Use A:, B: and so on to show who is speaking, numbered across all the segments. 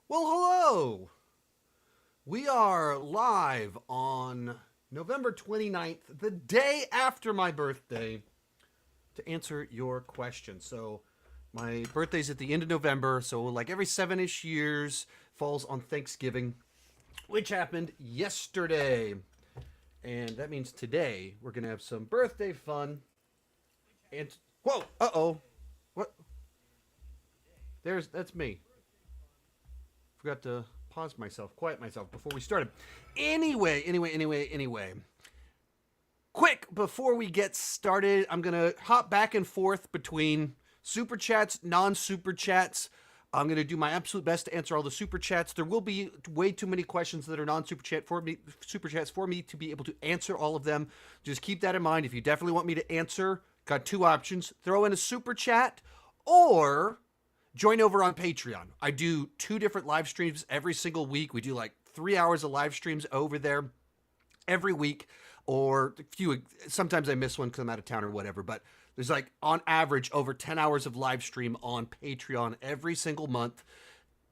A: Well, hello. We are live on November 29th, the day after my birthday, to answer your questions. So, my birthday's at the end of November, so like every 7-ish years falls on Thanksgiving, which happened yesterday. And that means today we're going to have some birthday fun. And whoa, uh-oh. What? That's me. Forgot to pause myself, quiet myself before we started. Anyway. Quick, before we get started, I'm going to hop back and forth between super chats, non super chats. I'm going to do my absolute best to answer all the super chats. There will be way too many questions that are non super chats for me to be able to answer all of them. Just keep that in mind. If you definitely want me to answer, got two options: throw in a super chat or join over on Patreon. I do 2 different live streams every single week. We do like 3 hours of live streams over there every week, or a few. Sometimes I miss one because I'm out of town or whatever. But there's like on average over 10 hours of live stream on Patreon every single month.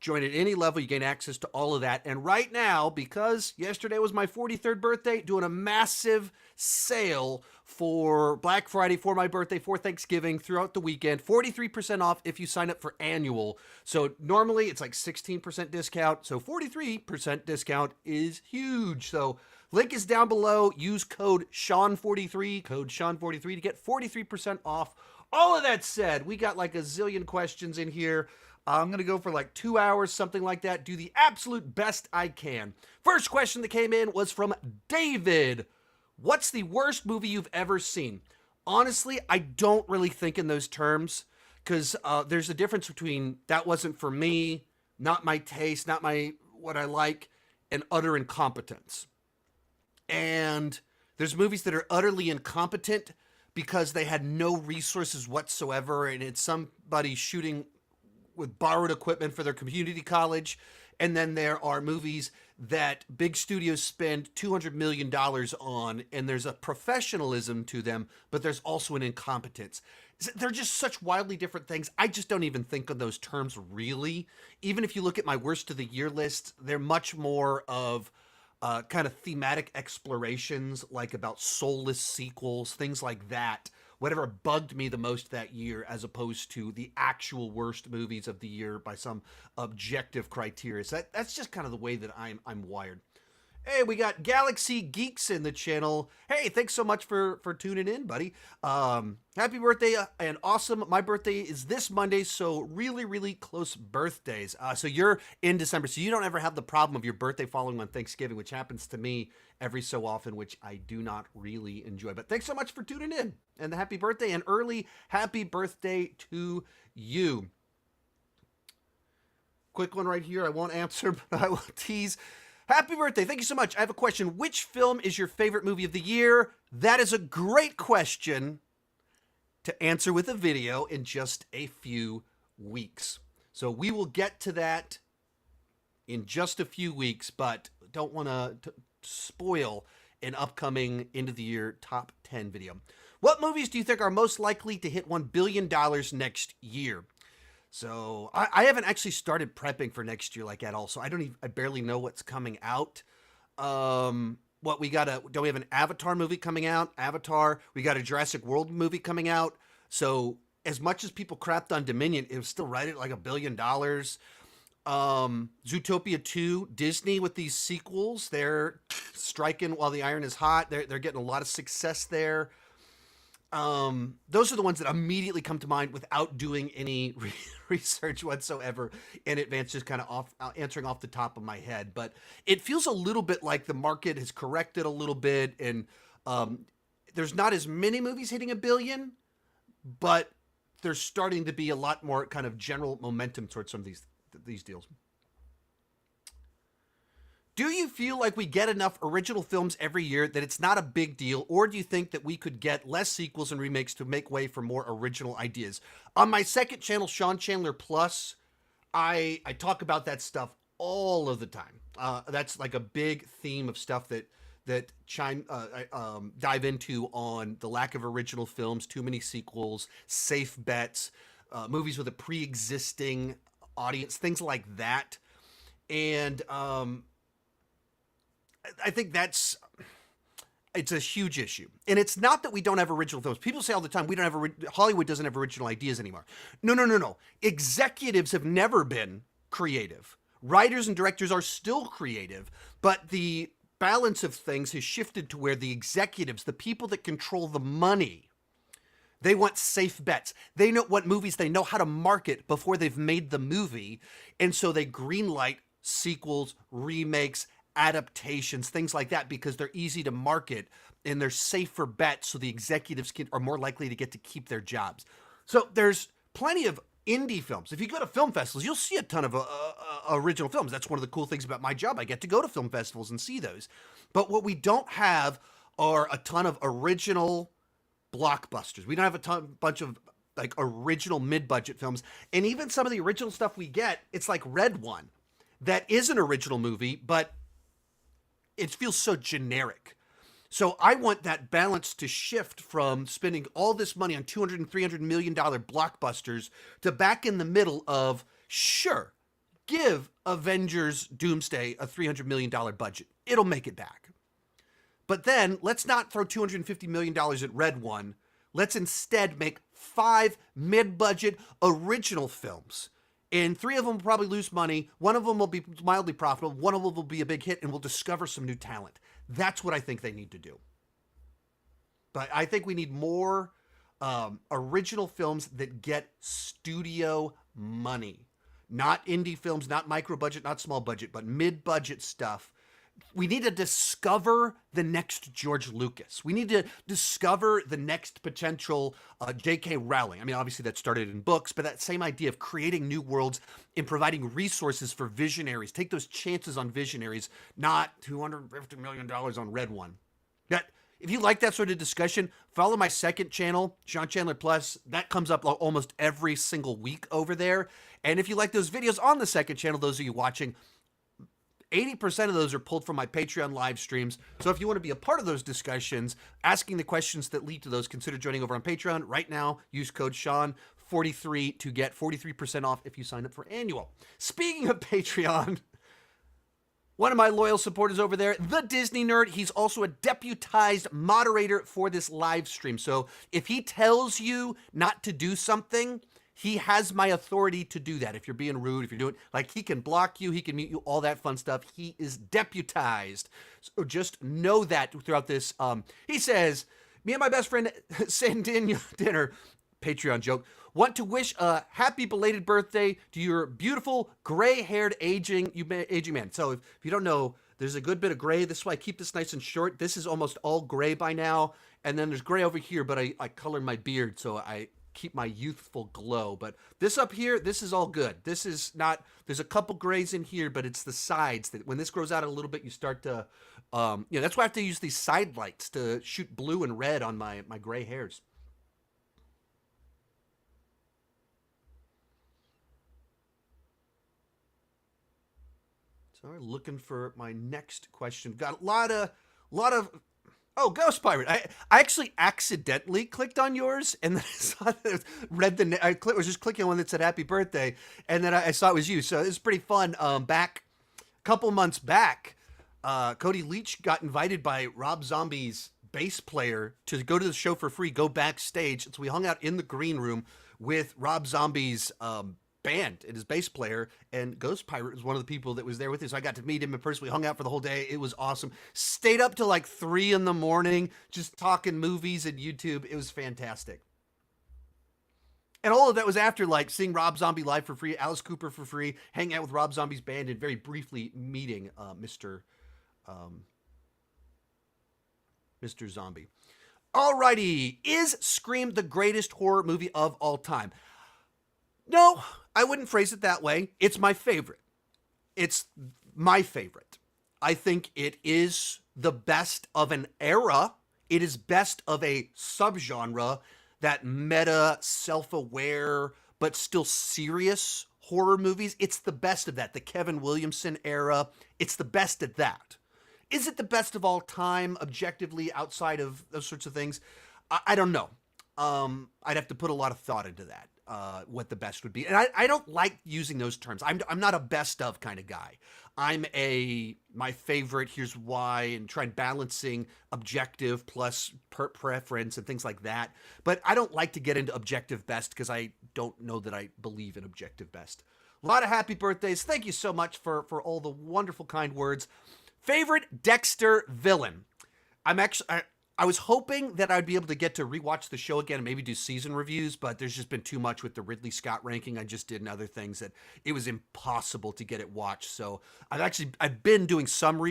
A: Join at any level, you gain access to all of that. And right now, because yesterday was my 43rd birthday, doing a massive sale for Black Friday, for my birthday, for Thanksgiving, throughout the weekend. 43% off if you sign up for annual. So normally it's like 16% discount. So 43% discount is huge. So link is down below. Use code Sean43, code Sean43 to get 43% off. All of that said, we got like a zillion questions in here. I'm going to go for like 2 hours, something like that. Do the absolute best I can. First question that came in was from David. What's the worst movie you've ever seen? Honestly, I don't really think in those terms because there's a difference between that wasn't for me, not my taste, not my what I like, and utter incompetence. And there's movies that are utterly incompetent because they had no resources whatsoever, and it's somebody shooting with borrowed equipment for their community college. And then there are movies that big studios spend $200 million on, and there's a professionalism to them, but there's also an incompetence. They're just such wildly different things. I just don't even think of those terms really. Even if you look at my worst of the year list, they're much more of kind of thematic explorations, like about soulless sequels, things like that. Whatever bugged me the most that year, as opposed to the actual worst movies of the year by some objective criteria. So that's just kind of the way that I'm wired. Hey, we got Galaxy Geeks in the channel. Hey, thanks so much for tuning in, buddy. Happy birthday and awesome. My birthday is this Monday, so really close birthdays. So you're in December, so you don't ever have the problem of your birthday falling on Thanksgiving, which happens to me every so often, which I do not really enjoy. But thanks so much for tuning in, and the happy birthday and early happy birthday to you. Quick one right here. I won't answer, but I will tease. Happy birthday. Thank you so much. I have a question. Which film is your favorite movie of the year? That is a great question to answer with a video in just a few weeks. So we will get to that in just a few weeks, but don't want to spoil an upcoming end of the year top 10 video. What movies do you think are most likely to hit $1 billion next year? So I haven't actually started prepping for next year like at all. So I barely know what's coming out. What we got don't we have an Avatar movie coming out? Avatar. We got a Jurassic World movie coming out. So as much as people crapped on Dominion, it was still right at like $1 billion. Zootopia 2, Disney with these sequels, they're striking while the iron is hot. They're getting a lot of success there. Those are the ones that immediately come to mind without doing any research whatsoever in advance, just kind of answering off the top of my head. But it feels a little bit like the market has corrected a little bit, and there's not as many movies hitting $1 billion, but there's starting to be a lot more kind of general momentum towards some of these deals. Do you feel like we get enough original films every year that it's not a big deal, or do you think that we could get less sequels and remakes to make way for more original ideas? On my second channel, Sean Chandler Plus, I talk about that stuff all of the time. That's like a big theme of stuff that I dive into on the lack of original films, too many sequels, safe bets, movies with a pre-existing audience, things like that. And I think it's a huge issue. And it's not that we don't have original films. People say all the time, we don't have, Hollywood doesn't have original ideas anymore. No, no, no, no. Executives have never been creative. Writers and directors are still creative, but the balance of things has shifted to where the executives, the people that control the money, they want safe bets. They know what movies they know how to market before they've made the movie. And so they greenlight sequels, remakes, adaptations, things like that, because they're easy to market and they're safer bets, so the executives are more likely to get to keep their jobs. So there's plenty of indie films. If you go to film festivals, you'll see a ton of original films. That's one of the cool things about my job. I get to go to film festivals and see those. But what we don't have are a ton of original blockbusters. We don't have bunch of like original mid-budget films. And even some of the original stuff we get, it's like Red One, that is an original movie, but it feels so generic. So I want that balance to shift from spending all this money on $200 and $300 million blockbusters to back in the middle of, sure, give Avengers Doomsday a $300 million budget. It'll make it back. But then let's not throw $250 million at Red One. Let's instead make 5 mid-budget original films. And 3 of them will probably lose money. 1 of them will be mildly profitable. 1 of them will be a big hit, and we'll discover some new talent. That's what I think they need to do. But I think we need more original films that get studio money. Not indie films, not micro budget, not small budget, but mid-budget stuff. We need to discover the next George Lucas. We need to discover the next potential J.K. Rowling. I mean, obviously that started in books, but that same idea of creating new worlds and providing resources for visionaries. Take those chances on visionaries, not $250 million on Red One. That, if you like that sort of discussion, follow my second channel, Sean Chandler Plus. That comes up almost every single week over there. And if you like those videos on the second channel, those of you watching, 80% of those are pulled from my Patreon live streams. So if you want to be a part of those discussions, asking the questions that lead to those, consider joining over on Patreon. Right now, use code Sean43 to get 43% off if you sign up for annual. Speaking of Patreon, one of my loyal supporters over there, the Disney Nerd, he's also a deputized moderator for this live stream. So if he tells you not to do something, he has my authority to do that. If you're being rude, if you're doing, like, he can block you, he can mute you, all that fun stuff. He is deputized. So just know that throughout this. He says, me and my best friend, Sandin Dinner, Patreon joke, want to wish a happy belated birthday to your beautiful gray-haired aging man. So if you don't know, there's a good bit of gray. This is why I keep this nice and short. This is almost all gray by now. And then there's gray over here, but I colored my beard, so I keep my youthful glow. But this up here, this is all good. This is not, there's a couple grays in here, but it's the sides that when this grows out a little bit, you start to, that's why I have to use these side lights to shoot blue and red on my gray hairs. So I'm looking for my next question. Got a lot of oh, Ghost Pirate. I actually accidentally clicked on yours, and then I saw that I was just clicking on one that said happy birthday, and then I saw it was you. So it was pretty fun. Back a couple months back, Cody Leach got invited by Rob Zombie's bass player to go to the show for free, go backstage. So we hung out in the green room with Rob Zombie's band and his bass player, and Ghost Pirate was one of the people that was there with us. So I got to meet him in person. We hung out for the whole day. It was awesome. Stayed up till like 3 a.m, just talking movies and YouTube. It was fantastic. And all of that was after like seeing Rob Zombie live for free, Alice Cooper for free, hanging out with Rob Zombie's band, and very briefly meeting Mr. Zombie. Alrighty, is Scream the greatest horror movie of all time? No, I wouldn't phrase it that way. It's my favorite. It's my favorite. I think it is the best of an era. It is best of a subgenre, that meta, self-aware, but still serious horror movies. It's the best of that. The Kevin Williamson era. It's the best at that. Is it the best of all time, objectively, outside of those sorts of things? I don't know. I'd have to put a lot of thought into that. what the best would be. And I don't like using those terms. I'm not a best of kind of guy. I'm my favorite, here's why, and trying balancing objective plus preference and things like that. But I don't like to get into objective best because I don't know that I believe in objective best. A lot of happy birthdays. Thank you so much for all the wonderful, kind words. Favorite Dexter villain. I was hoping that I'd be able to get to rewatch the show again and maybe do season reviews, but there's just been too much with the Ridley Scott ranking I just did and other things that it was impossible to get it watched. So I've been doing some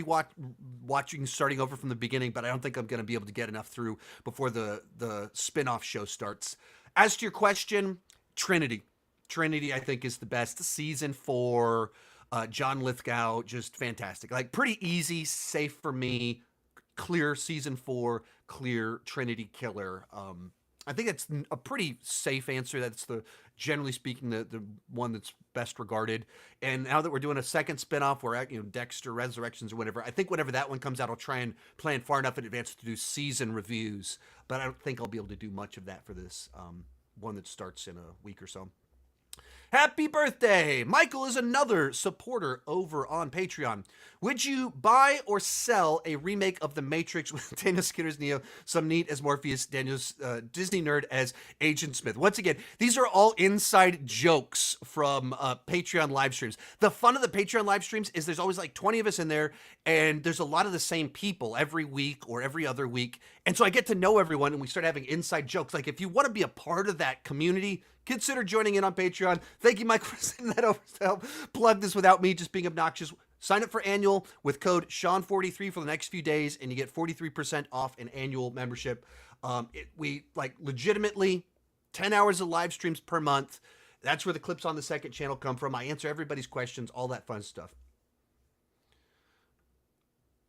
A: watching starting over from the beginning, but I don't think I'm going to be able to get enough through before the spin-off show starts. As to your question, Trinity. Trinity, I think, is the best. Season 4, John Lithgow, just fantastic. Like, pretty easy, safe for me. Clear season 4, clear Trinity killer. I think that's a pretty safe answer. That's generally speaking, the one that's best regarded. And now that we're doing a second spinoff, we're at, Dexter Resurrections or whatever. I think whenever that one comes out, I'll try and plan far enough in advance to do season reviews. But I don't think I'll be able to do much of that for this one that starts in a week or so. Happy birthday! Michael is another supporter over on Patreon. Would you buy or sell a remake of The Matrix with Daniel Skinner's Neo, some neat as Morpheus, Daniel's Disney nerd as Agent Smith? Once again, these are all inside jokes from Patreon live streams. The fun of the Patreon live streams is there's always like 20 of us in there, and there's a lot of the same people every week or every other week. And so I get to know everyone, and we start having inside jokes. Like, if you want to be a part of that community, consider joining in on Patreon. Thank you, Mike, for sending that over to help plug this without me just being obnoxious. Sign up for annual with code Sean43 for the next few days, and you get 43% off an annual membership. We legitimately 10 hours of live streams per month. That's where the clips on the second channel come from. I answer everybody's questions, all that fun stuff.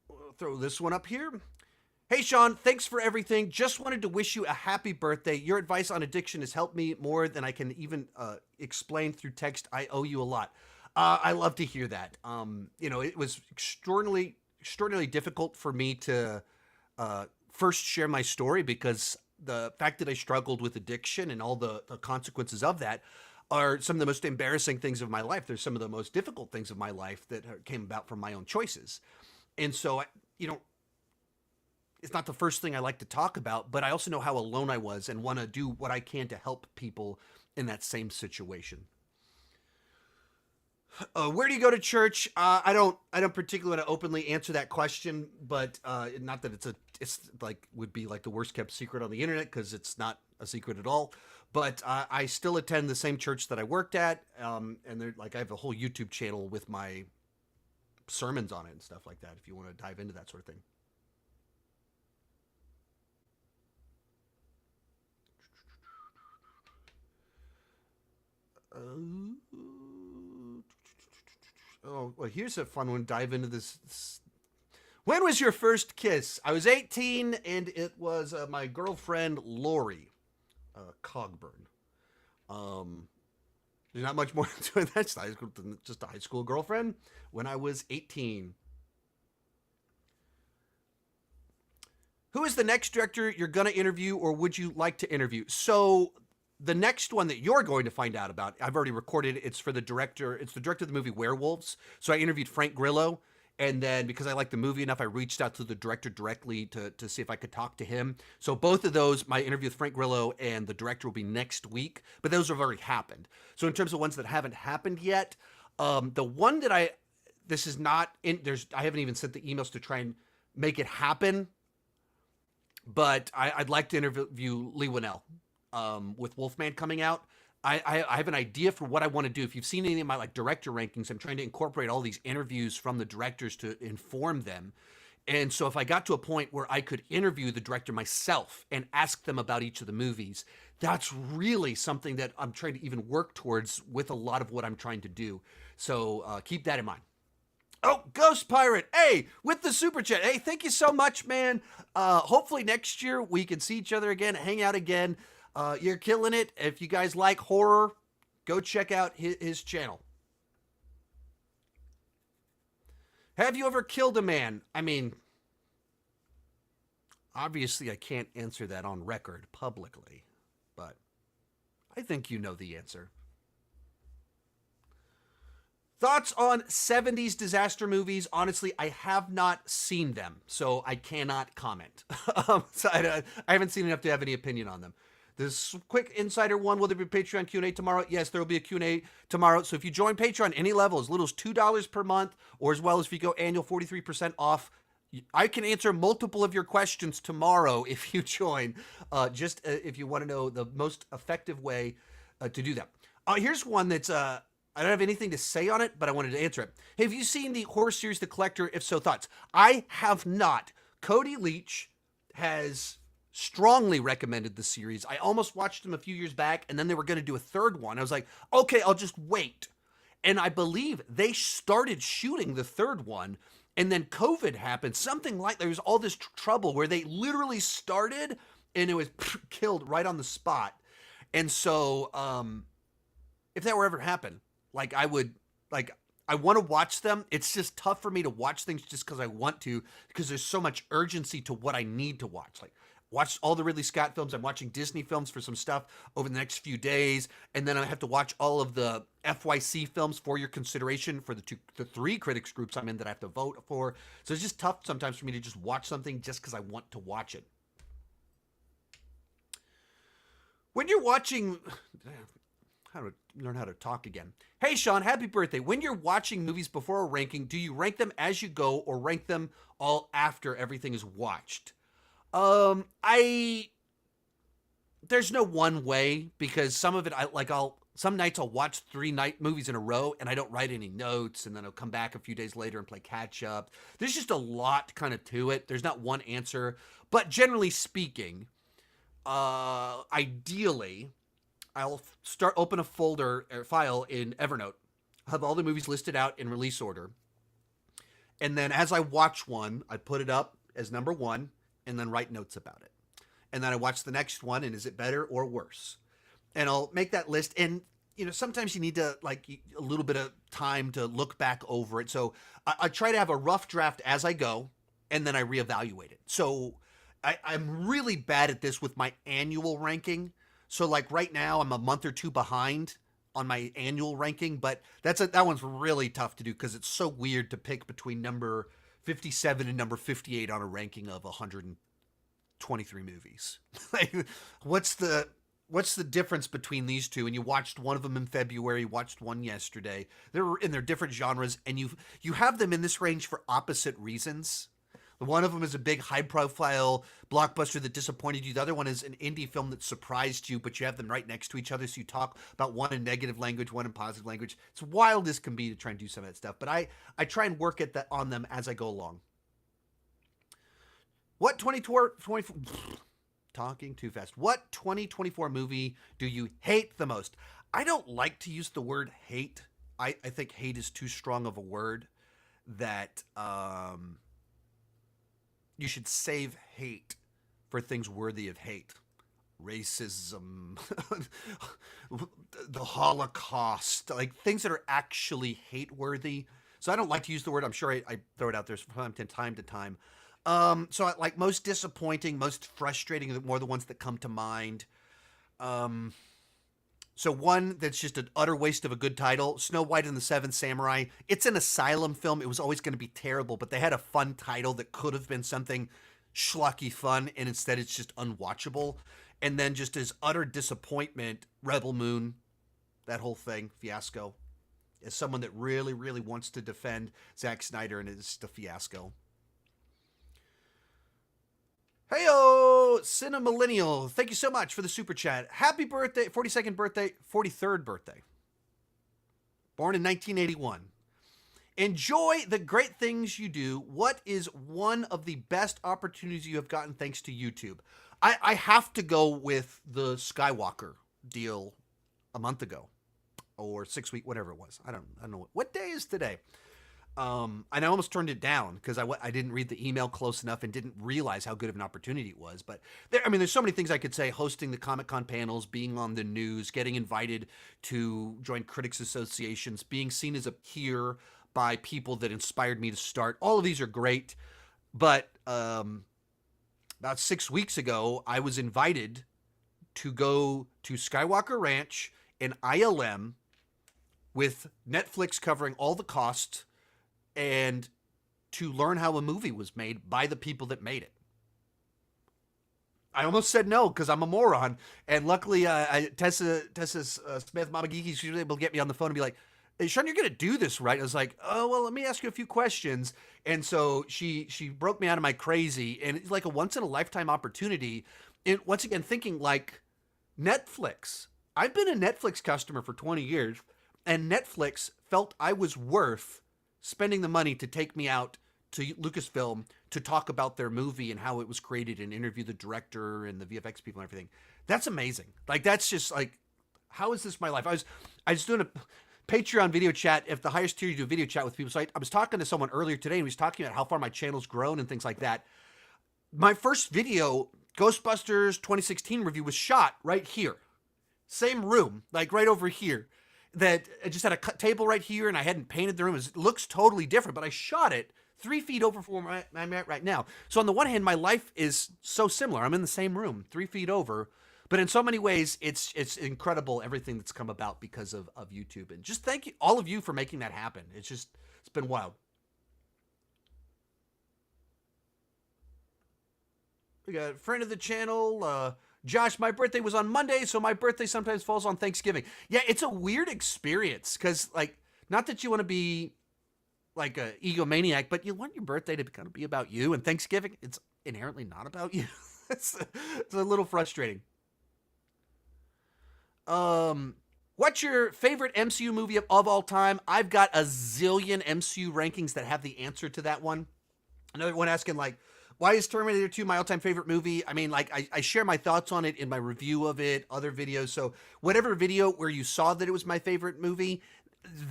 A: We'll throw this one up here. Hey, Sean, thanks for everything. Just wanted to wish you a happy birthday. Your advice on addiction has helped me more than I can even explain through text. I owe you a lot. I love to hear that. It was extraordinarily difficult for me to first share my story because the fact that I struggled with addiction and all the consequences of that are some of the most embarrassing things of my life. They're some of the most difficult things of my life that came about from my own choices. And so, it's not the first thing I like to talk about, but I also know how alone I was and want to do what I can to help people in that same situation. Where do you go to church? I don't particularly want to openly answer that question, but not that it's like would be like the worst kept secret on the internet, because it's not a secret at all. But I still attend the same church that I worked at, and I have a whole YouTube channel with my sermons on it and stuff like that. If you want to dive into that sort of thing. Well, here's a fun one. Dive into this. When was your first kiss? I was 18, and it was my girlfriend, Lori Cogburn. There's not much more to it. That's just a high school girlfriend when I was 18. Who is the next director you're going to interview, or would you like to interview? So the next one that you're going to find out about, I've already recorded. It's for the director. It's the director of the movie Werewolves. So I interviewed Frank Grillo. And then because I liked the movie enough, I reached out to the director directly to see if I could talk to him. So both of those, my interview with Frank Grillo and the director, will be next week. But those have already happened. So in terms of ones that haven't happened yet, the one that I haven't even sent the emails to try and make it happen. But I'd like to interview Lee Winnell with Wolfman coming out. I have an idea for what I want to do. If you've seen any of my director rankings, I'm trying to incorporate all these interviews from the directors to inform them. And so if I got to a point where I could interview the director myself and ask them about each of the movies, that's really something that I'm trying to even work towards with a lot of what I'm trying to do. So keep that in mind. Oh, Ghost Pirate, hey, with the super chat. Hey, thank you so much, man. Hopefully next year we can see each other again, hang out again. You're killing it. If you guys like horror, go check out his channel. Have you ever killed a man? I mean, obviously I can't answer that on record publicly, but I think you know the answer. Thoughts on 70s disaster movies? Honestly, I have not seen them, so I cannot comment. I haven't seen enough to have any opinion on them. This quick insider one, will there be a Patreon Q&A tomorrow? Yes, there will be a Q&A tomorrow. So if you join Patreon any level, as little as $2 per month, or as well as if you go annual 43% off, I can answer multiple of your questions tomorrow if you join, if you want to know the most effective way to do that. Here's one that's, I don't have anything to say on it, but I wanted to answer it. Hey, have you seen the horror series The Collector? If so, thoughts? I have not. Cody Leach has strongly recommended the series. I almost watched them a few years back, and then they were going to do a third one. I was like, okay, I'll just wait. And I believe they started shooting the third one, and then COVID happened. Something like there was all this trouble where they literally started, and it was killed right on the spot. And so, if that were ever happen, like I want to watch them. It's just tough for me to watch things just because I want to, because there's so much urgency to what I need to watch. Like, watch all the Ridley Scott films. I'm watching Disney films for some stuff over the next few days. And then I have to watch all of the FYC films for your consideration for the three critics groups I'm in that I have to vote for. So it's just tough sometimes for me to just watch something just because I want to watch it. When you're watching, how to learn how to talk again. Hey, Sean, happy birthday. When you're watching movies before a ranking, do you rank them as you go or rank them all after everything is watched? There's no one way, because some of it, some nights I'll watch 3 night movies in a row and I don't write any notes, and then I'll come back a few days later and play catch up. There's just a lot kind of to it. There's not one answer, but generally speaking, ideally, I'll open a folder or file in Evernote, have all the movies listed out in release order. And then as I watch one, I put it up as number 1 and then write notes about it. And then I watch the next one, and is it better or worse? And I'll make that list. And, sometimes you need to a little bit of time to look back over it. So I try to have a rough draft as I go, and then I reevaluate it. So I'm really bad at this with my annual ranking. So right now I'm a month or 2 behind on my annual ranking, but that one's really tough to do because it's so weird to pick between number 57 and number 58 on a ranking of 123 movies. What's the difference between these two? And you watched one of them in February, watched one yesterday. They're in their different genres, and you have them in this range for opposite reasons. One of them is a big high-profile blockbuster that disappointed you. The other one is an indie film that surprised you, but you have them right next to each other, so you talk about one in negative language, one in positive language. It's wild as can be to try and do some of that stuff, but I try and work on them as I go along. What 2024... Talking too fast. What 2024 movie do you hate the most? I don't like to use the word hate. I think hate is too strong of a word that... you should save hate for things worthy of hate. Racism, the Holocaust, things that are actually hate-worthy. So I don't like to use the word. I'm sure I throw it out there from time to time. So most disappointing, most frustrating, more the ones that come to mind. So one that's just an utter waste of a good title, Snow White and the Seven Samurai. It's an asylum film. It was always going to be terrible, but they had a fun title that could have been something schlocky fun, and instead it's just unwatchable. And then just as utter disappointment, Rebel Moon, that whole thing, fiasco. As someone that really, really wants to defend Zack Snyder, and it's just a fiasco. Heyo, Cinemillennial, thank you so much for the super chat. Happy birthday, 42nd birthday, 43rd birthday. Born in 1981. Enjoy the great things you do. What is one of the best opportunities you have gotten thanks to YouTube? I have to go with the Skywalker deal a month ago, or 6 weeks, whatever it was. I don't know. What day is today? And I almost turned it down because I didn't read the email close enough and didn't realize how good of an opportunity it was. But there's so many things I could say: hosting the Comic-Con panels, being on the news, getting invited to join critics associations, being seen as a peer by people that inspired me to start. All of these are great. But about 6 weeks ago, I was invited to go to Skywalker Ranch in ILM with Netflix covering all the costs and to learn how a movie was made by the people that made it. I almost said no because I'm a moron, and luckily, Tessa Smith, Mama Geeky, she was able to get me on the phone and be like, "Hey, Sean, you're gonna do this, right?" I was like, "Oh well, let me ask you a few questions." And so she broke me out of my crazy, and it's like a once in a lifetime opportunity. And once again, thinking like Netflix. I've been a Netflix customer for 20 years, and Netflix felt I was worth spending the money to take me out to Lucasfilm to talk about their movie and how it was created and interview the director and the VFX people and everything. That's amazing. Like that's just like, how is this my life? I was doing a Patreon video chat. If the highest tier you do a video chat with people, so I was talking to someone earlier today and he was talking about how far my channel's grown and things like that. My first video, Ghostbusters 2016 review, was shot right here, same room, like right over here. That I just had a table right here, and I hadn't painted the room. It looks totally different, but I shot it 3 feet over from where I'm at right now. So on the one hand, my life is so similar. I'm in the same room, 3 feet over. But in so many ways, it's incredible everything that's come about because of YouTube. And just thank you, all of you, for making that happen. It's been wild. We got a friend of the channel, Josh. My birthday was on Monday, so my birthday sometimes falls on Thanksgiving. Yeah, it's a weird experience because, like, not that you want to be like a egomaniac, but you want your birthday to kind of be about you. And Thanksgiving, it's inherently not about you. It's a little frustrating. What's your favorite MCU movie of all time? I've got a zillion MCU rankings that have the answer to that one. Another one asking, like, why is Terminator 2 my all-time favorite movie? I mean, like, I share my thoughts on it in my review of it, other videos. So whatever video where you saw that it was my favorite movie,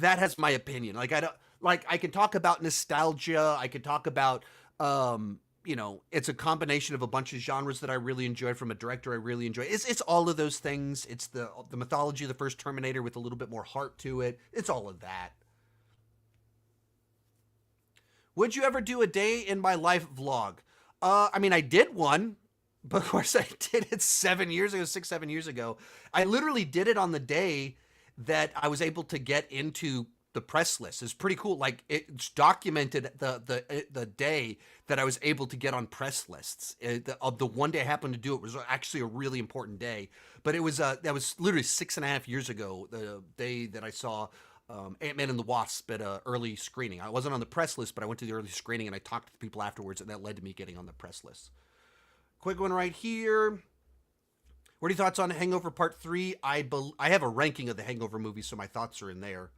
A: that has my opinion. Like, I don't, like, I can talk about nostalgia. I can talk about, it's a combination of a bunch of genres that I really enjoy from a director I really enjoy. It's all of those things. It's the mythology of the first Terminator with a little bit more heart to it. It's all of that. Would you ever do a day in my life vlog? I mean, I did one, but of course I did it 7 years ago, 6, 7 years ago. I literally did it on the day that I was able to get into the press list. It's pretty cool. Like, it's documented the day that I was able to get on press lists. Of the one day I happened to do it was actually a really important day. But it was that was literally 6.5 years ago, the day that I saw Ant-Man and the Wasp at an early screening. I wasn't on the press list, but I went to the early screening and I talked to the people afterwards, and that led to me getting on the press list. Quick one right here. What are your thoughts on Hangover Part 3? I have a ranking of the Hangover movies, so my thoughts are in there.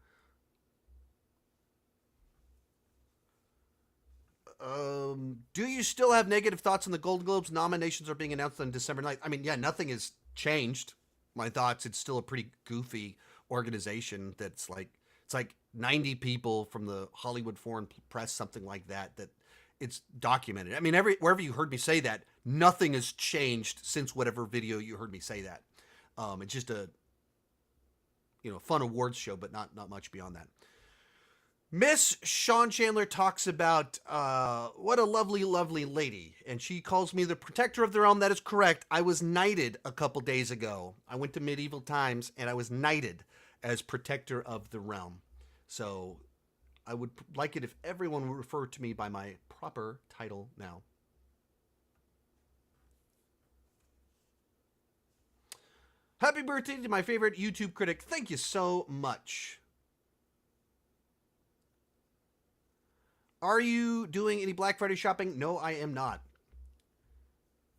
A: Do you still have negative thoughts on the Golden Globes? Nominations are being announced on December 9th. I mean, yeah, nothing has changed. My thoughts, it's still a pretty goofy organization that's like, it's like 90 people from the Hollywood Foreign Press, something like that, that it's documented. I mean, wherever you heard me say that, nothing has changed since whatever video you heard me say that. It's just a, fun awards show, but not much beyond that. Miss Sean Chandler talks about what a lovely, lovely lady. And she calls me the protector of the realm. That is correct. I was knighted a couple days ago. I went to medieval times and I was knighted as protector of the realm. So I would like it if everyone would refer to me by my proper title now. Happy birthday to my favorite YouTube critic. Thank you so much. Are you doing any Black Friday shopping? No, I am not.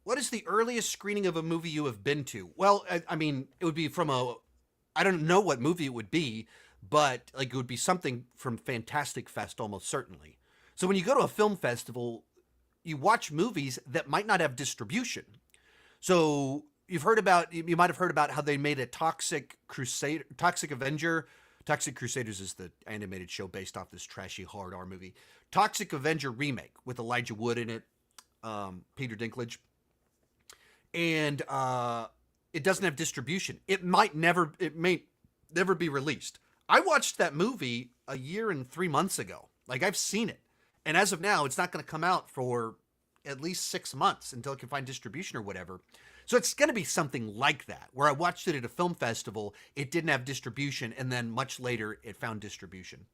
A: What is the earliest screening of a movie you have been to? Well, I mean, it would be from I don't know what movie it would be, but like it would be something from Fantastic Fest almost certainly. So when you go to a film festival, you watch movies that might not have distribution. So you might have heard about how they made a Toxic Avenger. Toxic Crusaders is the animated show based off this trashy hard R movie. Toxic Avenger remake with Elijah Wood in it, Peter Dinklage, and it doesn't have distribution. It may never be released. I watched that movie a year and 3 months ago. Like, I've seen it, and as of now, it's not going to come out for at least 6 months until it can find distribution or whatever. So it's going to be something like that, where I watched it at a film festival, it didn't have distribution, and then much later it found distribution.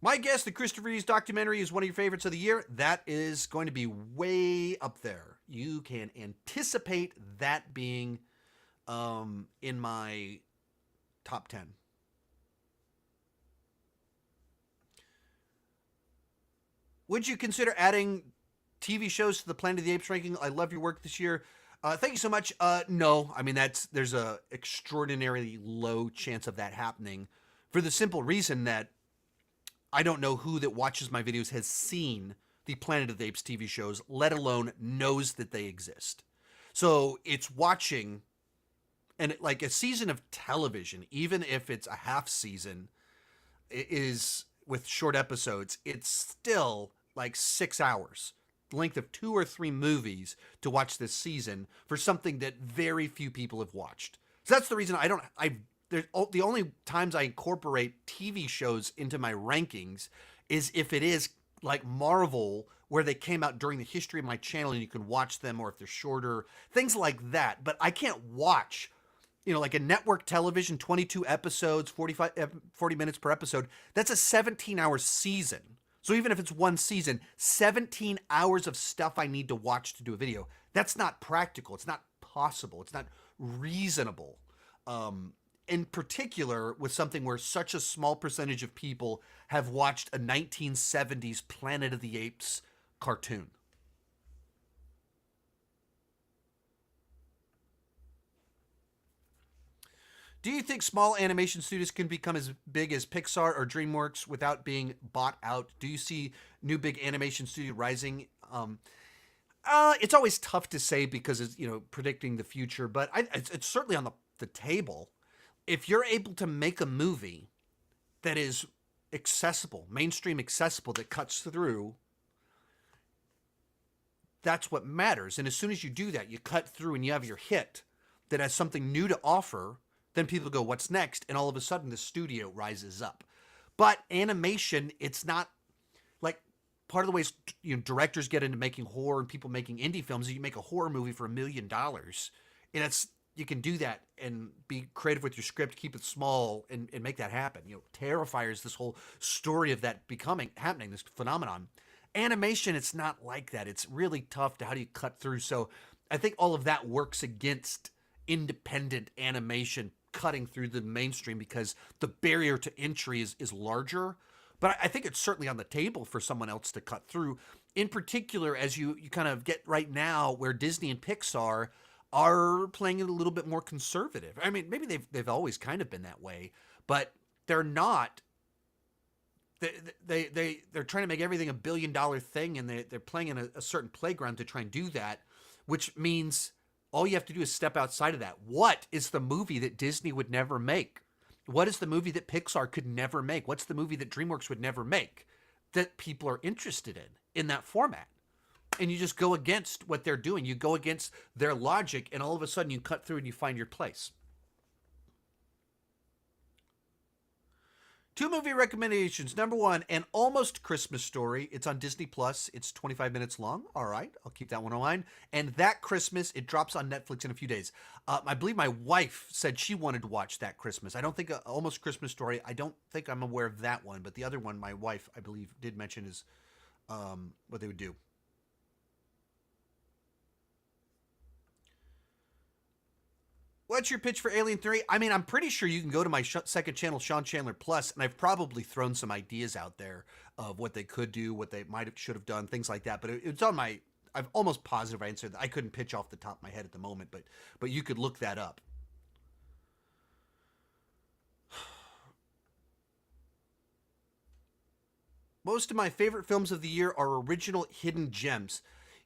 A: My guess, the Christopher Reeves documentary is one of your favorites of the year. That is going to be way up there. You can anticipate that being in my top 10. Would you consider adding TV shows to the Planet of the Apes ranking? I love your work this year. Thank you so much. No, I mean there's a extraordinarily low chance of that happening, for the simple reason that I don't know who that watches my videos has seen the Planet of the Apes TV shows, let alone knows that they exist. So it's watching, and like a season of television, even if it's a half season, is with short episodes, it's still like 6 hours, the length of 2 or 3 movies to watch this season for something that very few people have watched. So that's the reason the only times I incorporate TV shows into my rankings is if it is like Marvel, where they came out during the history of my channel and you can watch them, or if they're shorter, things like that. But I can't watch, like a network television, 22 episodes, 40 minutes per episode. That's a 17-hour season. So even if it's one season, 17 hours of stuff I need to watch to do a video. That's not practical. It's not possible. It's not reasonable. In particular, with something where such a small percentage of people have watched a 1970s Planet of the Apes cartoon. Do you think small animation studios can become as big as Pixar or DreamWorks without being bought out? Do you see new big animation studio rising? It's always tough to say because it's predicting the future, but it's certainly on the table. If you're able to make a movie that is accessible, mainstream accessible, that cuts through, that's what matters. And as soon as you do that, you cut through and you have your hit that has something new to offer, then people go, what's next? And all of a sudden the studio rises up. But animation, it's not like part of the ways directors get into making horror and people making indie films. You make a horror movie for $1 million, and you can do that and be creative with your script, keep it small, and make that happen. Terrifier is this whole story of that happening, this phenomenon. Animation, it's not like that. It's really tough to how do you cut through. So I think all of that works against independent animation cutting through the mainstream because the barrier to entry is larger. But I think it's certainly on the table for someone else to cut through. In particular, as you kind of get right now where Disney and Pixar are playing it a little bit more conservative. I mean, maybe they've always kind of been that way, but they're not. They're trying to make everything $1 billion thing, and they're playing in a certain playground to try and do that, which means all you have to do is step outside of that. What is the movie that Disney would never make? What is the movie that Pixar could never make? What's the movie that DreamWorks would never make that people are interested in that format? And you just go against what they're doing. You go against their logic, and all of a sudden you cut through and you find your place. 2 movie recommendations. Number 1, An Almost Christmas Story. It's on Disney Plus. It's 25 minutes long. All right, I'll keep that one in mind. And That Christmas, it drops on Netflix in a few days. I believe my wife said she wanted to watch That Christmas. I don't think Almost Christmas Story. I don't think I'm aware of that one, but the other one, my wife, I believe, did mention is what they would do. What's your pitch for Alien 3? I mean, I'm pretty sure you can go to my second channel, Sean Chandler Plus, and I've probably thrown some ideas out there of what they could do, what they should have done, things like that. But it's on my, I'm almost positive I answered that. I couldn't pitch off the top of my head at the moment, but you could look that up. Most of my favorite films of the year are original hidden gems.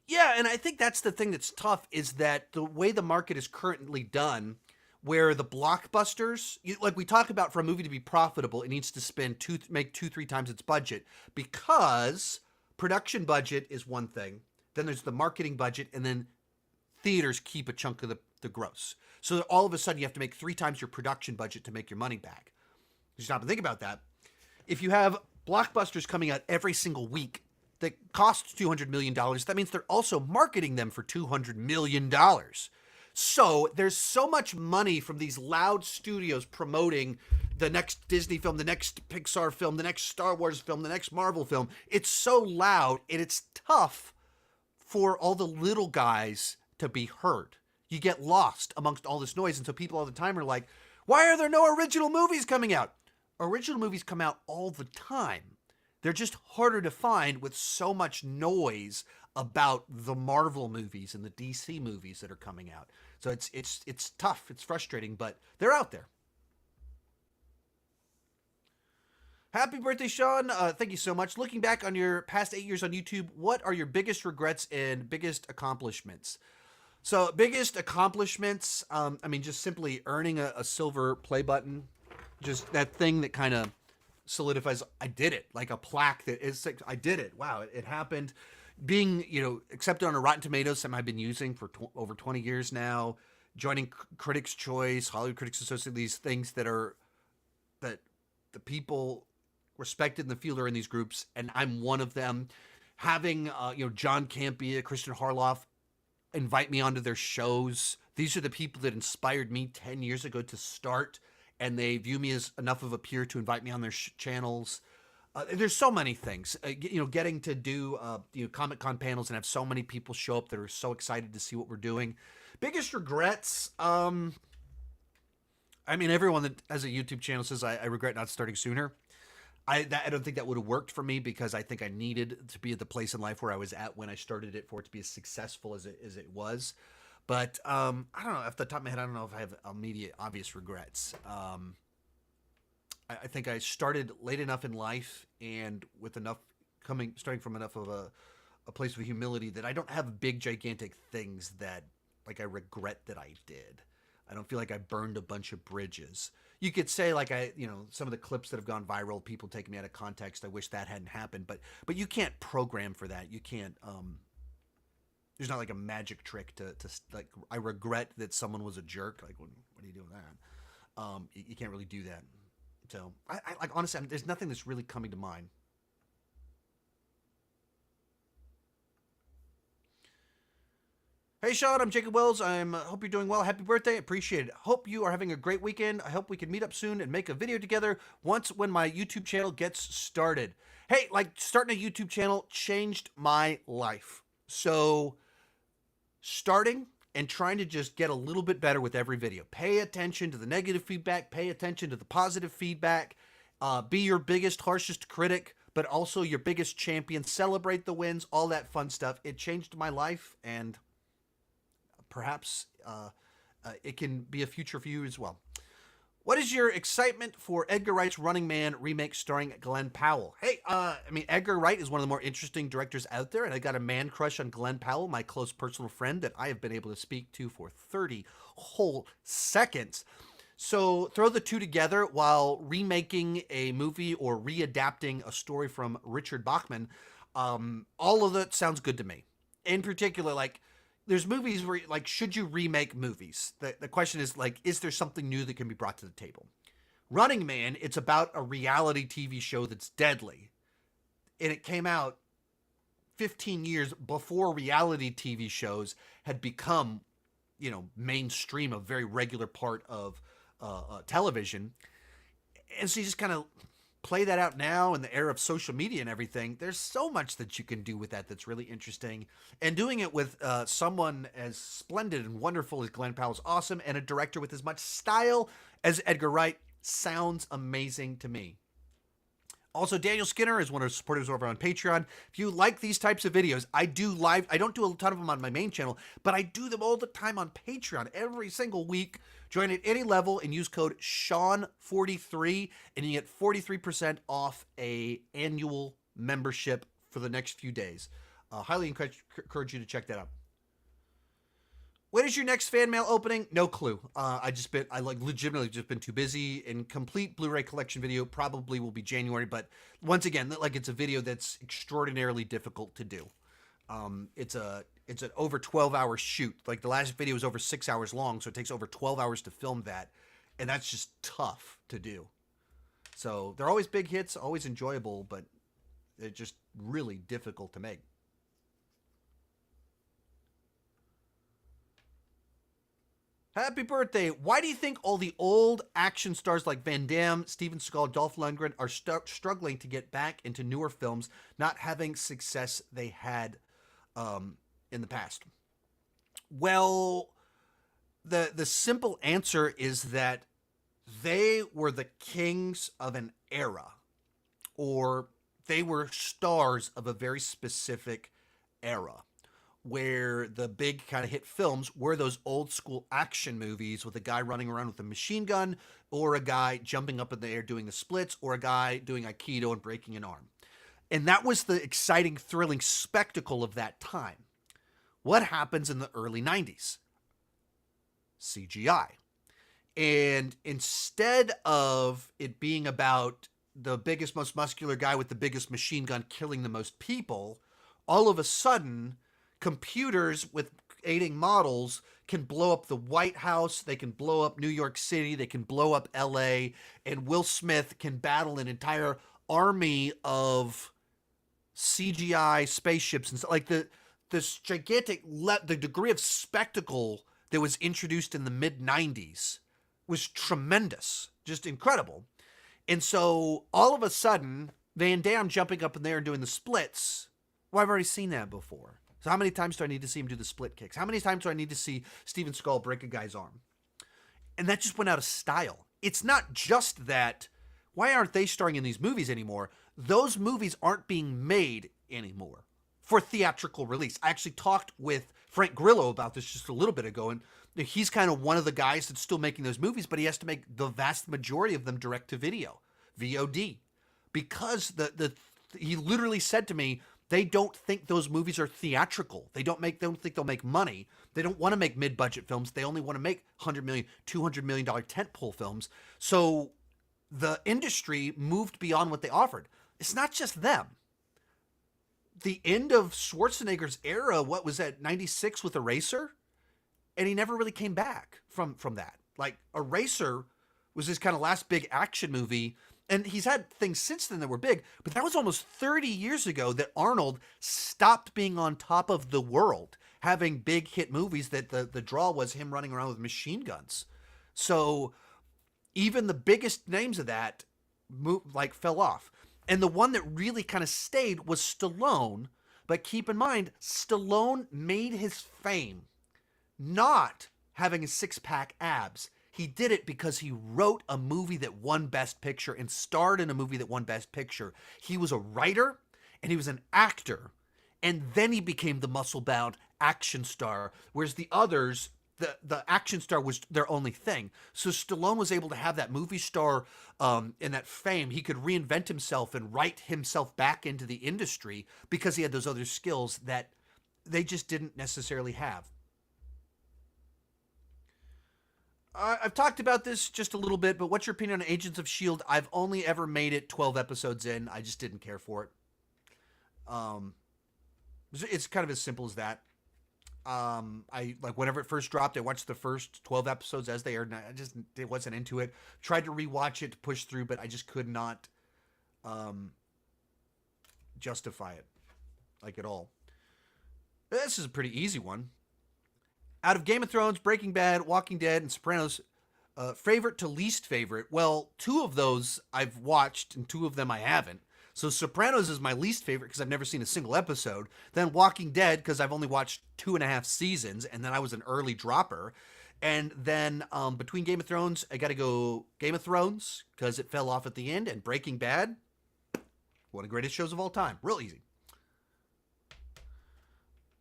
A: Yeah, and I think that's the thing that's tough is that the way the market is currently done, where the blockbusters, like we talk about, for a movie to be profitable, it needs to make 2-3 times its budget, because production budget is one thing, then there's the marketing budget, and then theaters keep a chunk of the gross. So all of a sudden you have to make 3 times your production budget to make your money back. You stop and think about that. If you have blockbusters coming out every single week, that cost $200 million, that means they're also marketing them for $200 million. So there's so much money from these loud studios promoting the next Disney film, the next Pixar film, the next Star Wars film, the next Marvel film. It's so loud and it's tough for all the little guys to be heard. You get lost amongst all this noise. And so people all the time are like, why are there no original movies coming out? Original movies come out all the time. They're just harder to find with so much noise about the Marvel movies and the DC movies that are coming out. So it's tough. It's frustrating, but they're out there. Happy birthday, Sean. Thank you so much. Looking back on your past 8 years on YouTube, what are your biggest regrets and biggest accomplishments? So, biggest accomplishments, just simply earning a silver play button. Just that thing that kind of solidifies, I did it. Like a plaque that is, I did it. Wow, it happened. Being, accepted on a Rotten Tomatoes, something I've been using for over 20 years now. Joining Critics' Choice, Hollywood Critics Association, these things that the people respected in the field are in these groups, and I'm one of them. Having, John Campea, Christian Harloff invite me onto their shows. These are the people that inspired me 10 years ago to start, and they view me as enough of a peer to invite me on their channels. There's so many things, getting to do Comic-Con panels and have so many people show up that are so excited to see what we're doing. Biggest regrets, everyone that has a YouTube channel says I regret not starting sooner. I don't think that would have worked for me because I think I needed to be at the place in life where I was at when I started it for it to be as successful as it was. But I don't know, off the top of my head, I don't know if I have immediate obvious regrets. I think I started late enough in life and with starting from enough of a place of humility that I don't have big, gigantic things that I regret that I did. I don't feel like I burned a bunch of bridges. You could say some of the clips that have gone viral, people taking me out of context. I wish that hadn't happened, but you can't program for that. You can't. There's not like a magic trick to I regret that someone was a jerk. Like, what do you do with that? You can't really do that. So I honestly, there's nothing that's really coming to mind. Hey, Sean, I'm Jacob Wells. Hope you're doing well. Happy birthday. Appreciate it. Hope you are having a great weekend. I hope we can meet up soon and make a video together when my YouTube channel gets started. Hey, starting a YouTube channel changed my life. So starting and trying to just get a little bit better with every video. Pay attention to the negative feedback. Pay attention to the positive feedback. Be your biggest, harshest critic, but also your biggest champion. Celebrate the wins, all that fun stuff. It changed my life, and perhaps it can be a future for you as well. What is your excitement for Edgar Wright's Running Man remake starring Glenn Powell? Hey, Edgar Wright is one of the more interesting directors out there, and I got a man crush on Glenn Powell, my close personal friend that I have been able to speak to for 30 whole seconds. So throw the two together while remaking a movie or readapting a story from Richard Bachman. All of that sounds good to me. In particular, there's movies where, should you remake movies? The question is there something new that can be brought to the table? Running Man, it's about a reality TV show that's deadly. And it came out 15 years before reality TV shows had become, mainstream, a very regular part of television. And so you just kind of play that out now in the era of social media and everything. There's so much that you can do with that that's really interesting. And doing it with someone as splendid and wonderful as Glenn Powell is awesome, and a director with as much style as Edgar Wright sounds amazing to me. Also, Daniel Skinner is one of our supporters over on Patreon. If you like these types of videos, I don't do a ton of them on my main channel, but I do them all the time on Patreon every single week. Join at any level and use code Sean43 and you get 43% off a annual membership for the next few days. Highly encourage you to check that out. When is your next fan mail opening? No clue. Legitimately just been too busy. And complete Blu-ray collection video probably will be January. But once again, it's a video that's extraordinarily difficult to do. It's an over 12-hour shoot. The last video was over 6 hours long, so it takes over 12 hours to film that. And that's just tough to do. So they're always big hits, always enjoyable, but They're just really difficult to make. Happy birthday. Why do you think all the old action stars like Van Damme, Steven Seagal, Dolph Lundgren are struggling to get back into newer films, not having success they had in the past? Well, the simple answer is that they were the kings of an era, or they were stars of a very specific era, where the big kind of hit films were those old school action movies with a guy running around with a machine gun, or a guy jumping up in the air doing the splits, or a guy doing aikido and breaking an arm. And that was the exciting, thrilling spectacle of that time. What happens in the early 90s? CGI. And instead of it being about the biggest, most muscular guy with the biggest machine gun killing the most people, all of a sudden, computers with aiding models can blow up the White House, they can blow up New York City, they can blow up LA, and Will Smith can battle an entire army of CGI spaceships and stuff. Like this gigantic, the degree of spectacle that was introduced in the mid 90s was tremendous, just incredible. And so all of a sudden, Van Damme jumping up in there and doing the splits, well, I've already seen that before. So how many times do I need to see him do the split kicks? How many times do I need to see Steven Seagal break a guy's arm? And that just went out of style. It's not just that, why aren't they starring in these movies anymore? Those movies aren't being made anymore for theatrical release. I actually talked with Frank Grillo about this just a little bit ago, and he's kind of one of the guys that's still making those movies, but he has to make the vast majority of them direct to video, VOD, because he literally said to me, they don't think those movies are theatrical. They don't think they'll make money. They don't want to make mid-budget films. They only want to make $100 million, $200 million tentpole films. So the industry moved beyond what they offered. It's not just them. The end of Schwarzenegger's era, what was that, 96 with Eraser? And he never really came back from that. Like, Eraser was his kind of last big action movie. And he's had things since then that were big, but that was almost 30 years ago that Arnold stopped being on top of the world, having big hit movies that the draw was him running around with machine guns. So even the biggest names of that fell off. And the one that really kind of stayed was Stallone. But keep in mind, Stallone made his fame not having a six-pack abs. He did it because he wrote a movie that won Best Picture and starred in a movie that won Best Picture. He was a writer and he was an actor. And then he became the muscle-bound action star, whereas the others, the action star was their only thing. So Stallone was able to have that movie star and that fame. He could reinvent himself and write himself back into the industry because he had those other skills that they just didn't necessarily have. I've talked about this just a little bit, but what's your opinion on Agents of S.H.I.E.L.D.? I've only ever made it 12 episodes in. I just didn't care for it. It's kind of as simple as that. Whenever it first dropped, I watched the first 12 episodes as they aired. And I wasn't into it. Tried to rewatch it to push through, but I just could not justify it at all. This is a pretty easy one. Out of Game of Thrones, Breaking Bad, Walking Dead, and Sopranos, favorite to least favorite? Well, two of those I've watched, and two of them I haven't. So Sopranos is my least favorite because I've never seen a single episode. Then Walking Dead because I've only watched 2.5 seasons, and then I was an early dropper. And then between Game of Thrones, I got to go Game of Thrones because it fell off at the end, and Breaking Bad, one of the greatest shows of all time. Real easy.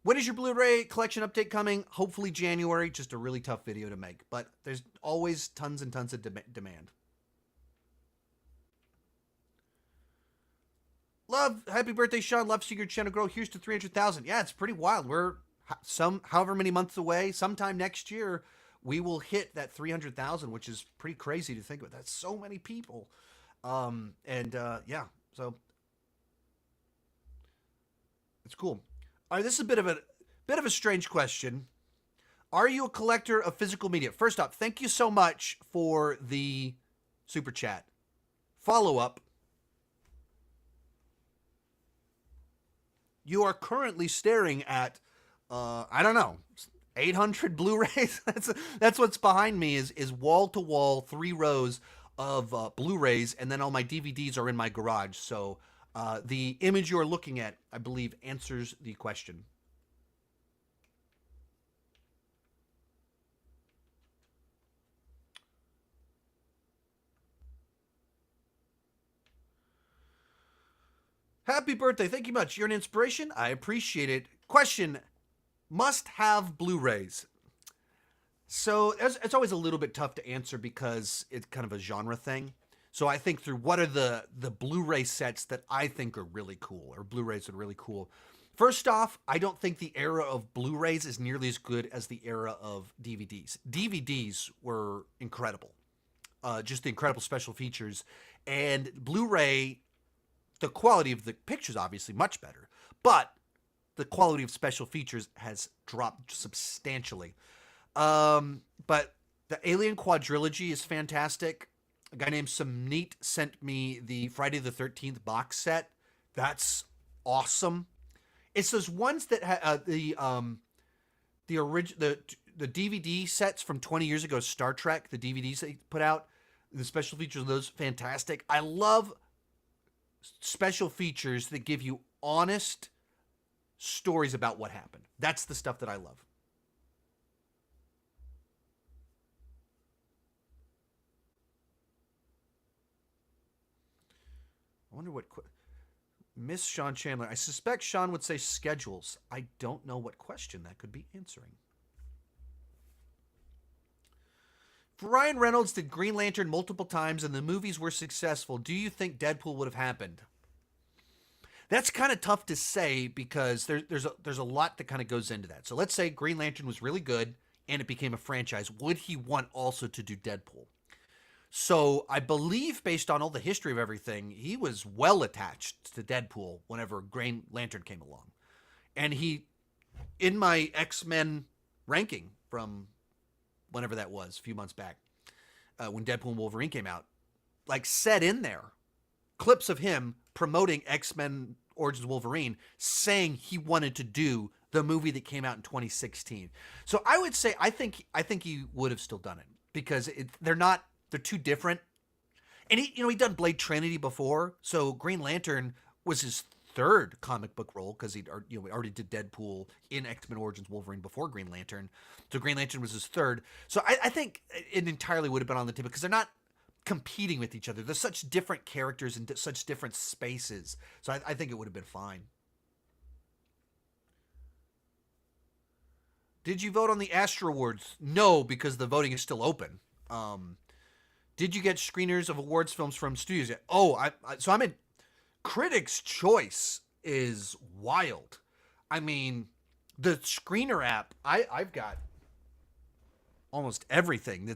A: When is your Blu-ray collection update coming? Hopefully January. Just a really tough video to make, but there's always tons and tons of demand. Love, happy birthday, Sean. Love to see your channel grow. Here's to 300,000. Yeah, it's pretty wild. We're however many months away. Sometime next year, we will hit that 300,000, which is pretty crazy to think about. That's so many people. Yeah, so it's cool. All right, this is a bit of a strange question. Are you a collector of physical media? First up, thank you so much for the super chat. Follow up. You are currently staring at, I don't know, 800 Blu-rays. That's what's behind me is wall to wall, 3 rows of Blu-rays, and then all my DVDs are in my garage. So the image you are looking at, I believe, answers the question. Happy birthday. Thank you much. You're an inspiration. I appreciate it. Question: must have Blu-rays. So it's always a little bit tough to answer because it's kind of a genre thing. So I think through what are the Blu-ray sets that I think are really cool, or Blu-rays that are really cool. First off, I don't think the era of Blu-rays is nearly as good as the era of DVDs. DVDs were incredible, just the incredible special features, and Blu-ray, the quality of the pictures obviously much better, but the quality of special features has dropped substantially. But the Alien Quadrilogy is fantastic. A guy named Samneet sent me the Friday the 13th box set. That's awesome. It's those ones that the original the DVD sets from 20 years ago, Star Trek, the DVDs they put out, the special features of those fantastic. I love special features that give you honest stories about what happened. That's the stuff that I love. I wonder what Miss Sean Chandler. I suspect Sean would say schedules. I don't know what question that could be answering. If Ryan Reynolds did Green Lantern multiple times and the movies were successful, do you think Deadpool would have happened? That's kind of tough to say because there's a lot that kind of goes into that. So let's say Green Lantern was really good and it became a franchise. Would he want also to do Deadpool? So I believe, based on all the history of everything, he was well attached to Deadpool whenever Green Lantern came along. And he, in my X-Men ranking from whenever that was, a few months back, when Deadpool and Wolverine came out, like said in there clips of him promoting X-Men Origins Wolverine, saying he wanted to do the movie that came out in 2016. So I would say I think he would have still done it because they're too different. And he'd done Blade Trinity before, so Green Lantern was his third comic book role because he already did Deadpool in X-Men Origins Wolverine before Green Lantern. So Green Lantern was his third. So I think it entirely would have been on the table because they're not competing with each other. They're such different characters in such different spaces. So I think it would have been fine. Did you vote on the Astra Awards? No, because the voting is still open. Did you get screeners of awards films from studios yet? Oh, so I'm in. Critics' Choice is wild. I mean, the screener app. I've got almost everything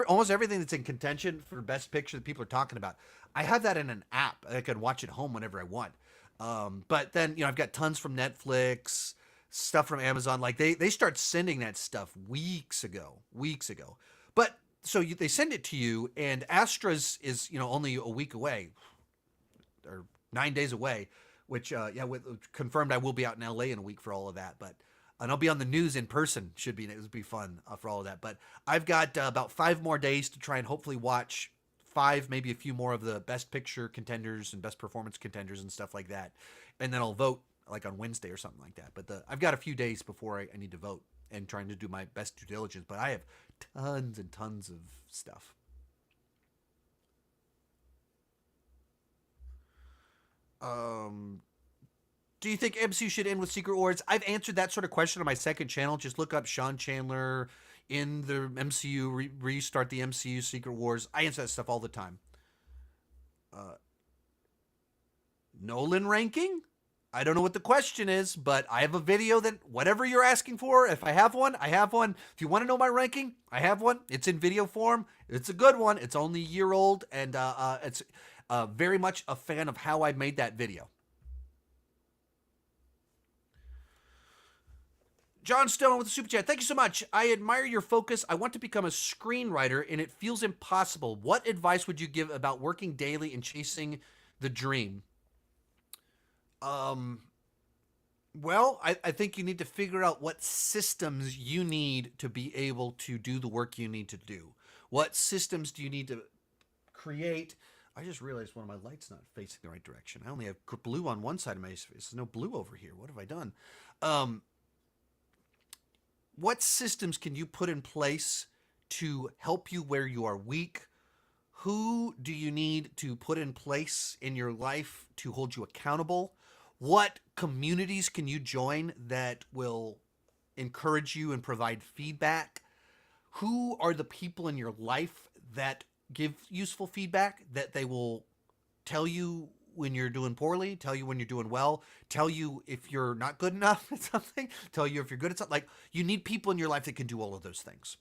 A: almost everything that's in contention for best picture that people are talking about. I have that in an app. I can watch it home whenever I want. But then I've got tons from Netflix, stuff from Amazon. Like they start sending that stuff weeks ago. But so they send it to you, and Astra's is only a week away, or 9 days away. Which confirmed I will be out in LA in a week for all of that. But and I'll be on the news in person. It would be fun for all of that. But I've got about 5 more days to try and hopefully watch 5, maybe a few more of the best picture contenders and best performance contenders and stuff like that. And then I'll vote like on Wednesday or something like that. But I've got a few days before I need to vote and trying to do my best due diligence. But I have tons and tons of stuff. Do you think MCU should end with Secret Wars? I've answered that sort of question on my second channel. Just look up Sean Chandler in the MCU, restart the MCU Secret Wars. I answer that stuff all the time. Uh, Nolan ranking? I don't know what the question is, but I have a video that whatever you're asking for, if I have one, I have one. If you want to know my ranking, I have one. It's in video form. It's a good one. It's only a year old, and it's very much a fan of how I made that video. John Stone with the super chat. Thank you so much. I admire your focus. I want to become a screenwriter, and it feels impossible. What advice would you give about working daily and chasing the dream? Well, I think you need to figure out what systems you need to be able to do the work you need to do. What systems do you need to create? I just realized one of my lights not facing the right direction. I only have blue on one side of my face. There's no blue over here. What have I done? Um, what systems can you put in place to help you where you are weak? Who do you need to put in place in your life to hold you accountable? What communities can you join that will encourage you and provide feedback? Who are the people in your life that give useful feedback, that they will tell you when you're doing poorly, tell you when you're doing well, tell you if you're not good enough at something, tell you if you're good at something? Like, you need people in your life that can do all of those things.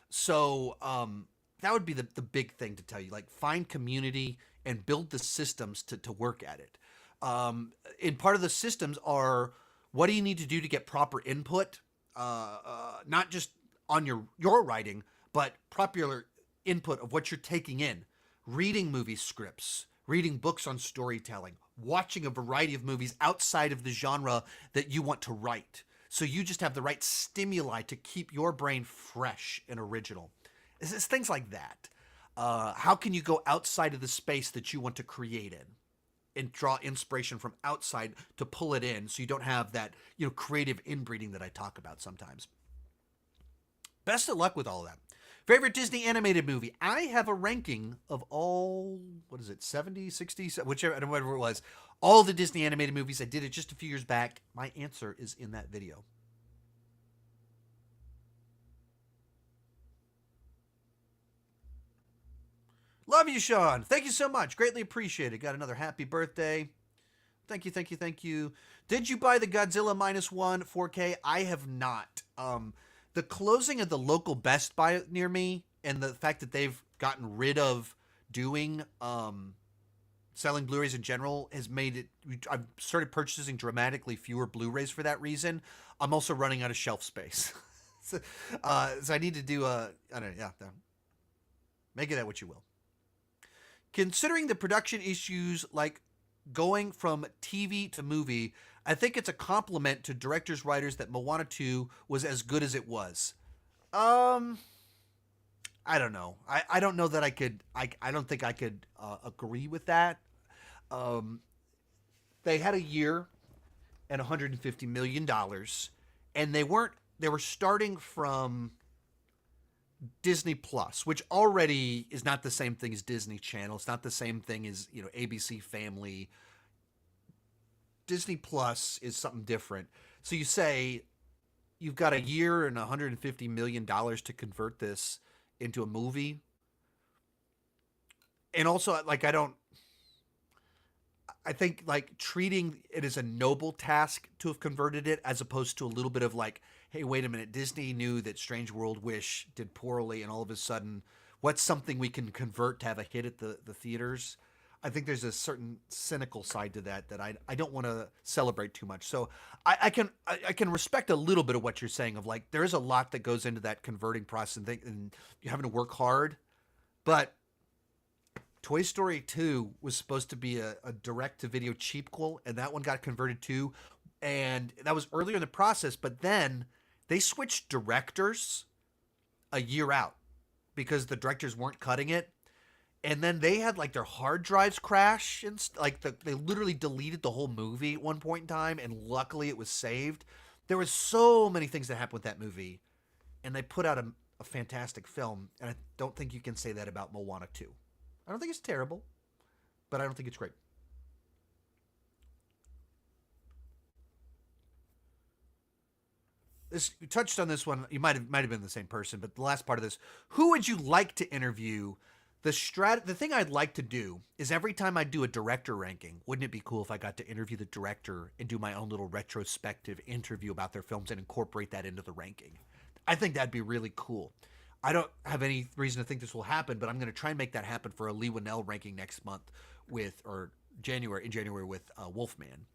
A: So that would be the big thing to tell you. Like, find community and build the systems to work at it. And part of the systems are, what do you need to do to get proper input, not just on your writing, but proper input of what you're taking in. Reading movie scripts, reading books on storytelling, watching a variety of movies outside of the genre that you want to write. So you just have the right stimuli to keep your brain fresh and original. It's things like that. How can you go outside of the space that you want to create in and draw inspiration from outside to pull it in, so you don't have that, creative inbreeding that I talk about sometimes. Best of luck with all of that. Favorite Disney animated movie? I have a ranking of all, 70, 60, whichever, whatever it was, all the Disney animated movies. I did it just a few years back. My answer is in that video. Love you, Sean. Thank you so much. Greatly appreciated. Got another happy birthday. Thank you, thank you, thank you. Did you buy the Godzilla -1 4K? I have not. The closing of the local Best Buy near me, and the fact that they've gotten rid of doing selling Blu-rays in general, has made it. I've started purchasing dramatically fewer Blu-rays for that reason. I'm also running out of shelf space, so I need to do a. I don't know. Yeah, make of that what you will. Considering the production issues, like going from TV to movie, I think it's a compliment to directors, writers that Moana 2 was as good as it was. Um, I don't know. I don't know that I could. I don't think I could agree with that. Um, they had a year and $150 million, and they weren't. They were starting from Disney Plus, which already is not the same thing as Disney Channel. It's not the same thing as ABC Family. Disney Plus is something different. So you say you've got a year and $150 million to convert this into a movie, and also, like, I don't. I think, like, treating it as a noble task to have converted it, as opposed to a little bit of like, hey, wait a minute, Disney knew that Strange World Wish did poorly, and all of a sudden, what's something we can convert to have a hit at the theaters? I think there's a certain cynical side to that I don't want to celebrate too much. So I can respect a little bit of what you're saying, of like, there is a lot that goes into that converting process, and you're having to work hard, but Toy Story 2 was supposed to be a direct-to-video cheapquel, and that one got converted too. And that was earlier in the process, but then they switched directors a year out because the directors weren't cutting it. And then they had, like, their hard drives crash, and they literally deleted the whole movie at one point in time, and luckily it was saved. There was so many things that happened with that movie, and they put out a fantastic film, and I don't think you can say that about Moana 2. I don't think it's terrible, but I don't think it's great. You touched on this one. You might have been the same person, but the last part of this: who would you like to interview? The thing I'd like to do is, every time I do a director ranking, wouldn't it be cool if I got to interview the director and do my own little retrospective interview about their films and incorporate that into the ranking? I think that'd be really cool. I don't have any reason to think this will happen, but I'm going to try and make that happen for a Lee Winnell ranking next month or January with Wolfman.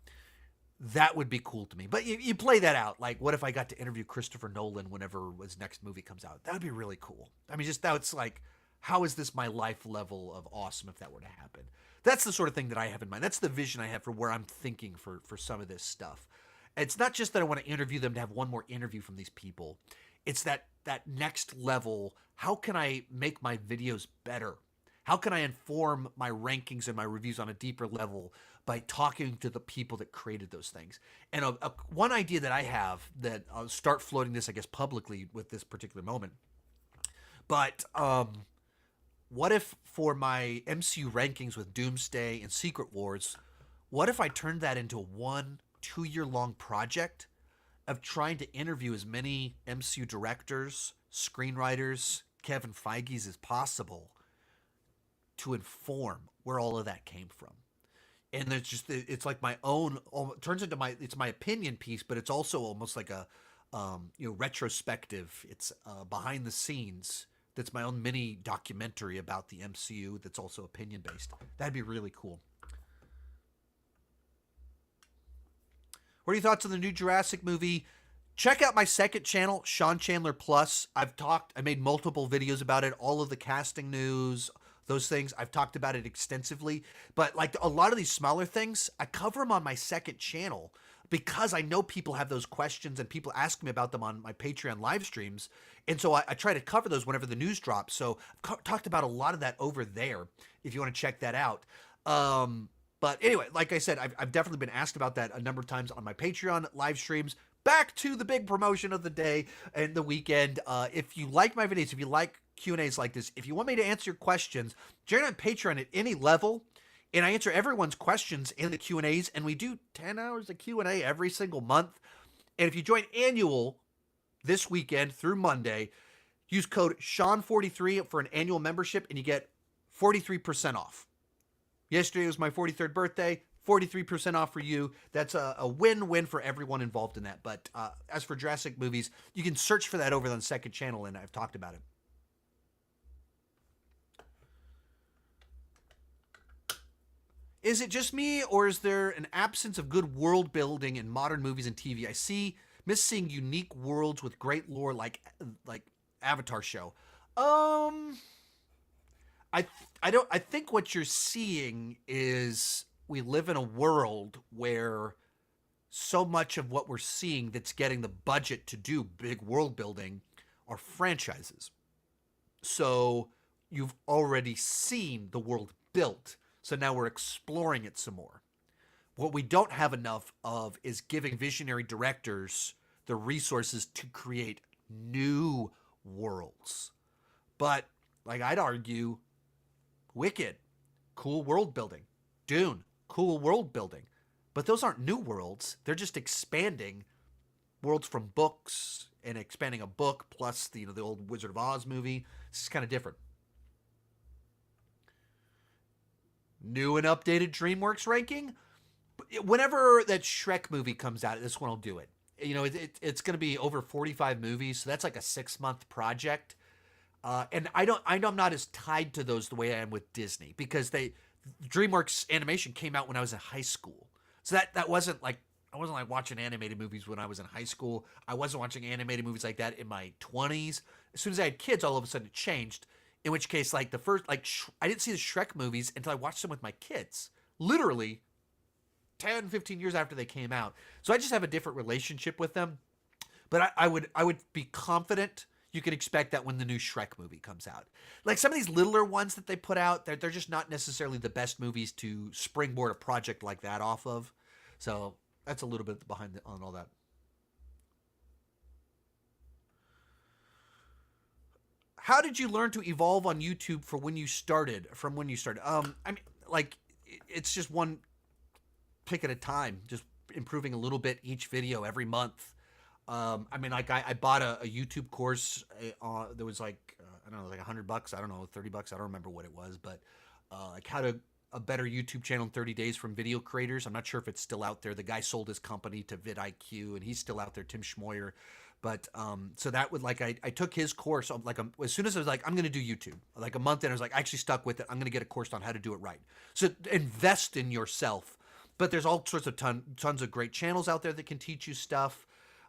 A: That would be cool to me. But you play that out. Like, what if I got to interview Christopher Nolan whenever his next movie comes out? That would be really cool. I mean, just that's like, how is this my life level of awesome if that were to happen? That's the sort of thing that I have in mind. That's the vision I have for where I'm thinking for some of this stuff. It's not just that I want to interview them to have one more interview from these people. It's that next level. How can I make my videos better? How can I inform my rankings and my reviews on a deeper level by talking to the people that created those things? And one idea that I have that I'll start floating this, I guess, publicly with this particular moment. But what if for my MCU rankings with Doomsday and Secret Wars, what if I turned that into a 1-2 year long project of trying to interview as many MCU directors, screenwriters, Kevin Feige's as possible to inform where all of that came from? And it's like my own, it turns into it's my opinion piece, but it's also almost like a retrospective. It's behind the scenes. That's my own mini documentary about the MCU that's also opinion based. That'd be really cool. What are your thoughts on the new Jurassic movie? Check out my second channel, Sean Chandler Plus. I made multiple videos about it, all of the casting news, those things. I've talked about it extensively. But like a lot of these smaller things, I cover them on my second channel because I know people have those questions and people ask me about them on my Patreon live streams. And so I try to cover those whenever the news drops. So I've talked about a lot of that over there if you want to check that out. But anyway, like I said, I've definitely been asked about that a number of times on my Patreon live streams. Back to the big promotion of the day and the weekend. If you like my videos, if you like Q&As like this, if you want me to answer your questions, join on Patreon at any level, and I answer everyone's questions in the Q&As, and we do 10 hours of Q&A every single month. And if you join annual this weekend through Monday, use code Sean43 for an annual membership, and you get 43% off. Yesterday was my 43rd birthday, 43% off for you. That's a win-win for everyone involved in that. But as for Jurassic movies, you can search for that over on the second channel, and I've talked about it. Is it just me, or is there an absence of good world building in modern movies and TV? I miss seeing unique worlds with great lore like Avatar show. I think what you're seeing is we live in a world where so much of what we're seeing that's getting the budget to do big world building are franchises. So you've already seen the world built. So now we're exploring it some more. What we don't have enough of is giving visionary directors the resources to create new worlds. But like I'd argue, Wicked, cool world building. Dune, cool world building. But those aren't new worlds. They're just expanding worlds from books and expanding a book plus the old Wizard of Oz movie. This is kind of different. New and updated DreamWorks ranking. Whenever that Shrek movie comes out, this one will do it. It's going to be over 45 movies, so that's like a 6-month project. And I'm not as tied to those the way I am with Disney, because DreamWorks animation came out when I was in high school. So that wasn't like, I wasn't like watching animated movies when I was in high school. I wasn't watching animated movies like that in my 20s. As soon as I had kids, all of a sudden it changed. In which case, like the first, I didn't see the Shrek movies until I watched them with my kids. Literally 10, 15 years after they came out. So I just have a different relationship with them. But I would be confident you could expect that when the new Shrek movie comes out. Like some of these littler ones that they put out, they're just not necessarily the best movies to springboard a project like that off of. So that's a little bit behind on all that. How did you learn to evolve on YouTube from when you started? I mean, like, it's just one pick at a time, just improving a little bit each video every month. I mean, like I bought a YouTube course. There was like, I don't know, like $100. I don't know, $30. I don't remember what it was, but like how to a better YouTube channel in 30 days from video creators. I'm not sure if it's still out there. The guy sold his company to vidIQ, and he's still out there, Tim Schmoyer. But so that would like I took his course. Like as soon as I was like, I'm going to do YouTube, like a month in, I was like, I actually stuck with it. I'm going to get a course on how to do it right. So invest in yourself. But there's all sorts of tons of great channels out there that can teach you stuff.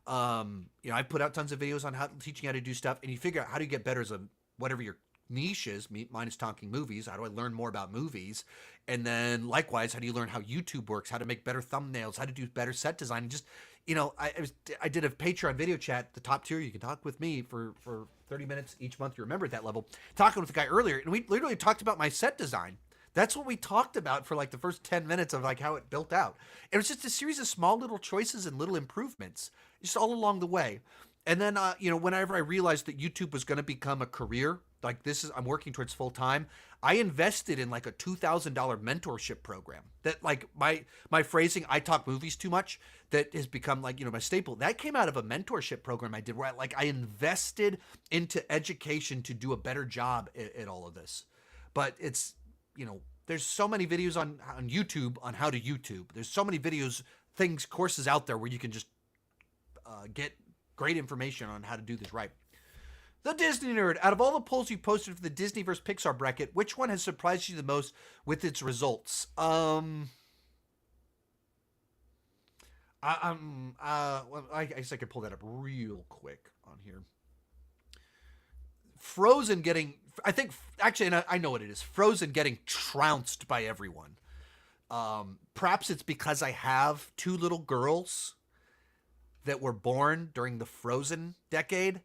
A: I put out tons of videos on teaching how to do stuff, and you figure out how to get better as whatever your niche is. Mine is talking movies. How do I learn more about movies? And then likewise, how do you learn how YouTube works? How to make better thumbnails? How to do better set design? And just I did a Patreon video chat, the top tier. You can talk with me for 30 minutes each month. You remember at that level. Talking with the guy earlier, and we literally talked about my set design. That's what we talked about for like the first 10 minutes of like how it built out. It was just a series of small little choices and little improvements, just all along the way. And then, whenever I realized that YouTube was going to become a career, like I'm working towards full time, I invested in like a $2,000 mentorship program that like my phrasing, I talk movies too much, that has become like, my staple. That came out of a mentorship program I did where I invested into education to do a better job at all of this. But it's, there's so many videos on YouTube on how to YouTube. There's so many videos, courses out there where you can just get great information on how to do this right. The Disney Nerd, out of all the polls you posted for the Disney vs. Pixar bracket, which one has surprised you the most with its results? I guess I could pull that up real quick on here. Frozen getting, I think, actually, and I know what it is. Frozen getting trounced by everyone. Perhaps it's because I have two little girls that were born during the Frozen decade.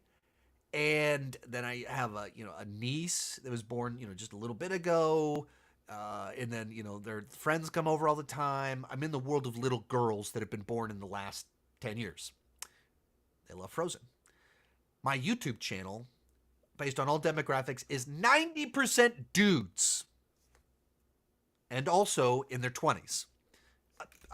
A: And then I have a niece that was born, just a little bit ago. And then, their friends come over all the time. I'm in the world of little girls that have been born in the last 10 years. They love Frozen. My YouTube channel, based on all demographics, is 90% dudes. And also in their 20s.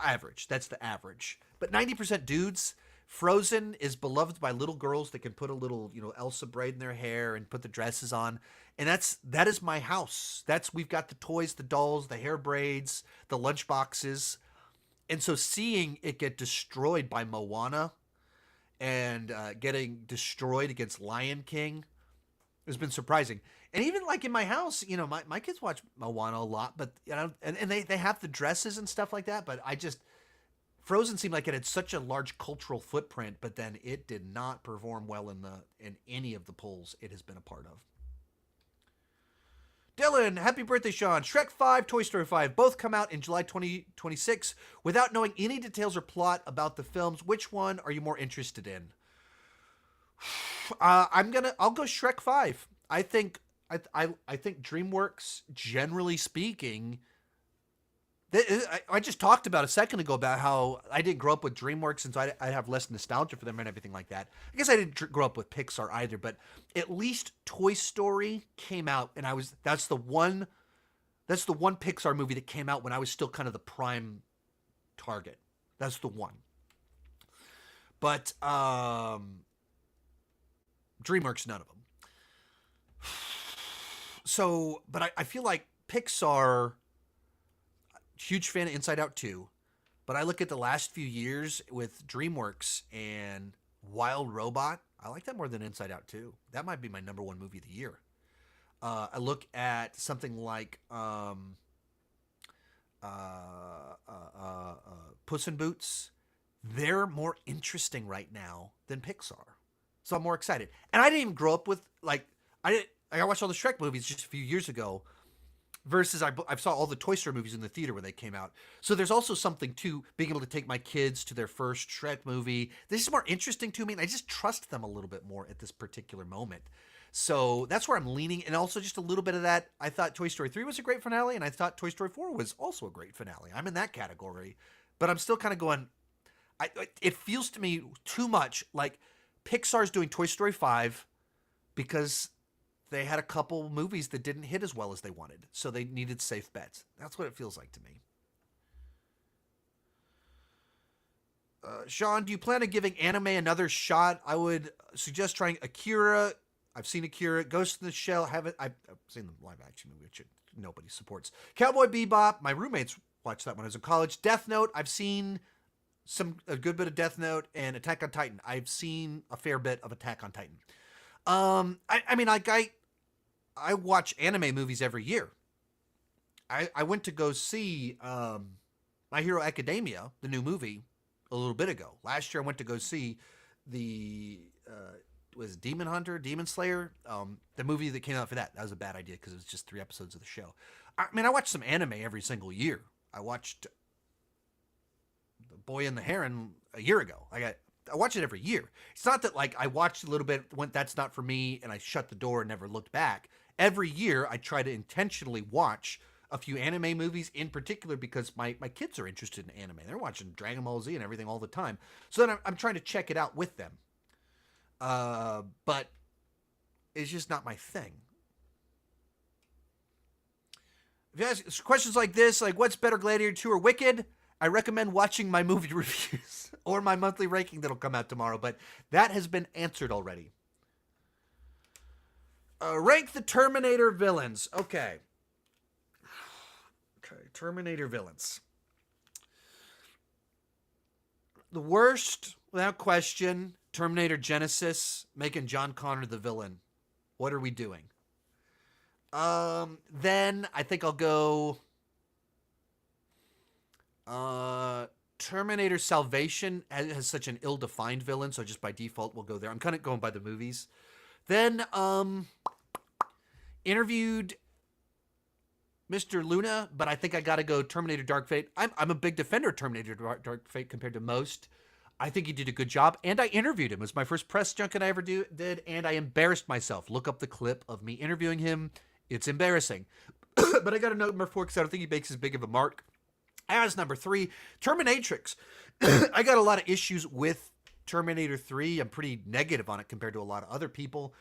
A: Average. That's the average. But 90% dudes. Frozen is beloved by little girls that can put a little, Elsa braid in their hair and put the dresses on. And that is my house. We've got the toys, the dolls, the hair braids, the lunch boxes. And so seeing it get destroyed by Moana and getting destroyed against Lion King has been surprising. And even like in my house, my kids watch Moana a lot, but and they have the dresses and stuff like that. But Frozen seemed like it had such a large cultural footprint, but then it did not perform well in any of the polls it has been a part of. Dylan, happy birthday, Sean. Shrek 5, Toy Story 5 both come out in July 2026. Without knowing any details or plot about the films, which one are you more interested in? I'll go Shrek 5. I think DreamWorks, generally speaking, I just talked about a second ago about how I didn't grow up with DreamWorks, and so I have less nostalgia for them and everything like that. I guess I didn't grow up with Pixar either, but at least Toy Story came out, and that's the one Pixar movie that came out when I was still kind of the prime target. That's the one. But DreamWorks, none of them. So, but I feel like Pixar. Huge fan of Inside Out 2, but I look at the last few years with DreamWorks and Wild Robot. I like that more than Inside Out 2. That might be my number one movie of the year. I look at something like Puss in Boots. They're more interesting right now than Pixar, so I'm more excited. And I didn't even grow up with I watched all the Shrek movies just a few years ago. Versus I saw all the Toy Story movies in the theater when they came out. So there's also something to being able to take my kids to their first Shrek movie. This is more interesting to me, and I just trust them a little bit more at this particular moment. So that's where I'm leaning. And also just a little bit of that. I thought Toy Story 3 was a great finale, and I thought Toy Story 4 was also a great finale. I'm in that category. But I'm still kind of going, it feels to me too much like Pixar's doing Toy Story 5 because they had a couple movies that didn't hit as well as they wanted, so they needed safe bets. That's what it feels like to me. Sean, do you plan on giving anime another shot? I would suggest trying Akira. I've seen Akira. Ghost in the Shell. I've seen the live action movie, which nobody supports. Cowboy Bebop. My roommates watched that when I was in college. Death Note. I've seen a good bit of Death Note, and Attack on Titan. I've seen a fair bit of Attack on Titan. I watch anime movies every year. I went to go see My Hero Academia, the new movie, a little bit ago. Last year I went to go see was Demon Hunter, Demon Slayer, the movie that came out for that. That was a bad idea because it was just 3 episodes of the show. I watch some anime every single year. I watched The Boy and the Heron a year ago. I watch it every year. It's not that like I watched a little bit, went that's not for me, and I shut the door and never looked back. Every year I try to intentionally watch a few anime movies in particular because my kids are interested in anime. They're watching Dragon Ball Z and everything all the time. So then I'm trying to check it out with them. But it's just not my thing. If you ask questions like this, like what's better, Gladiator 2 or Wicked, I recommend watching my movie reviews or my monthly ranking that'll come out tomorrow, but that has been answered already. Rank the Terminator villains. Okay, Terminator villains. The worst, without question, Terminator Genesis, making John Connor the villain. What are we doing? Then I think I'll go Terminator Salvation has such an ill-defined villain, so just by default we'll go there. I'm kind of going by the movies. Then interviewed Mr. Luna, but I think I got to go Terminator Dark Fate. I'm a big defender of Terminator Dark Fate compared to most. I think he did a good job, and I interviewed him. It was my first press junket I ever did, and I embarrassed myself. Look up the clip of me interviewing him. It's embarrassing. But I got a number 4 because I don't think he makes as big of a mark. As number 3, Terminatrix. I got a lot of issues with Terminator 3. I'm pretty negative on it compared to a lot of other people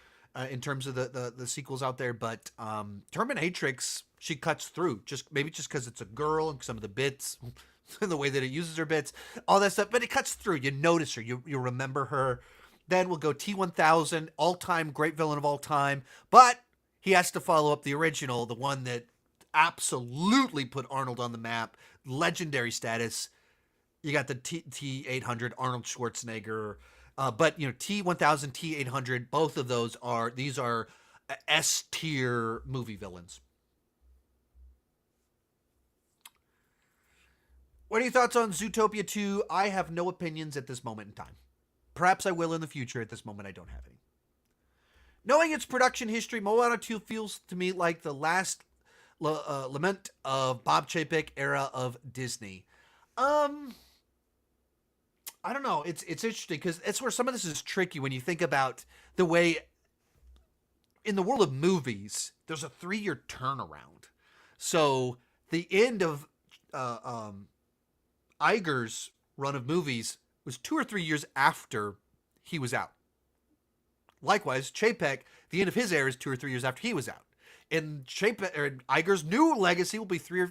A: in terms of the sequels out there. But Terminatrix, she cuts through. Maybe just because it's a girl and some of the bits, the way that it uses her bits, all that stuff. But it cuts through. You notice her. You remember her. Then we'll go T-1000, all-time great villain of all time. But he has to follow up the original, the one that absolutely put Arnold on the map, legendary status. You got the T-800, Arnold Schwarzenegger, but T-1000, T-800, both of those are S-tier movie villains. What are your thoughts on Zootopia 2? I have no opinions at this moment in time. Perhaps I will in the future. At this moment, I don't have any. Knowing its production history, Moana 2 feels to me like the last lament of Bob Chapek era of Disney. I don't know. It's interesting because it's where some of this is tricky when you think about the way in the world of movies, there's a 3-year turnaround. So the end of Iger's run of movies was 2 or 3 years after he was out. Likewise, Chapek, the end of his era is 2 or 3 years after he was out. And Iger's new legacy will be a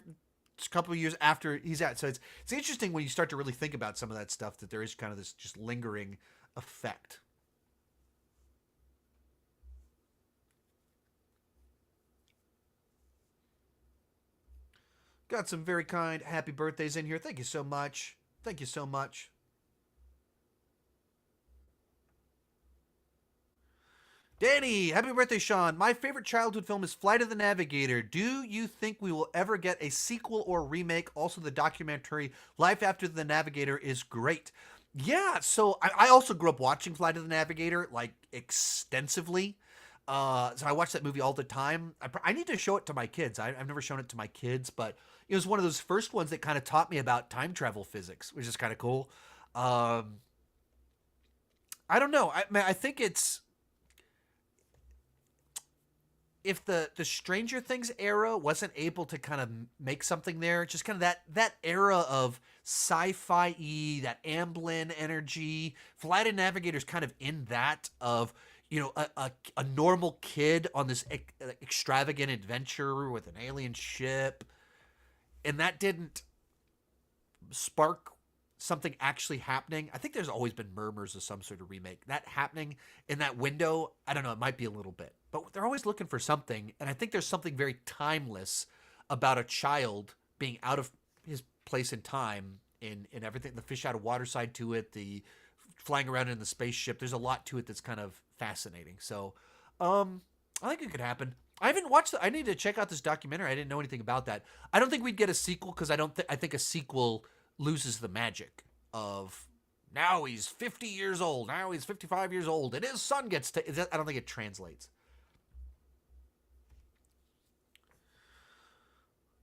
A: couple of years after he's out. So it's interesting when you start to really think about some of that stuff, that there is kind of this just lingering effect. Got some very kind happy birthdays in here. Thank you so much. Thank you so much. Danny, happy birthday, Sean. My favorite childhood film is Flight of the Navigator. Do you think we will ever get a sequel or remake? Also, the documentary Life After the Navigator is great. Yeah, so I also grew up watching Flight of the Navigator, like, extensively. So I watch that movie all the time. I need to show it to my kids. I've never shown it to my kids, but it was one of those first ones that kind of taught me about time travel physics, which is kind of cool. I don't know. I think it's... If the Stranger Things era wasn't able to kind of make something there, just kind of that era of sci-fi-y, that Amblin energy, Flight of Navigator's kind of in that of, a normal kid on this extravagant adventure with an alien ship. And that didn't spark something actually happening. I think there's always been murmurs of some sort of remake. That happening in that window, I don't know, it might be a little bit. But they're always looking for something, and I think there's something very timeless about a child being out of his place in time in everything, the fish out of water side to it, the flying around in the spaceship. There's a lot to it that's kind of fascinating. So I think it could happen. I haven't watched I need to check out this documentary. I didn't know anything about that. I don't think we'd get a sequel because I think a sequel loses the magic of now he's 50 years old, now he's 55 years old, and his son gets to... I don't think it translates.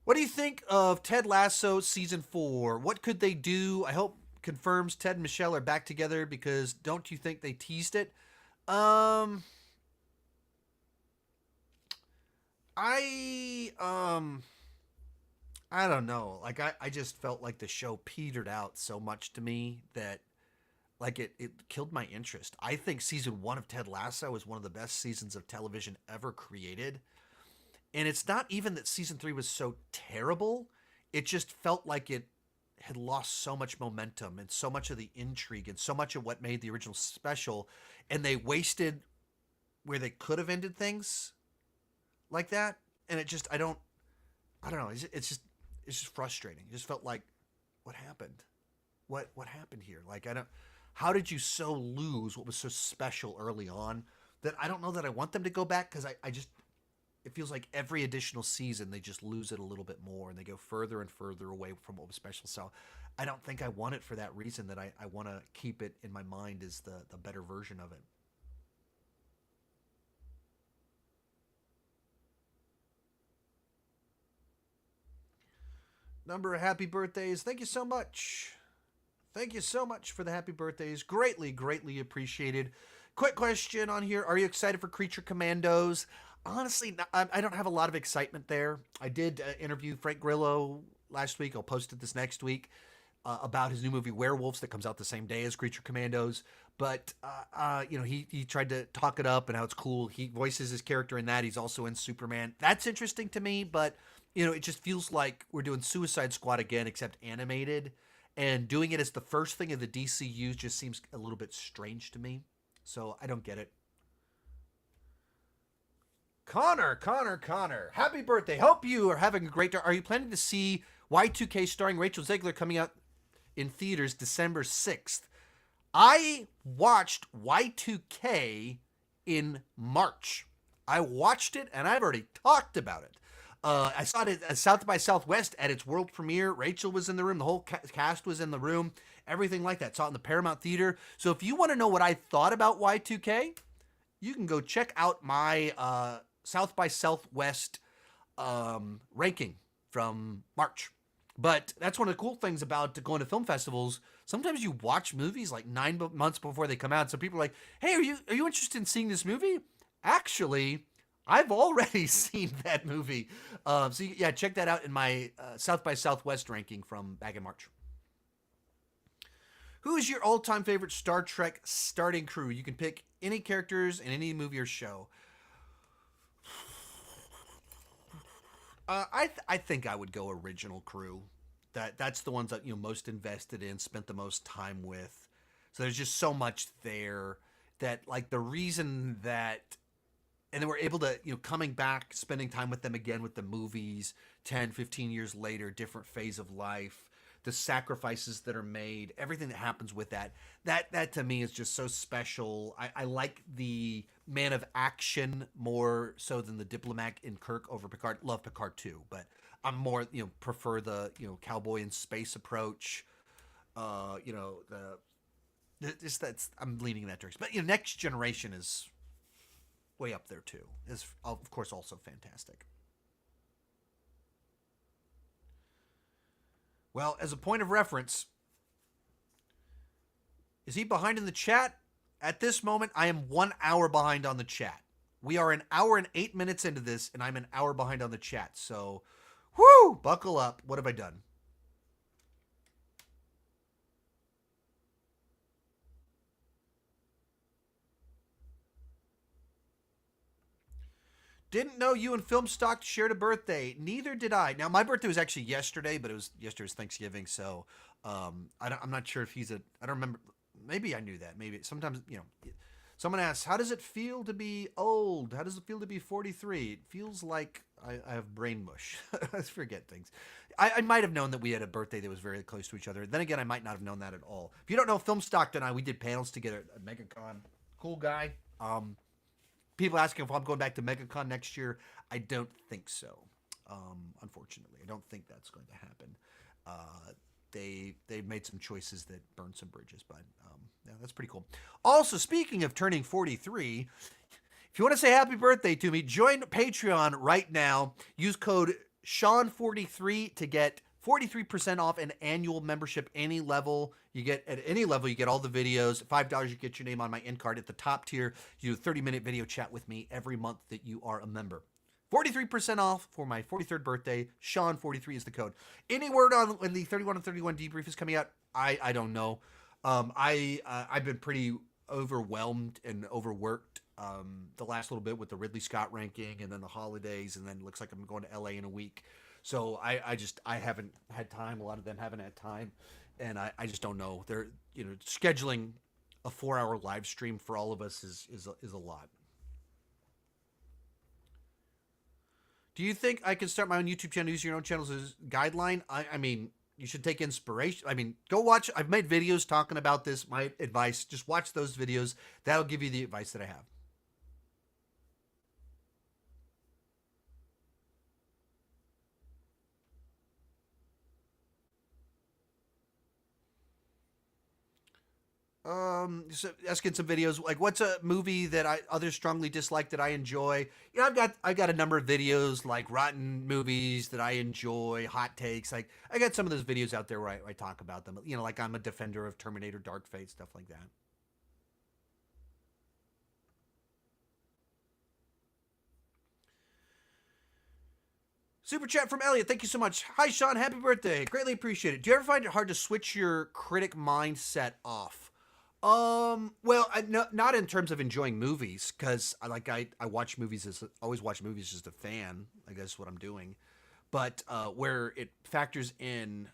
A: What do you think of Ted Lasso season 4? What could they do? I hope confirms Ted and Michelle are back together because don't you think they teased it? Um, I I don't know. Like I just felt like the show petered out so much to me that like it killed my interest. I think season 1 of Ted Lasso is one of the best seasons of television ever created. And it's not even that season 3 was so terrible. It just felt like it had lost so much momentum and so much of the intrigue and so much of what made the original special, and they wasted where they could have ended things like that. And it just I don't know. It's just frustrating. It just felt like what happened? What happened here? Like I don't. How did you so lose what was so special early on that I don't know that I want them to go back because I just it feels like every additional season they just lose it a little bit more and they go further and further away from what was special. So I don't think I want it for that reason. That I want to keep it in my mind as the better version of it. Number of happy birthdays. Thank you so much. Thank you so much for the happy birthdays. Greatly, greatly appreciated. Quick question on here. Are you excited for Creature Commandos? Honestly, I don't have a lot of excitement there. I did interview Frank Grillo last week. I'll post it this next week about his new movie Werewolves that comes out the same day as Creature Commandos. But, he tried to talk it up and how it's cool. He voices his character in that. He's also in Superman. That's interesting to me, but, it just feels like we're doing Suicide Squad again, except animated. And doing it as the first thing of the DCU just seems a little bit strange to me. So I don't get it. Connor. Happy birthday. Hope you are having a great day. Are you planning to see Y2K starring Rachel Zegler coming out in theaters December 6th? I watched Y2K in March. I watched it and I've already talked about it. I saw it at South by Southwest at its world premiere. Rachel was in the room. The whole cast was in the room. Everything like that. Saw it in the Paramount Theater. So if you want to know what I thought about Y2K, you can go check out my South by Southwest ranking from March. But that's one of the cool things about going to film festivals. Sometimes you watch movies like 9 months before they come out. So people are like, "Hey, are you interested in seeing this movie?" Actually, I've already seen that movie. Check that out in my South by Southwest ranking from back in March. Who is your all-time favorite Star Trek starting crew? You can pick any characters in any movie or show. I think I would go original crew. That's the ones that most invested in, spent the most time with. So there's just so much there that like the reason that and then we're able to coming back, spending time with them again with the movies 10 15 years later, different phase of life, the sacrifices that are made, everything that happens with that to me is just so special. I like the man of action more so than the diplomat in Kirk over Picard. Love Picard too, but I'm more prefer the cowboy in space approach. Just that's I'm leaning in that direction. But Next Generation is way up there too. Is of course also fantastic. Well, as a point of reference, is he behind in the chat? At this moment, I am 1 hour behind on the chat. We are an hour and 8 minutes into this, and I'm an hour behind on the chat. So, whoo, buckle up. What have I done? Didn't know you and Filmstock shared a birthday. Neither did I. Now, my birthday was actually yesterday, but yesterday was Thanksgiving, so I'm not sure if he's a. I don't remember. Maybe I knew that. Maybe sometimes someone asks, "How does it feel to be old? How does it feel to be 43?" It feels like I have brain mush. I forget things. I might have known that we had a birthday that was very close to each other. Then again, I might not have known that at all. If you don't know, Filmstock and I, we did panels together at MegaCon. Cool guy. People asking if I'm going back to MegaCon next year. I don't think so. Unfortunately, I don't think that's going to happen. They made some choices that burned some bridges, but yeah, that's pretty cool. Also, speaking of turning 43, if you want to say happy birthday to me, join Patreon right now. Use code Sean43 to get 43% off an annual membership, any level. You get at any level, you get all the videos. $5, you get your name on my end card. At the top tier, you do a 30-minute video chat with me every month that you are a member. 43% off for my 43rd birthday. Sean43 is the code. Any word on when the 31 and 31 debrief is coming out? I don't know. I've been pretty overwhelmed and overworked the last little bit with the Ridley Scott ranking and then the holidays, and then it looks like I'm going to LA in a week. So I haven't had time. A lot of them haven't had time, and I just don't know. They're scheduling a 4-hour live stream for all of us is a lot. Do you think I can start my own YouTube channel using your own channels as guideline? I mean, you should take inspiration. I mean, go watch. I've made videos talking about this. My advice: just watch those videos. That'll give you the advice that I have. So asking some videos like what's a movie that others strongly dislike that I enjoy. I've got a number of videos like rotten movies that I enjoy, hot takes. Like I got some of those videos out there where I talk about them. Like I'm a defender of Terminator, Dark Fate, stuff like that. Super chat from Elliot. Thank you so much. Hi Sean, happy birthday. Greatly appreciate it. Do you ever find it hard to switch your critic mindset off? Well, no, not in terms of enjoying movies, because I watch movies as always watch movies as a fan. I guess what I'm doing, but where it factors in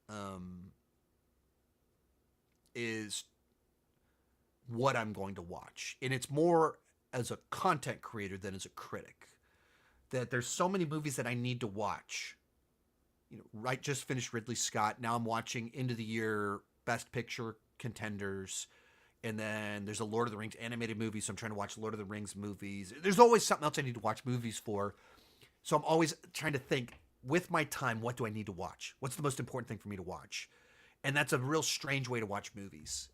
A: um, is what I'm going to watch, and it's more as a content creator than as a critic. That there's so many movies that I need to watch. Right, just finished Ridley Scott. Now I'm watching end of the year Best Picture contenders, and then there's a Lord of the Rings animated movie, so I'm trying to watch Lord of the Rings movies. There's always something else I need to watch movies for, so I'm always trying to think with my time, what do I need to watch? What's the most important thing for me to watch? And that's a real strange way to watch movies.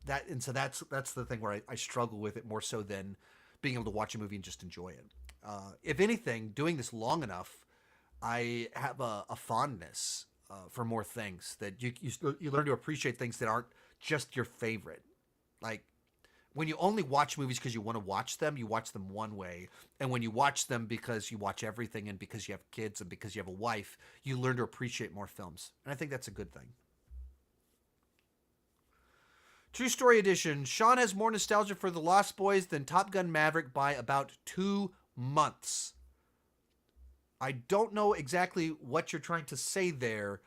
A: That's the thing where I struggle with it more so than being able to watch a movie and just enjoy it. If anything, doing this long enough, I have a fondness for more things that you learn to appreciate things that aren't just your favorite. Like when you only watch movies because you want to watch them, you watch them one way, and when you watch them because you watch everything and because you have kids and because you have a wife, you learn to appreciate more films, and I think that's a good thing. True Story Edition. Sean has more nostalgia for The Lost Boys than Top Gun Maverick by about 2 months. I don't know exactly what you're trying to say there,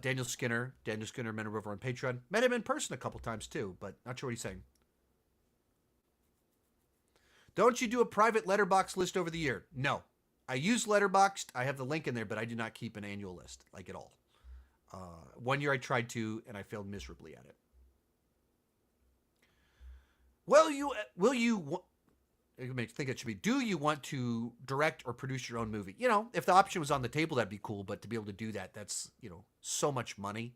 A: Daniel Skinner. Daniel Skinner, member over on Patreon. Met him in person a couple times too, but not sure what he's saying. Don't you do a private letterbox list over the year? No. I use Letterboxd. I have the link in there, but I do not keep an annual list, like at all. One year I tried to, and I failed miserably at it. Will you it makes think it should be, do you want to direct or produce your own movie? If the option was on the table, that'd be cool. But to be able to do that, that's, so much money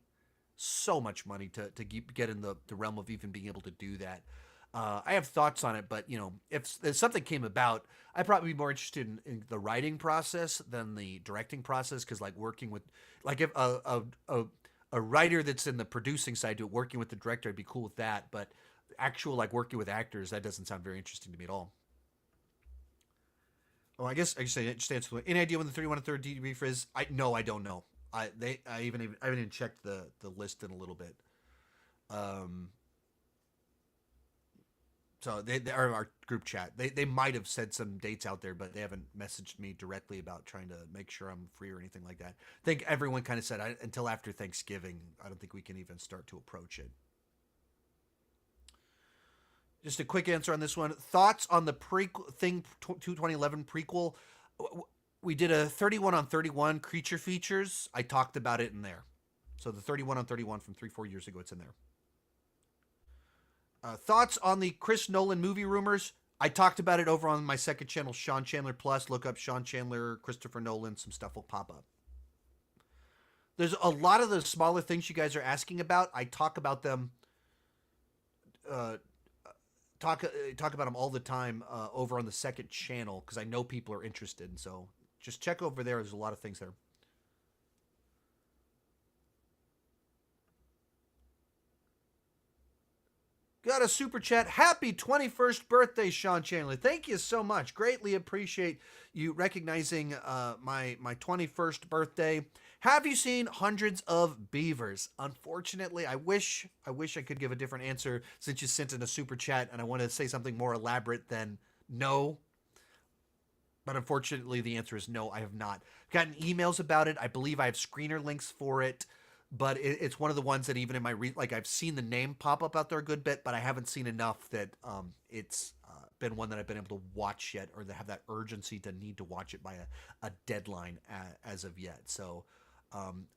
A: to get in the realm of even being able to do that. I have thoughts on it, but if something came about, I'd probably be more interested in the writing process than the directing process. Cause like working with, like if a writer that's in the producing side to it, working with the director, I'd be cool with that. But actual, like working with actors, that doesn't sound very interesting to me at all. Oh, I just answer. Any idea when the 31 and third debrief is? I don't know. I haven't even checked the list in a little bit. Um, so they are our group chat. They might have said some dates out there, but they haven't messaged me directly about trying to make sure I'm free or anything like that. I think everyone kind of said until after Thanksgiving. I don't think we can even start to approach it. Just a quick answer on this one. Thoughts on the prequel thing, 2011 prequel? We did a 31 on 31 creature features. I talked about it in there. So the 31 on 31 from 3-4 years ago, it's in there. Thoughts on the Chris Nolan movie rumors? I talked about it over on my second channel, Sean Chandler Plus. Look up Sean Chandler, Christopher Nolan. Some stuff will pop up. There's a lot of the smaller things you guys are asking about. I talk about them. Talk about them all the time over on the second channel because I know people are interested. And so just check over there. There's a lot of things there. got a super chat. Happy 21st birthday, Sean Chandler. Thank you so much. Greatly appreciate you recognizing my 21st birthday. Have you seen Hundreds of Beavers? Unfortunately, I wish I could give a different answer since you sent in a super chat, and I want to say something more elaborate than no. But unfortunately, the answer is no, I have not. I've gotten emails about it. I believe I have screener links for it. But it's one of the ones that even in my like I've seen the name pop up out there a good bit, but I haven't seen enough that it's been one that I've been able to watch yet, or to have that urgency to need to watch it by a deadline as of yet. So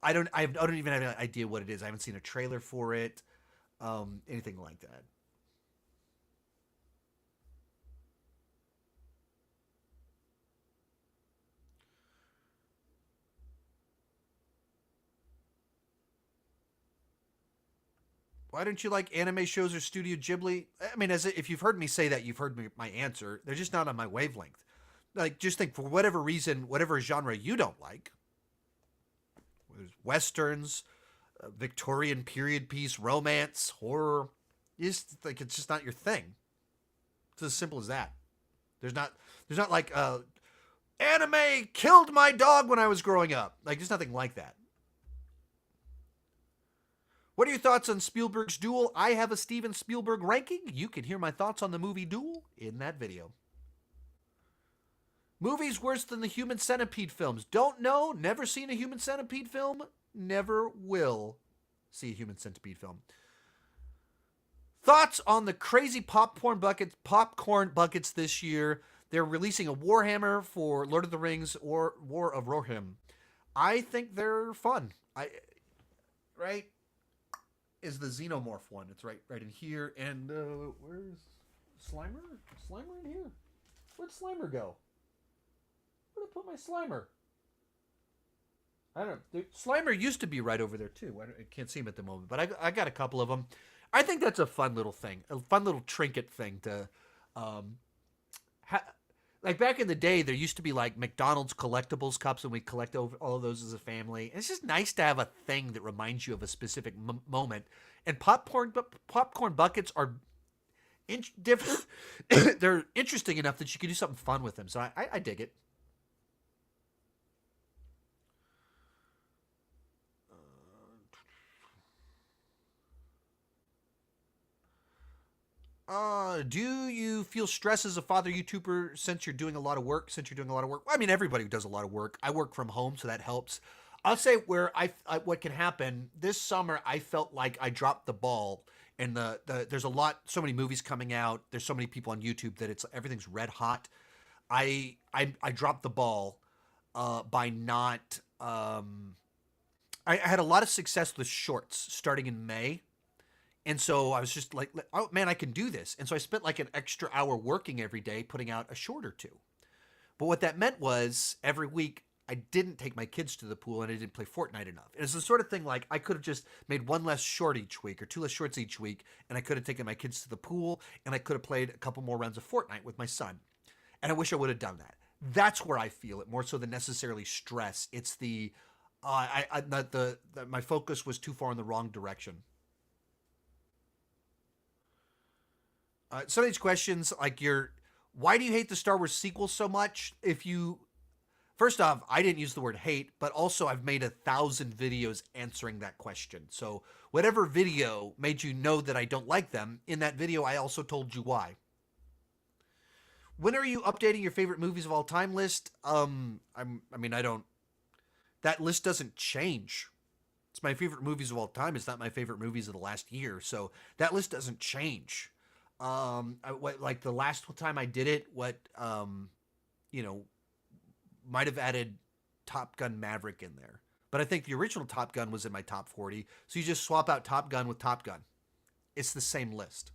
A: I don't even have an idea what it is. I haven't seen a trailer for it, anything like that. Why don't you like anime shows or Studio Ghibli? I mean, if you've heard me say that, you've heard my answer. They're just not on my wavelength. Like, just think, for whatever reason, whatever genre you don't like, there's westerns, Victorian period piece, romance, horror. You just like it's just not your thing. It's as simple as that. There's not like anime killed my dog when I was growing up. Like, there's nothing like that. What are your thoughts on Spielberg's Duel? I have a Steven Spielberg ranking. You can hear my thoughts on the movie Duel in that video. Movies worse than the Human Centipede films. Don't know. Never seen a Human Centipede film. Never will see a Human Centipede film. Thoughts on the crazy popcorn buckets this year. They're releasing a Warhammer for Lord of the Rings or War of Rohirrim. I think they're fun. Right? Is the Xenomorph one. It's right in here. And where's Slimer? Slimer in here? Where'd Slimer go? Where'd I put my Slimer? I don't know. Slimer used to be right over there too. I can't see him at the moment, but I got a couple of them. I think that's a fun little thing, a fun little trinket thing to, like back in the day, there used to be like McDonald's collectibles cups, and we collect all of those as a family. And it's just nice to have a thing that reminds you of a specific moment. And popcorn buckets are different. They're interesting enough that you can do something fun with them. So I dig it. Do you feel stress as a father YouTuber since you're doing a lot of work? I mean, everybody does a lot of work. I work from home, so that helps. I'll say where what can happen this summer. I felt like I dropped the ball, and there's so many movies coming out. There's so many people on YouTube that everything's red hot. I dropped the ball by not. I had a lot of success with shorts starting in May. And so I was just like, oh man, I can do this. And so I spent like an extra hour working every day, putting out a short or two. But what that meant was every week I didn't take my kids to the pool and I didn't play Fortnite enough. It was the sort of thing like I could have just made one less short each week or two less shorts each week. And I could have taken my kids to the pool and I could have played a couple more rounds of Fortnite with my son. And I wish I would have done that. That's where I feel it more so than necessarily stress. It's my focus was too far in the wrong direction. Some of these questions, like why do you hate the Star Wars sequels so much? First off, I didn't use the word hate, but also I've made 1,000 videos answering that question. So whatever video made you know that I don't like them, in that video I also told you why. When are you updating your favorite movies of all time list? That list doesn't change. It's my favorite movies of all time. It's not my favorite movies of the last year. So that list doesn't change. Like the last time I did it, might have added Top Gun Maverick in there. But I think the original Top Gun was in my top 40. So you just swap out Top Gun with Top Gun. It's the same list.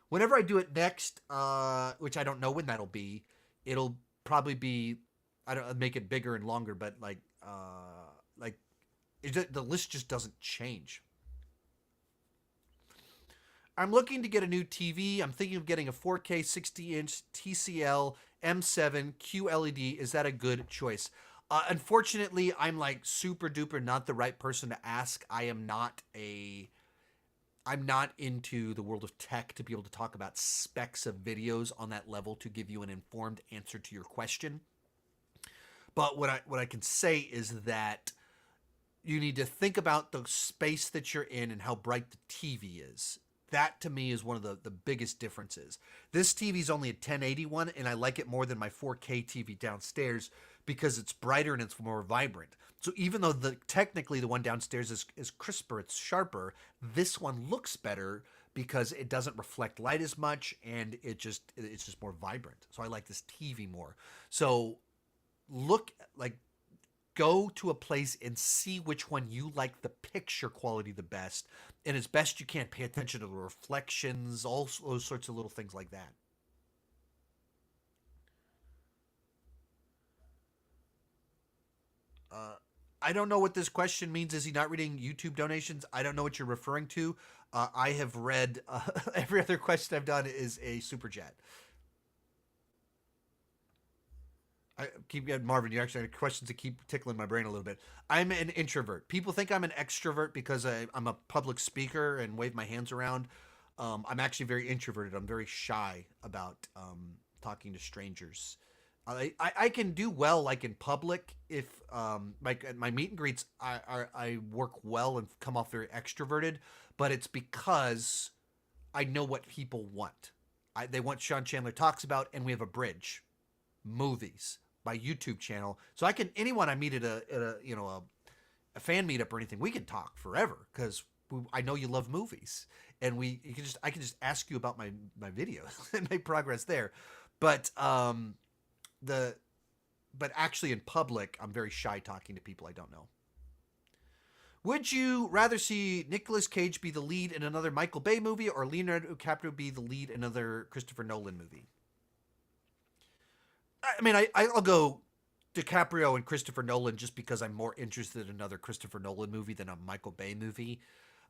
A: Whenever I do it next, which I don't know when that'll be, it'll probably be, I don't make it bigger and longer, but the list just doesn't change. I'm looking to get a new TV. I'm thinking of getting a 4K 60-inch TCL M7 QLED. Is that a good choice? Unfortunately, I'm like super duper not the right person to ask. I I'm not into the world of tech to be able to talk about specs of videos on that level to give you an informed answer to your question. But what I can say is that you need to think about the space that you're in and how bright the TV is. That to me is one of the biggest differences. This TV is only a 1080 one, and I like it more than my 4K TV downstairs because it's brighter and it's more vibrant. So even though technically the one downstairs is crisper, it's sharper, this one looks better because it doesn't reflect light as much and it's just more vibrant. So I like this TV more. So look like go to a place and see which one you like the picture quality the best, and as best you can pay attention to the reflections, all those sorts of little things like that. uh, I don't know what this question means. Is he not reading YouTube donations? I don't know what you're referring to. I have read every other question I've done is a super chat. I keep getting Marvin. You actually had questions that keep tickling my brain a little bit. I'm an introvert. People think I'm an extrovert because I'm a public speaker and wave my hands around. I'm actually very introverted. I'm very shy about talking to strangers. I can do well like in public if like at my meet and greets I work well and come off very extroverted, but it's because I know what people want. They want Sean Chandler talks about, and we have a bridge movies, my YouTube channel. So I can anyone I meet at a a fan meetup or anything, we can talk forever because I know you love movies, and you can just I can just ask you about my videos and make progress there. But the but actually in public, I'm very shy talking to people I don't know. Would you rather see Nicolas Cage be the lead in another Michael Bay movie or Leonardo DiCaprio be the lead in another Christopher Nolan movie? I mean, I'll go DiCaprio and Christopher Nolan just because I'm more interested in another Christopher Nolan movie than a Michael Bay movie.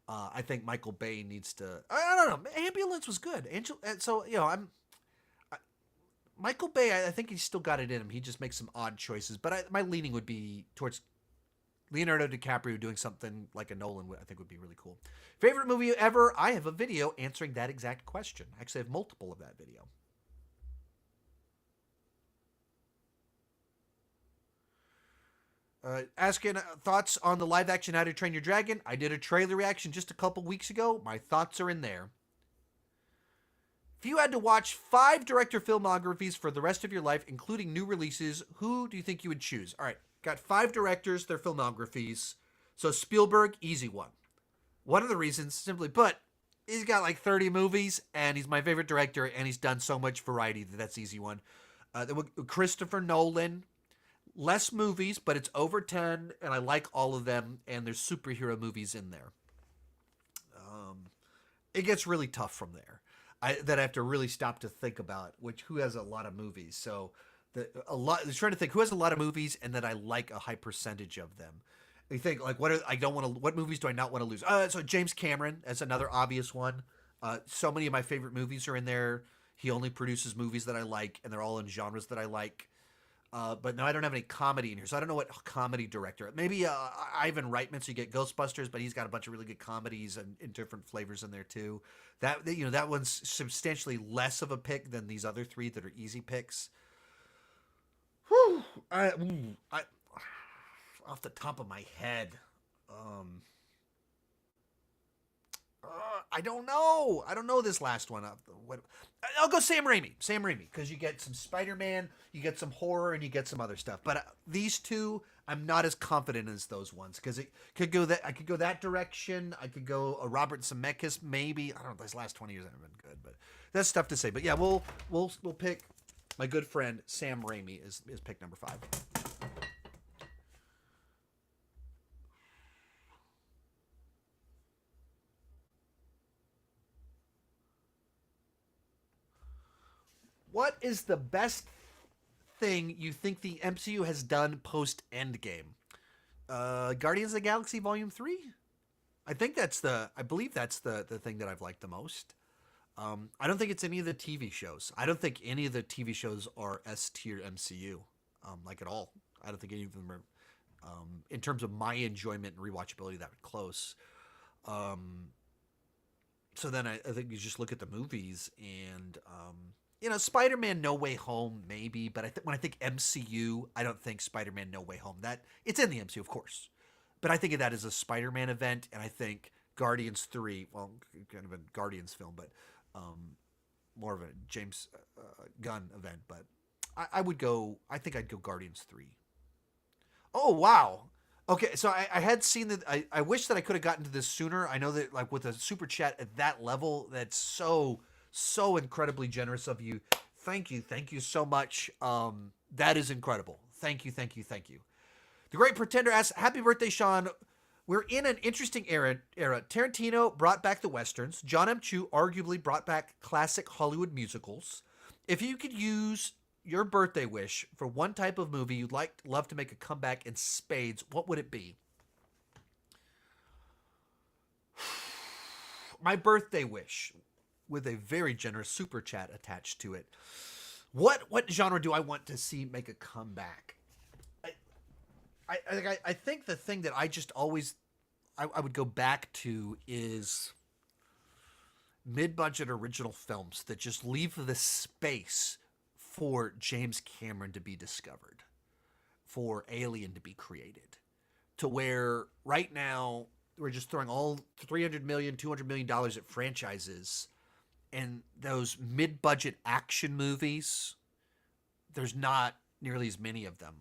A: I think Michael Bay needs to. I don't know. Ambulance was good. So I'm Michael Bay. I think he's still got it in him. He just makes some odd choices. But my leaning would be towards Leonardo DiCaprio doing something like a Nolan. I think would be really cool. Favorite movie ever? I have a video answering that exact question. Actually, I have multiple of that video. Asking thoughts on the live action How to Train Your Dragon. I did a trailer reaction just a couple weeks ago. My thoughts are in there. If you had to watch 5 director filmographies for the rest of your life, including new releases, who do you think you would choose? All right, got 5 directors, their filmographies. So Spielberg, easy one. One of the reasons, simply put, he's got like 30 movies, and he's my favorite director, and he's done so much variety that's easy one. Christopher Nolan, less movies, but it's over 10, and I like all of them, and there's superhero movies in there. It gets really tough from there. I have to really stop to think about who has a lot of movies. So I'm trying to think who has a lot of movies and that I like a high percentage of them. You think like I don't want to what movies do I not want to lose? So James Cameron as another obvious one. So many of my favorite movies are in there. He only produces movies that I like, and they're all in genres that I like. But no, I don't have any comedy in here, so I don't know what comedy director. Maybe Ivan Reitman, so you get Ghostbusters, but he's got a bunch of really good comedies and in different flavors in there too. That one's substantially less of a pick than these other 3 that are easy picks. Whew, I off the top of my head, um, I don't know. I don't know this last one. I'll go Sam Raimi. Sam Raimi, because you get some Spider-Man, you get some horror, and you get some other stuff. But these 2, I'm not as confident as those ones because it could go that I could go that direction. I could go a Robert Zemeckis maybe. I don't know. These last 20 years haven't been good, but that's tough to say. But yeah, we'll pick my good friend Sam Raimi is pick number 5. What is the best thing you think the MCU has done post Endgame? Guardians of the Galaxy Volume 3? I believe that's the thing that I've liked the most. I don't think it's any of the TV shows. I don't think any of the TV shows are S tier MCU, like at all. I don't think any of them are, in terms of my enjoyment and rewatchability, that close. Um, So then I think you just look at the movies and, Spider-Man No Way Home, maybe, but when I think MCU, I don't think Spider-Man No Way Home. That it's in the MCU, of course, but I think of that as a Spider-Man event, and I think Guardians 3, well, kind of a Guardians film, but more of a James Gunn event. But I think I'd go Guardians 3. Oh, wow. Okay, so I had seen that. I wish that I could have gotten to this sooner. I know that, like, with a super chat at that level, that's so incredibly generous of you. Thank you so much. That is incredible. Thank you. The Great Pretender asks, "Happy birthday, Sean. We're in an interesting era. Tarantino brought back the westerns. John M. Chu arguably brought back classic Hollywood musicals. If you could use your birthday wish for one type of movie you'd love to make a comeback in spades, what would it be?" My birthday wish, with a very generous super chat attached to it. What genre do I want to see make a comeback? I think the thing that I just always I would go back to is mid-budget original films that just leave the space for James Cameron to be discovered, for Alien to be created, to where right now we're just throwing all $300 million, $200 million at franchises, and those mid-budget action movies, there's not nearly as many of them.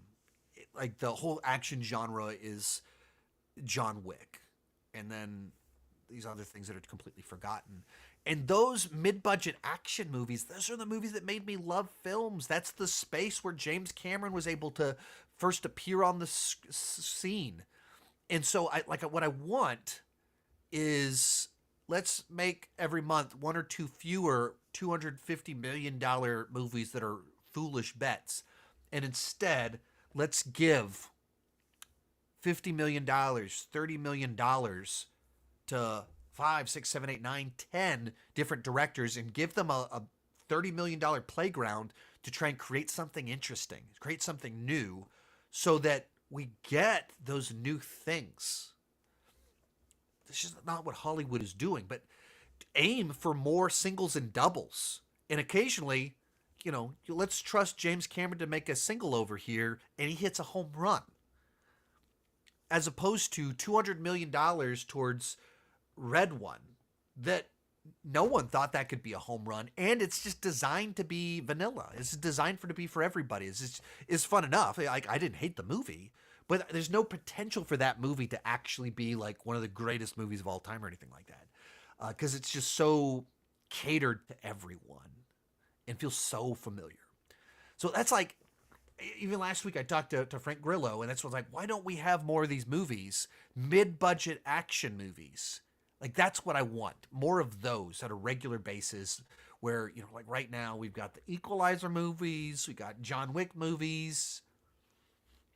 A: Like, the whole action genre is John Wick, and then these other things that are completely forgotten. And those mid-budget action movies, those are the movies that made me love films. That's the space where James Cameron was able to first appear on the scene. And so what I want is, let's make every month one or two fewer $250 million movies that are foolish bets. And instead, let's give $50 million, $30 million to 5, 6, 7, 8, 9, 10 different directors and give them a $30 million playground to try and create something interesting, create something new, so that we get those new things. This is not what Hollywood is doing, but aim for more singles and doubles. And occasionally, let's trust James Cameron to make a single over here and he hits a home run, as opposed to $200 million towards Red One that no one thought that could be a home run, and it's just designed to be vanilla. It's designed to be for everybody. It's fun enough. I didn't hate the movie, but there's no potential for that movie to actually be like one of the greatest movies of all time or anything like that, because it's just so catered to everyone and feels so familiar. So that's like, even last week I talked to Frank Grillo, and that's what I was like, why don't we have more of these movies, mid-budget action movies? Like, that's what I want. More of those on a regular basis, where, like right now we've got the Equalizer movies, we got John Wick movies.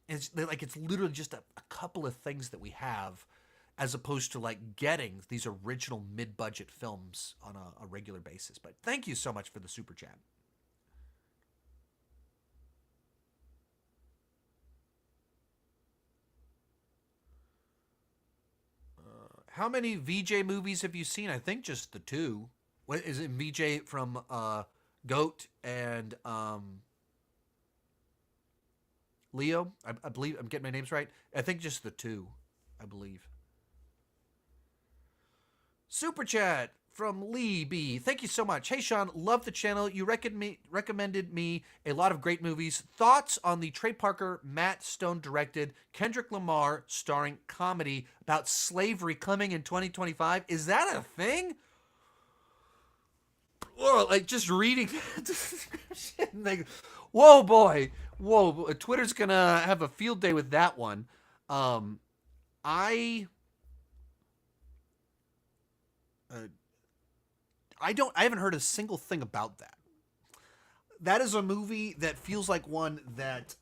A: And it's literally just a couple of things that we have, as opposed to like getting these original mid-budget films on a regular basis. But thank you so much for the super chat. How many VJ movies have you seen? I think just the two. What is it? VJ from Goat and Leo? I believe I'm getting my names right. I think just the two, I believe. Super chat from Lee B. Thank you so much. Hey, Sean, love the channel. You recommended me a lot of great movies. Thoughts on the Trey Parker, Matt Stone directed, Kendrick Lamar starring comedy about slavery coming in 2025? Is that a thing? Whoa, like, just reading the description, like, whoa, boy. Whoa, Twitter's gonna have a field day with that one. I haven't heard a single thing about that. That is a movie that feels like one that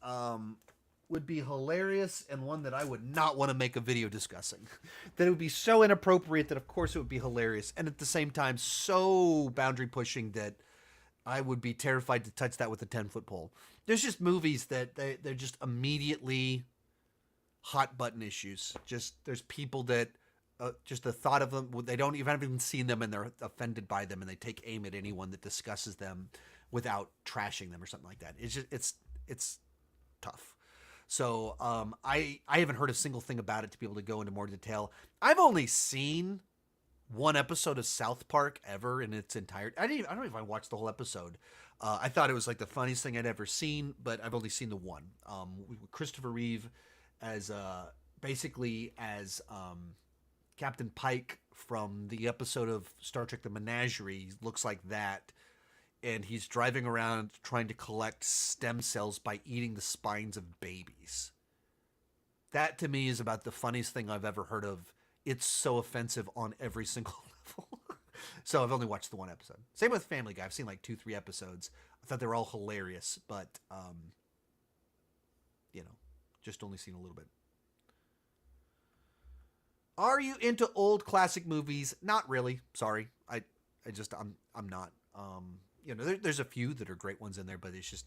A: would be hilarious, and one that I would not want to make a video discussing. That it would be so inappropriate that of course it would be hilarious, and at the same time so boundary pushing that I would be terrified to touch that with a 10-foot pole. There's just movies that they're just immediately hot button issues. Just, there's people that just the thought of them. They don't even haven't even seen them, and they're offended by them, and they take aim at anyone that discusses them without trashing them or something like that. It's just it's tough. So I haven't heard a single thing about it to be able to go into more detail. I've only seen one episode of South Park ever in its entirety. I don't know if I watched the whole episode. I thought it was like the funniest thing I'd ever seen, but I've only seen the one. Christopher Reeve as basically as Captain Pike from the episode of Star Trek: The Menagerie. He looks like that, and he's driving around trying to collect stem cells by eating the spines of babies. That to me is about the funniest thing I've ever heard of. It's so offensive on every single level. So I've only watched the one episode. Same with Family Guy. I've seen like 2-3 episodes. I thought they were all hilarious, but you know, just only seen a little bit. Are you into old classic movies? Not really. Sorry. I'm not. There's a few that are great ones in there, but it's just,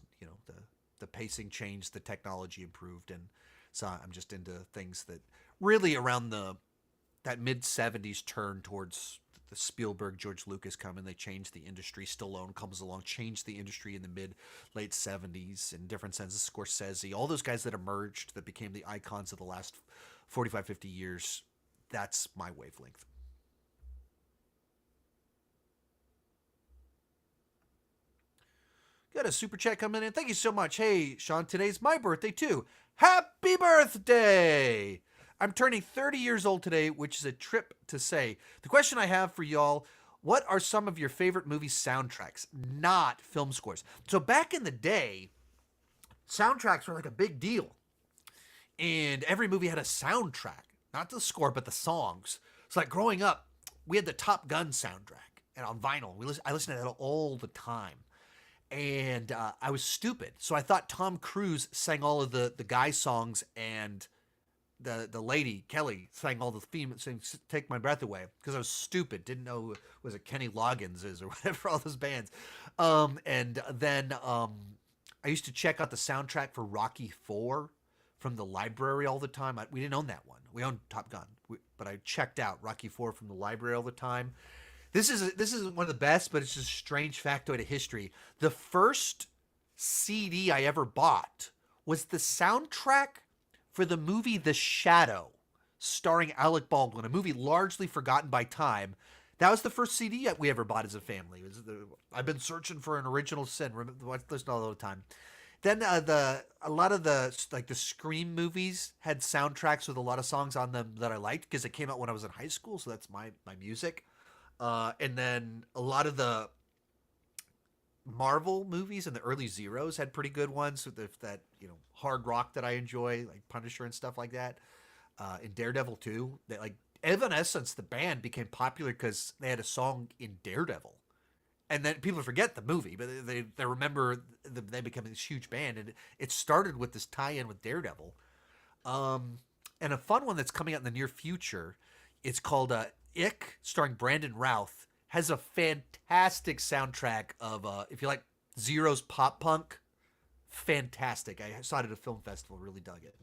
A: the pacing changed, the technology improved, and so I'm just into things that really around that mid 70s turn towards the Spielberg, George Lucas come, and they changed the industry. Stallone comes along, changed the industry in the late 70s in different senses. Scorsese, all those guys that emerged that became the icons of the last 45, 50 years. That's my wavelength. Got a super chat coming in. Thank you so much. Hey, Sean, today's my birthday too. Happy birthday! I'm turning 30 years old today, which is a trip to say. The question I have for y'all, what are some of your favorite movie soundtracks, not film scores? So back in the day, soundtracks were like a big deal. And every movie had a soundtrack. Not the score, but the songs. It's like growing up, we had the Top Gun soundtrack. And on vinyl, I listened to that all the time. And I was stupid. So I thought Tom Cruise sang all of the guy songs, and the lady, Kelly, sang all the theme, sang Take My Breath Away, because I was stupid. Didn't know, was it Kenny Loggins is or whatever, all those bands. And then I used to check out the soundtrack for Rocky IV from the library all the time. We didn't own that one. We owned Top Gun. But I checked out Rocky IV from the library all the time. This is one of the best, but it's just a strange factoid of history. The first CD I ever bought was the soundtrack for the movie The Shadow, starring Alec Baldwin, a movie largely forgotten by time. That was the first CD we ever bought as a family. I've been searching for an original sin. Listen all the time. Then a lot of the Scream movies had soundtracks with a lot of songs on them that I liked because it came out when I was in high school, so that's my music. And then a lot of the Marvel movies in the early zeros had pretty good ones with that hard rock that I enjoy, like Punisher and stuff like that. And Daredevil too. Like Evanescence, the band, became popular because they had a song in Daredevil. And then people forget the movie, but they remember they became this huge band, and it started with this tie-in with Daredevil. And a fun one that's coming out in the near future, it's called Ick, starring Brandon Routh, has a fantastic soundtrack of, if you like Zero's pop punk, fantastic. I saw it at a film festival, really dug it.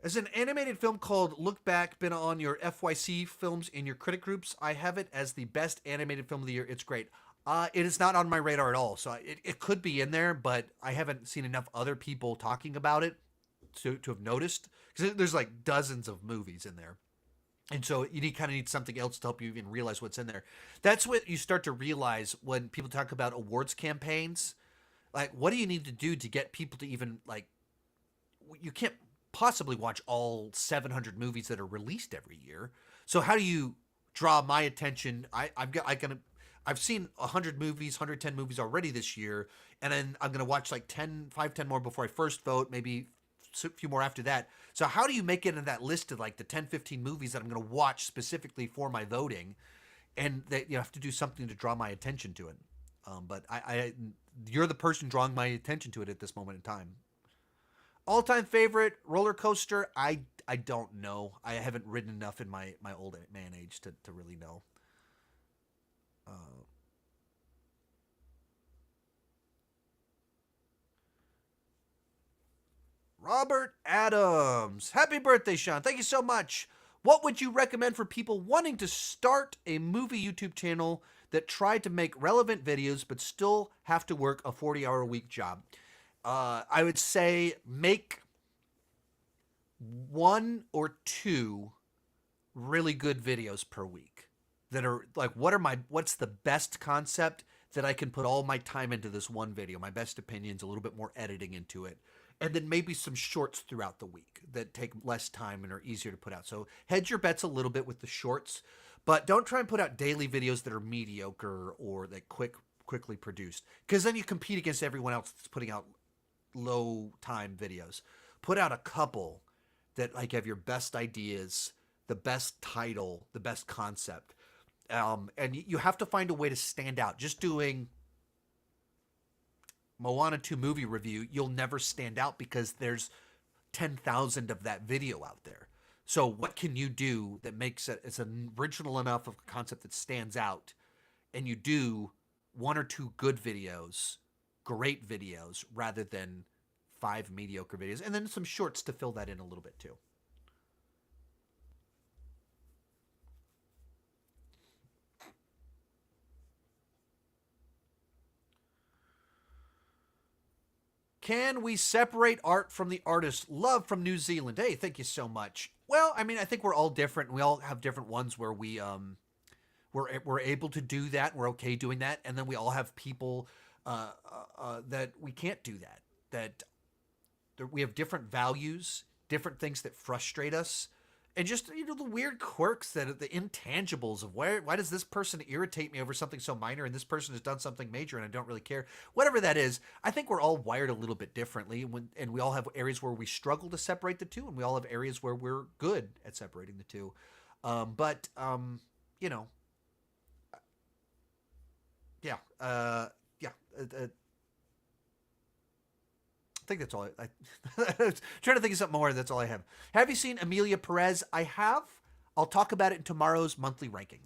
A: As an animated film called Look Back been on your FYC films in your critic groups, I have it as the best animated film of the year. It's great. It is not on my radar at all, so it could be in there, but I haven't seen enough other people talking about it to have noticed, because there's like dozens of movies in there. And so you kind of need something else to help you even realize what's in there. That's what you start to realize when people talk about awards campaigns. Like, what do you need to do to get people to even, like, you can't possibly watch all 700 movies that are released every year. So how do you draw my attention? I've seen 100 movies, 110 movies already this year, and then I'm going to watch like 10 more before I first vote, maybe a few more after that. So how do you make it in that list of like the 10, 15 movies that I'm going to watch specifically for my voting? And that you have to do something to draw my attention to it. But you're the person drawing my attention to it at this moment in time. All time favorite roller coaster? I don't know. I haven't ridden enough in my old man age to really know. Uh, Robert Adams. Happy birthday, Sean. Thank you so much. What would you recommend for people wanting to start a movie YouTube channel that tried to make relevant videos but still have to work a 40-hour a week job? I would say make one or two really good videos per week that are like, what's the best concept that I can put all my time into this one video, my best opinions, a little bit more editing into it, and then maybe some shorts throughout the week that take less time and are easier to put out. So hedge your bets a little bit with the shorts, but don't try and put out daily videos that are mediocre or that quickly produced, because then you compete against everyone else that's putting out low time videos. Put out a couple that like have your best ideas, the best title, the best concept. And you have to find a way to stand out. Just doing Moana 2 movie review, you'll never stand out because there's 10,000 of that video out there. So what can you do that makes it's an original enough of a concept that stands out, and you do one or two good videos, great videos, rather than five mediocre videos, and then some shorts to fill that in a little bit too. Can we separate art from the artist? Love from New Zealand. Hey, thank you so much. Well, I mean, I think we're all different. We all have different ones where we're able to do that. We're okay doing that, and then we all have people that we can't do that. That we have different values, different things that frustrate us, and just the weird quirks, that the intangibles of why does this person irritate me over something so minor, and this person has done something major and I don't really care. Whatever that is, I think we're all wired a little bit differently, and we all have areas where we struggle to separate the two, and we all have areas where we're good at separating the two. But you know, yeah, yeah. I think that's all. I trying to think of something more. That's all I have. Have you seen Amelia Perez? I have. I'll talk about it in tomorrow's monthly ranking.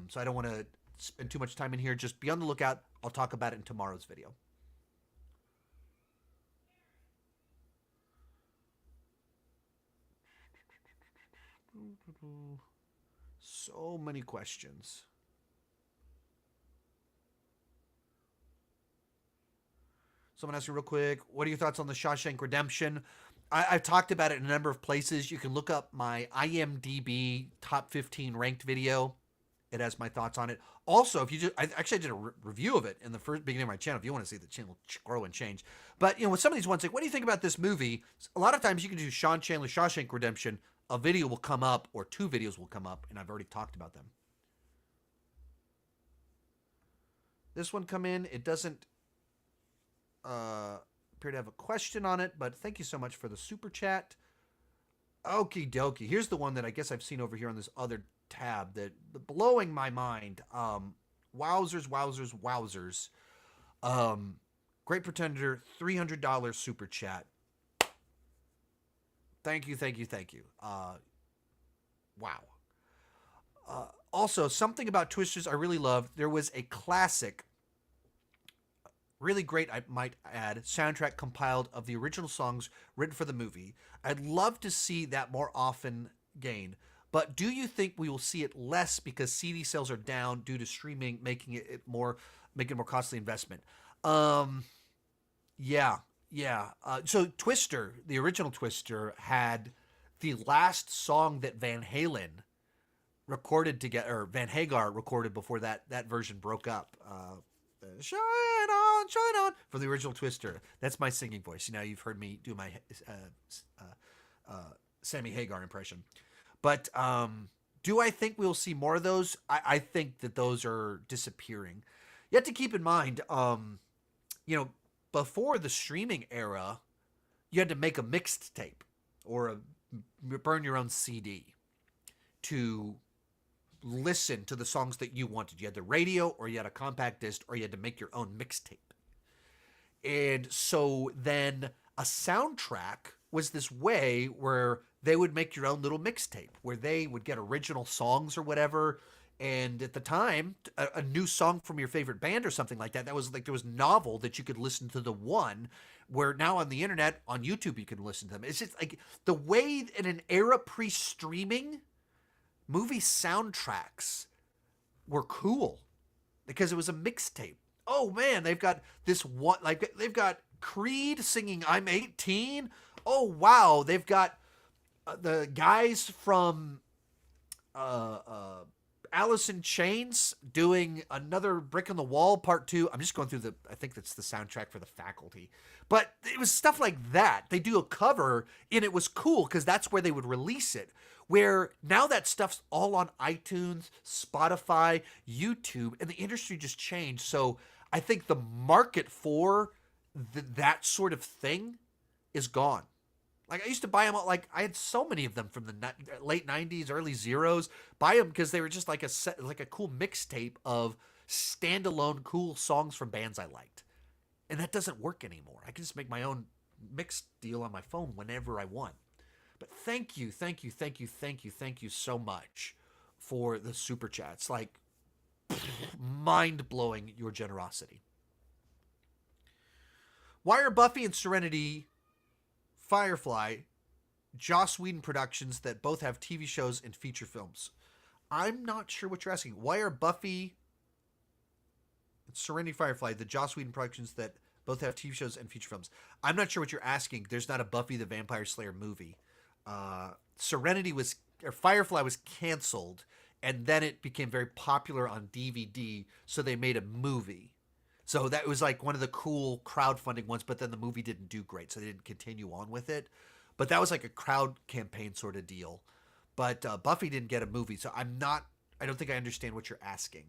A: So I don't want to spend too much time in here. Just be on the lookout. I'll talk about it in tomorrow's video. So many questions. Someone asked you real quick, what are your thoughts on the Shawshank Redemption? I've talked about it in a number of places. You can look up my IMDb top 15 ranked video. It has my thoughts on it. Also, if you just, I actually did a review of it in the first beginning of my channel. If you want to see the channel grow and change, but with some of these ones, like, what do you think about this movie? A lot of times you can do Sean Chandler Shawshank Redemption. A video will come up, or two videos will come up, and I've already talked about them. This one come in. It doesn't appear to have a question on it, but thank you so much for the super chat. Okie dokie. Here's the one that I guess I've seen over here on this other tab that blowing my mind. Wowzers, wowzers, wowzers. Great Pretender, $300 super chat. Thank you, thank you, thank you. Wow. Also, something about Twisters I really love. There was a classic, really great, I might add, soundtrack compiled of the original songs written for the movie. I'd love to see that more often gain. But do you think we will see it less because CD sales are down due to streaming, making it more costly investment? Yeah, yeah. So Twister, the original Twister, had the last song that Van Halen recorded together, or Van Hagar recorded before that version broke up. Shine on from the original Twister. That's my singing voice. You've heard me do my Sammy Hagar impression. But do I think we'll see more of those? I think that those are disappearing. You have to keep in mind, before the streaming era, you had to make a mixed tape or burn your own CD to listen to the songs that you wanted. You had the radio, or you had a compact disc, or you had to make your own mixtape. And so then a soundtrack was this way where they would make your own little mixtape where they would get original songs or whatever. And at the time, a new song from your favorite band or something like that, that was like there was novel that you could listen to the one, where now on the internet, on YouTube, you can listen to them. It's just like the way in an era pre-streaming, movie soundtracks were cool because it was a mixtape. Oh man, they've got this one, like they've got Creed singing "I'm 18." Oh wow, they've got the guys from Alice in Chains doing another Brick in the Wall Part 2. I'm just going through I think that's the soundtrack for The Faculty. But it was stuff like that. They do a cover, and it was cool because that's where they would release it. Where now that stuff's all on iTunes, Spotify, YouTube, and the industry just changed. So I think the market for that sort of thing is gone. Like I used to buy them, like I had so many of them from the late 90s, early zeros. Buy them because they were just like a cool mixtape of standalone cool songs from bands I liked. And that doesn't work anymore. I can just make my own mix deal on my phone whenever I want. But thank you so much for the super chats. Like mind blowing, your generosity. Why are Buffy and Serenity, Firefly, Joss Whedon productions that both have TV shows and feature films? I'm not sure what you're asking. Why are Buffy and Serenity, Firefly, the Joss Whedon productions that both have TV shows and feature films? I'm not sure what you're asking. There's not a Buffy the Vampire Slayer movie. Firefly was canceled, and then it became very popular on DVD, so they made a movie. So that was like one of the cool crowdfunding ones, but then the movie didn't do great, so they didn't continue on with it. But that was like a crowd campaign sort of deal. But Buffy didn't get a movie, so I don't think I understand what you're asking.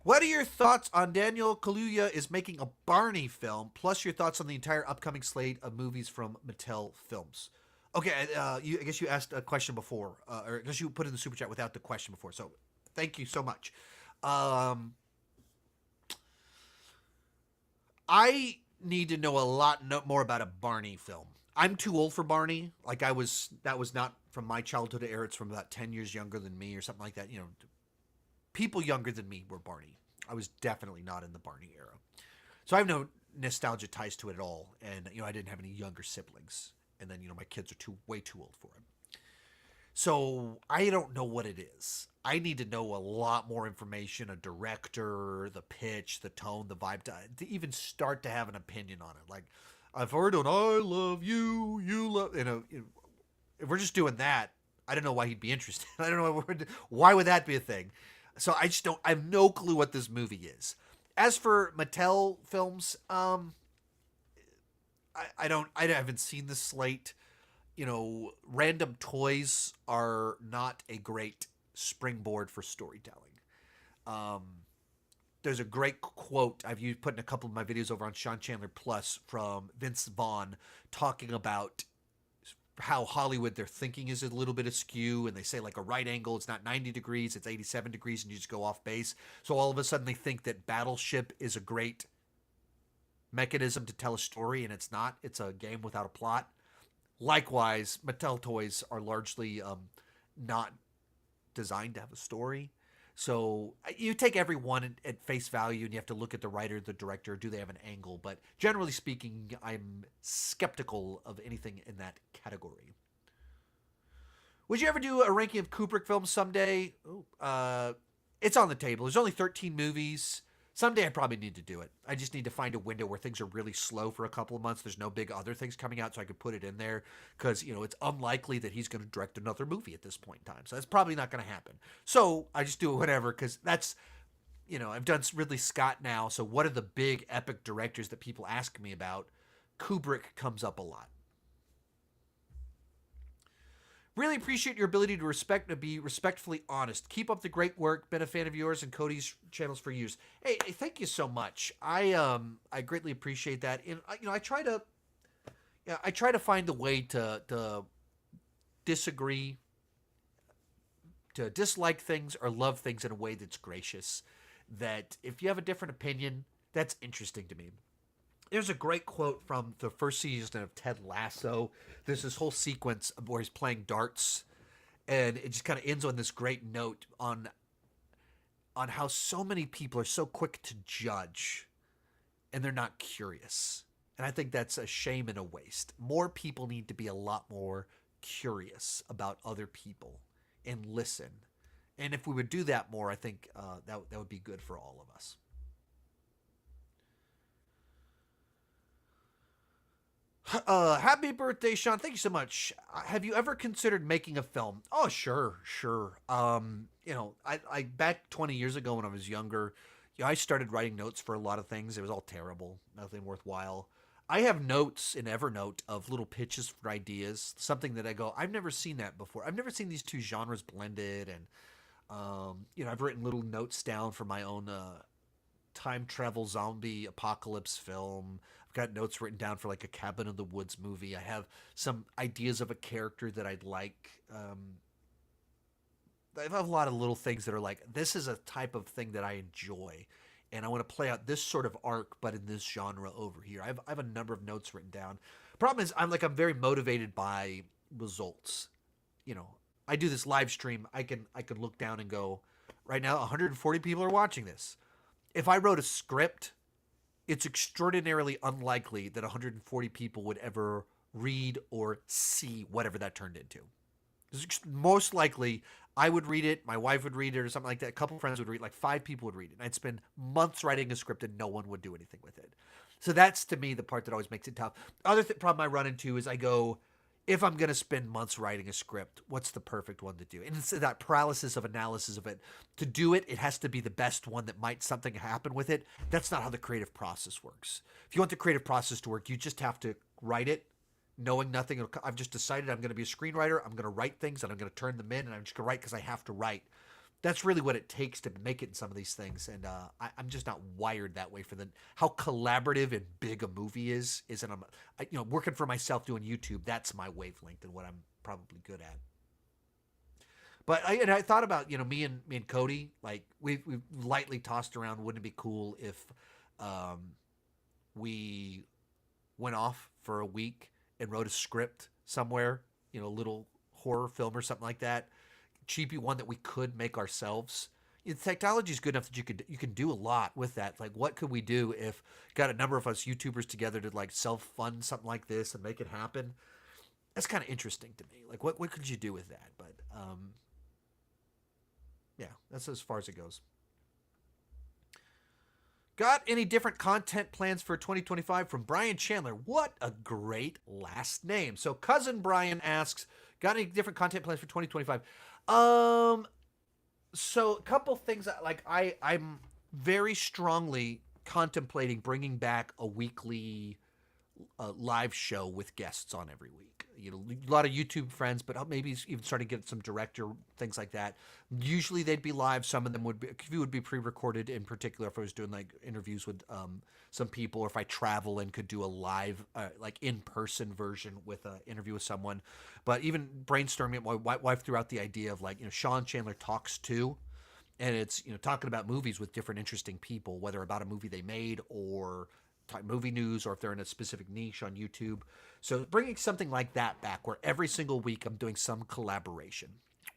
A: What are your thoughts on Daniel Kaluuya is making a Barney film, plus your thoughts on the entire upcoming slate of movies from Mattel Films? Okay, I guess you asked a question before, or I guess you put in the super chat without the question before, so thank you so much. I need to know a lot more about a Barney film. I'm too old for Barney. Like that was not from my childhood era. It's from about 10 years younger than me or something like that. You know, people younger than me were Barney. I was definitely not in the Barney era. So I have no nostalgia ties to it at all. And, I didn't have any younger siblings. And then, my kids are way too old for it. So I don't know what it is. I need to know a lot more information, a director, the pitch, the tone, the vibe, to even start to have an opinion on it. Like, I've heard on I love you, you love, if we're just doing that, I don't know why he'd be interested. I don't know why would that be a thing. So I have no clue what this movie is. As for Mattel Films, I haven't seen the slate. Random toys are not a great springboard for storytelling. There's a great quote I've put in a couple of my videos over on Sean Chandler Plus from Vince Vaughn talking about how Hollywood, their thinking is a little bit askew, and they say like a right angle, it's not 90 degrees, it's 87 degrees, and you just go off base. So all of a sudden they think that Battleship is a great mechanism to tell a story, and it's not. It's a game without a plot. Likewise, Mattel toys are largely not designed to have a story. So you take every one at face value, and you have to look at the writer, the director, do they have an angle? But generally speaking, I'm skeptical of anything in that category. Would you ever do a ranking of Kubrick films someday? It's on the table. There's only 13 movies. Someday I probably need to do it. I just need to find a window where things are really slow for a couple of months. There's no big other things coming out, so I could put it in there because, it's unlikely that he's going to direct another movie at this point in time. So that's probably not going to happen. So I just do it whenever because that's, I've done Ridley Scott now. So what are the big epic directors that people ask me about? Kubrick comes up a lot. Really appreciate your ability to be respectfully honest. Keep up the great work. Been a fan of yours and Cody's channels for years. Hey, thank you so much. I greatly appreciate that. And I try to, Yeah, I try to find a way to disagree, to dislike things or love things in a way that's gracious. That if you have a different opinion, that's interesting to me. There's a great quote from the first season of Ted Lasso. There's this whole sequence where he's playing darts, and it just kind of ends on this great note on how so many people are so quick to judge and they're not curious. And I think that's a shame and a waste. More people need to be a lot more curious about other people and listen. And if we would do that more, I think that would be good for all of us. Happy birthday, Sean. Thank you so much. Have you ever considered making a film? Oh, sure, sure. I back 20 years ago when I was younger, I started writing notes for a lot of things. It was all terrible, nothing worthwhile. I have notes in Evernote of little pitches for ideas, something that I go, I've never seen that before. I've never seen these two genres blended, and I've written little notes down for my own time travel zombie apocalypse film. I've got notes written down for like a Cabin in the Woods movie. I have some ideas of a character that I'd like. I have a lot of little things that are like, this is a type of thing that I enjoy. And I want to play out this sort of arc, but in this genre over here. I have a number of notes written down. Problem is, I'm very motivated by results. You know, I do this live stream. I can look down and go, right now, 140 people are watching this. If I wrote a script, it's extraordinarily unlikely that 140 people would ever read or see whatever that turned into. Most likely, I would read it, my wife would read it, or something like that. A couple of friends would read it, like 5 people would read it. And I'd spend months writing a script and no one would do anything with it. So that's, to me, the part that always makes it tough. Other problem I run into is I go, if I'm going to spend months writing a script, what's the perfect one to do? And it's that paralysis of analysis of it. To do it, it has to be the best one that might something happen with it. That's not how the creative process works. If you want the creative process to work, you just have to write it, knowing nothing. I've just decided I'm going to be a screenwriter. I'm going to write things and I'm going to turn them in and I'm just going to write because I have to write. That's really what it takes to make it in some of these things. And I'm just not wired that way for how collaborative and big a movie is. And working for myself doing YouTube, that's my wavelength and what I'm probably good at. But I thought about, me and Cody, like we've lightly tossed around. Wouldn't it be cool if we went off for a week and wrote a script somewhere, a little horror film or something like that, cheapy one that we could make ourselves. Technology is good enough that you can do a lot with that. Like, what could we do if got a number of us YouTubers together to like self fund something like this and make it happen? That's kind of interesting to me. Like, what could you do with that? But yeah, that's as far as it goes. Got any different content plans for 2025 from Brian Chandler? What a great last name. So cousin Brian asks, got any different content plans for 2025? So a couple things like I'm very strongly contemplating bringing back a weekly live show with guests on every week. A lot of YouTube friends, but maybe even starting to get some director things like that. Usually they'd be live. Some of them would be, a few would be pre-recorded. In particular, if I was doing like interviews with some people, or if I travel and could do a live, like in-person version with an interview with someone. But even brainstorming, my wife threw out the idea of like, Sean Chandler Talks To, and it's talking about movies with different interesting people, whether about a movie they made or movie news, or if they're in a specific niche on YouTube. So bringing something like that back, where every single week I'm doing some collaboration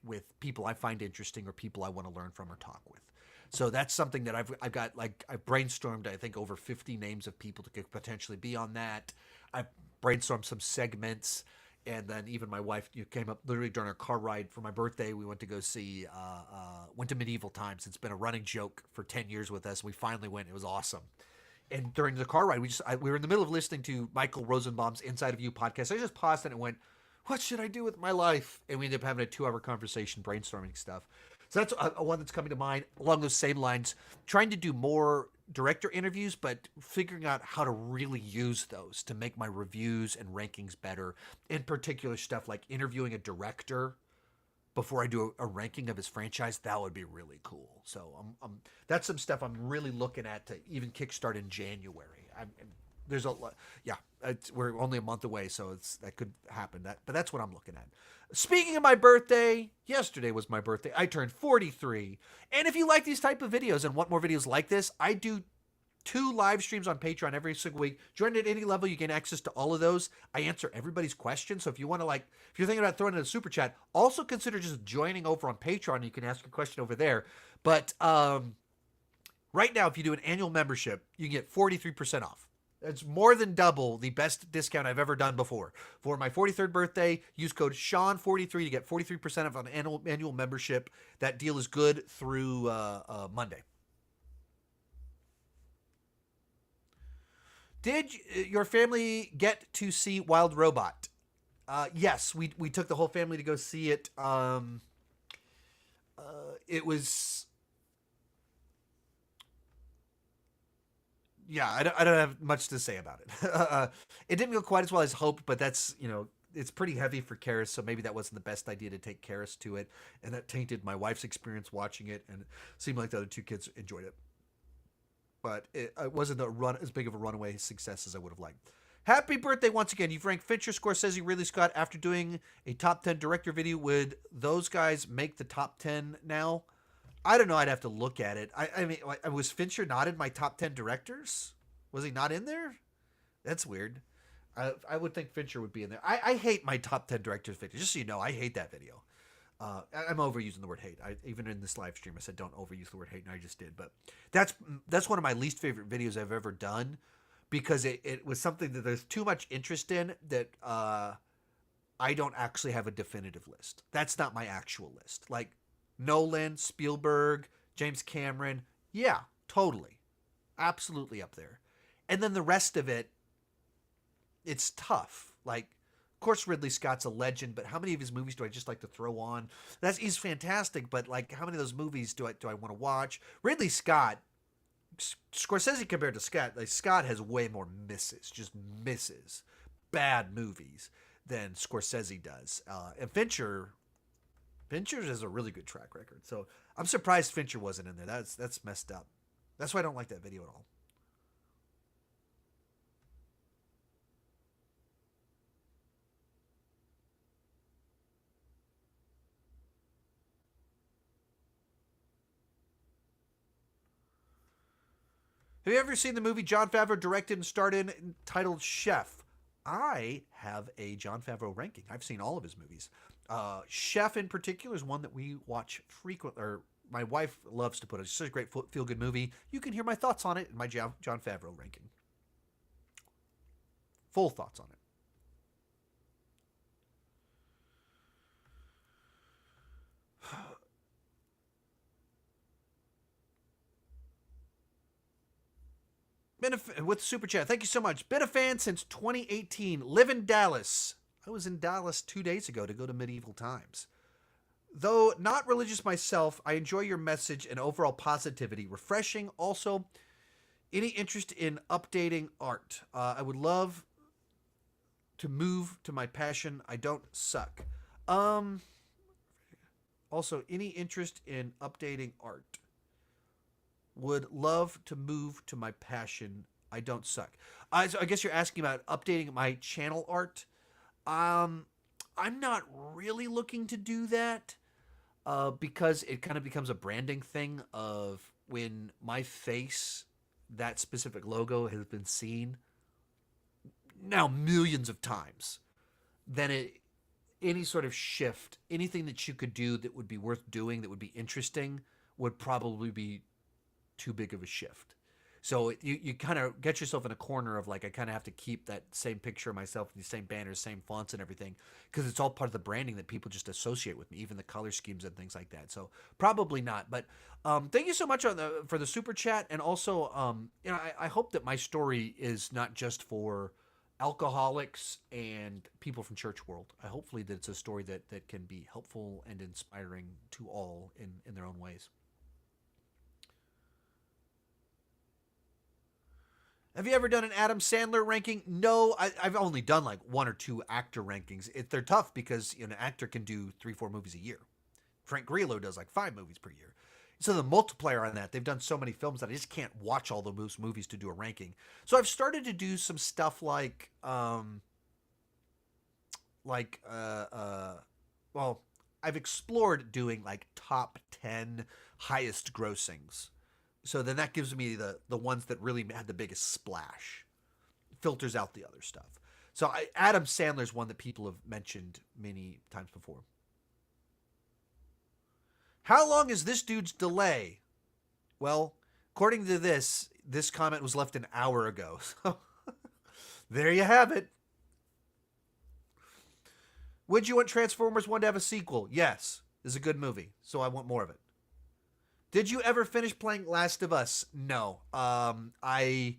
A: with people I find interesting or people I want to learn from or talk with. So that's something that I've got, like, I brainstormed, I think, over 50 names of people that could potentially be on that. I brainstormed some segments. And then even my wife came up literally during our car ride for my birthday. We went to go see, went to Medieval Times. It's been a running joke for 10 years with us. We finally went. It was awesome. And during the car ride, we were in the middle of listening to Michael Rosenbaum's Inside of You podcast. I just paused and went, what should I do with my life? And we ended up having a 2-hour conversation brainstorming stuff. So that's a one that's coming to mind along those same lines. Trying to do more director interviews, but figuring out how to really use those to make my reviews and rankings better. In particular, stuff like interviewing a director before I do a ranking of his franchise, that would be really cool. So that's some stuff I'm really looking at to even kickstart in January. I'm There's a lot. Yeah, we're only a month away, so that could happen. But that's what I'm looking at. Speaking of my birthday, yesterday was my birthday. I turned 43. And if you like these type of videos and want more videos like this, I do 2 live streams on Patreon every single week. Join at any level, you gain access to all of those. I answer everybody's questions. So if you want to if you're thinking about throwing in a super chat, also consider just joining over on Patreon. You can ask a question over there. But right now, if you do an annual membership, you can get 43% off. It's more than double the best discount I've ever done before. For my 43rd birthday, use code Sean43 to get 43% off an annual membership. That deal is good through Monday. Did your family get to see Wild Robot? Yes, we took the whole family to go see it. It was... Yeah, I don't have much to say about it. It didn't go quite as well as hoped, but that's, it's pretty heavy for Karis, so maybe that wasn't the best idea to take Karis to it, and that tainted my wife's experience watching it, and it seemed like the other 2 kids enjoyed it. But it wasn't as big of a runaway success as I would have liked. Happy birthday once again. You've ranked Fincher, Scorsese, Ridley Scott after doing a top 10 director video. Would those guys make the top 10 now? I don't know. I'd have to look at it. I mean, was Fincher not in my top 10 directors? Was he not in there? That's weird. I would think Fincher would be in there. I hate my top 10 directors video. Just so you know, I hate that video. I'm overusing the word hate. Even in this live stream, I said don't overuse the word hate, and I just did. But that's one of my least favorite videos I've ever done, because it was something that there's too much interest in that I don't actually have a definitive list. That's not my actual list. Like Nolan, Spielberg, James Cameron, yeah, totally. Absolutely up there. And then the rest of it, it's tough. Like, of course, Ridley Scott's a legend, but how many of his movies do I just like to throw on? He's fantastic, but like, how many of those movies do I want to watch? Ridley Scott, Scorsese compared to Scott, Scott has way more misses, bad movies than Scorsese does. And Fincher has a really good track record. So I'm surprised Fincher wasn't in there. That's messed up. That's why I don't like that video at all. Have you ever seen the movie Jon Favreau directed and starred in titled Chef? I have a Jon Favreau ranking. I've seen all of his movies. Chef in particular is one that we watch frequently, or my wife loves to put. It's such a great feel-good movie. You can hear my thoughts on it in my Jon Favreau ranking. Full thoughts on it. With Super Chat, thank you so much. Been a fan since 2018. Live in Dallas. I was in Dallas 2 days ago to go to Medieval Times. Though not religious myself, I enjoy your message and overall positivity. Refreshing. Also, any interest in updating art? I would love to move to my passion. I don't suck. Also, any interest in updating art? Would love to move to my passion. I don't suck. So I guess you're asking about updating my channel art. I'm not really looking to do that because it kind of becomes a branding thing of when my face, that specific logo, has been seen now millions of times. Then any sort of shift, anything that you could do that would be worth doing, that would be interesting, would probably be too big of a shift. So you kind of get yourself in a corner of like, I kind of have to keep that same picture of myself, the same banners, same fonts and everything, because it's all part of the branding that people just associate with me, even the color schemes and things like that. So probably not. But thank you so much for the super chat. And also, I hope that my story is not just for alcoholics and people from church world. Hopefully that it's a story that can be helpful and inspiring to all in their own ways. Have you ever done an Adam Sandler ranking? No, I've only done like 1 or 2 actor rankings. They're tough because an actor can do 3-4 movies a year. Frank Grillo does like 5 movies per year. So the multiplier on that, they've done so many films that I just can't watch all the movies to do a ranking. So I've started to do some stuff like well, I've explored doing like top 10 highest grossings. So then that gives me the ones that really had the biggest splash. Filters out the other stuff. So Adam Sandler's one that people have mentioned many times before. How long is this dude's delay? Well, according to this comment was left an hour ago. So there you have it. Would you want Transformers 1 to have a sequel? Yes. It's a good movie, so I want more of it. Did you ever finish playing Last of Us? No. I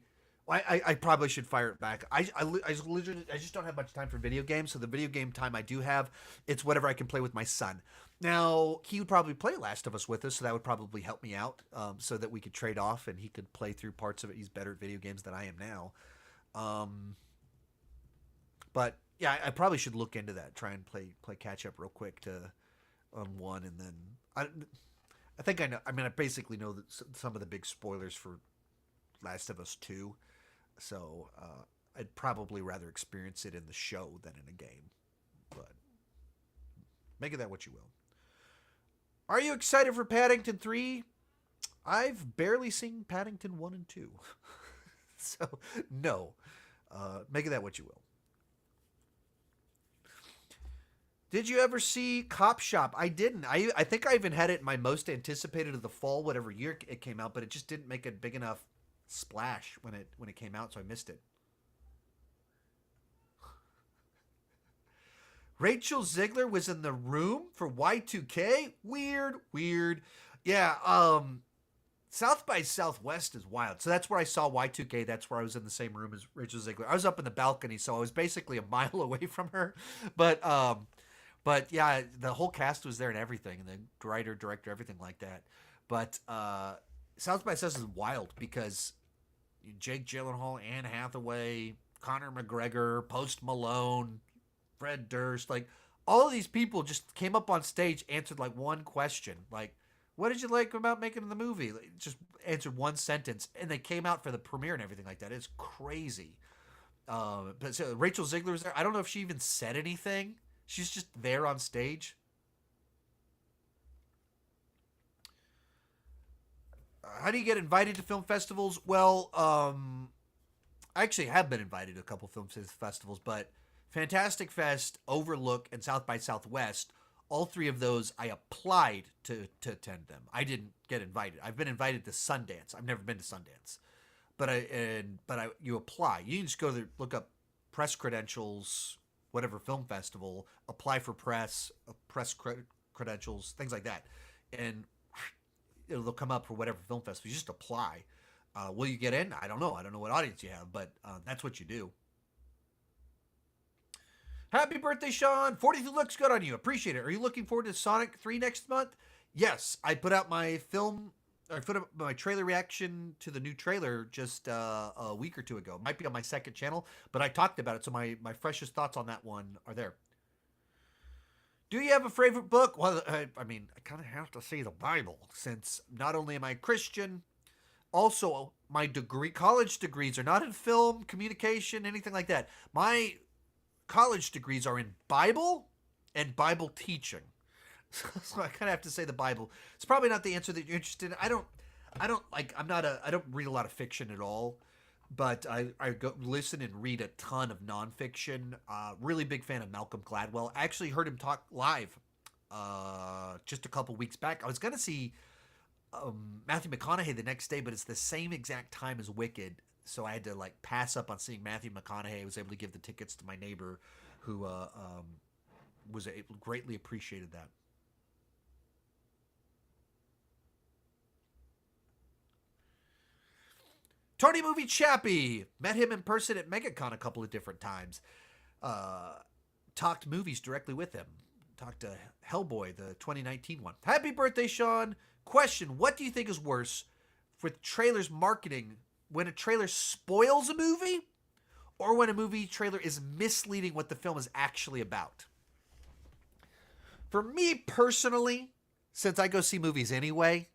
A: probably should fire it back. I just don't have much time for video games. So the video game time I do have, it's whatever I can play with my son. Now he would probably play Last of Us with us, so that would probably help me out, so that we could trade off and he could play through parts of it. He's better at video games than I am now. But yeah, I probably should look into that. Try and play catch up real quick on one, and then I think I know. I mean, I basically know that some of the big spoilers for Last of Us 2. So I'd probably rather experience it in the show than in a game. But make of that what you will. Are you excited for Paddington 3? I've barely seen Paddington 1 and 2. So, no. Make of that what you will. Did you ever see Cop Shop? I didn't. I think I even had it in my most anticipated of the fall, whatever year it came out, but it just didn't make a big enough splash when it came out, so I missed it. Rachel Ziegler was in the room for Y2K? Weird. Yeah, South by Southwest is wild. So that's where I saw Y2K. That's where I was in the same room as Rachel Ziegler. I was up in the balcony, so I was basically a mile away from her. But yeah, the whole cast was there and everything, and the writer, director, everything like that. But South by Southwest is wild because Jake Gyllenhaal, Anne Hathaway, Conor McGregor, Post Malone, Fred Durst, like all of these people just came up on stage, answered like one question, like, what did you like about making the movie? Like, just answered one sentence, and they came out for the premiere and everything like that. It's crazy. But so Rachel Ziegler was there. I don't know if she even said anything. She's just there on stage. How do you get invited to film festivals? Well, I actually have been invited to a couple film festivals, but Fantastic Fest, Overlook, and South by Southwest, all three of those I applied to attend them. I didn't get invited. I've been invited to Sundance. I've never been to Sundance, but you apply. You can just go there, look up press credentials, whatever film festival, apply for press credentials, things like that, and they'll come up for whatever film festival. You just apply. Will you get in? I don't know. I don't know what audience you have, but that's what you do. Happy birthday, Sean. 42 looks good on you. Appreciate it. Are you looking forward to Sonic 3 next month? Yes. I put out my trailer reaction to the new trailer just a week or two ago. Might be on my second channel, but I talked about it, so my freshest thoughts on that one are there. Do you have a favorite book? Well, I mean, I kind of have to say the Bible, since not only am I Christian, also my college degrees are not in film, communication, anything like that. My college degrees are in Bible and Bible teaching. So I kind of have to say the Bible. It's probably not the answer that you're interested in. I don't read a lot of fiction at all, but I go listen and read a ton of nonfiction. Really big fan of Malcolm Gladwell. I actually heard him talk live just a couple weeks back. I was going to see Matthew McConaughey the next day, but it's the same exact time as Wicked. So I had to like pass up on seeing Matthew McConaughey. I was able to give the tickets to my neighbor who greatly appreciated that. Tony Movie Chappie. Met him in person at MegaCon a couple of different times. Talked movies directly with him. Talked to Hellboy, the 2019 one. Happy birthday, Sean. Question, what do you think is worse with trailers marketing, when a trailer spoils a movie or when a movie trailer is misleading what the film is actually about? For me personally, since I go see movies anyway,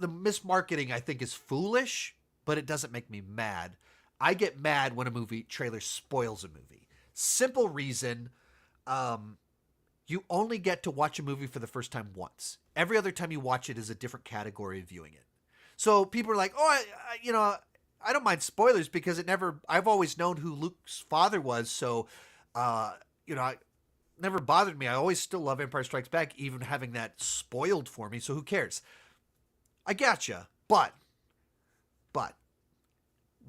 A: the mismarketing I think is foolish, but it doesn't make me mad. I get mad when a movie trailer spoils a movie. Simple reason, you only get to watch a movie for the first time once. Every other time you watch it is a different category of viewing it. So people are like, oh, I don't mind spoilers because I've always known who Luke's father was. So, it never bothered me. I always still love Empire Strikes Back, even having that spoiled for me. So who cares? I gotcha. But,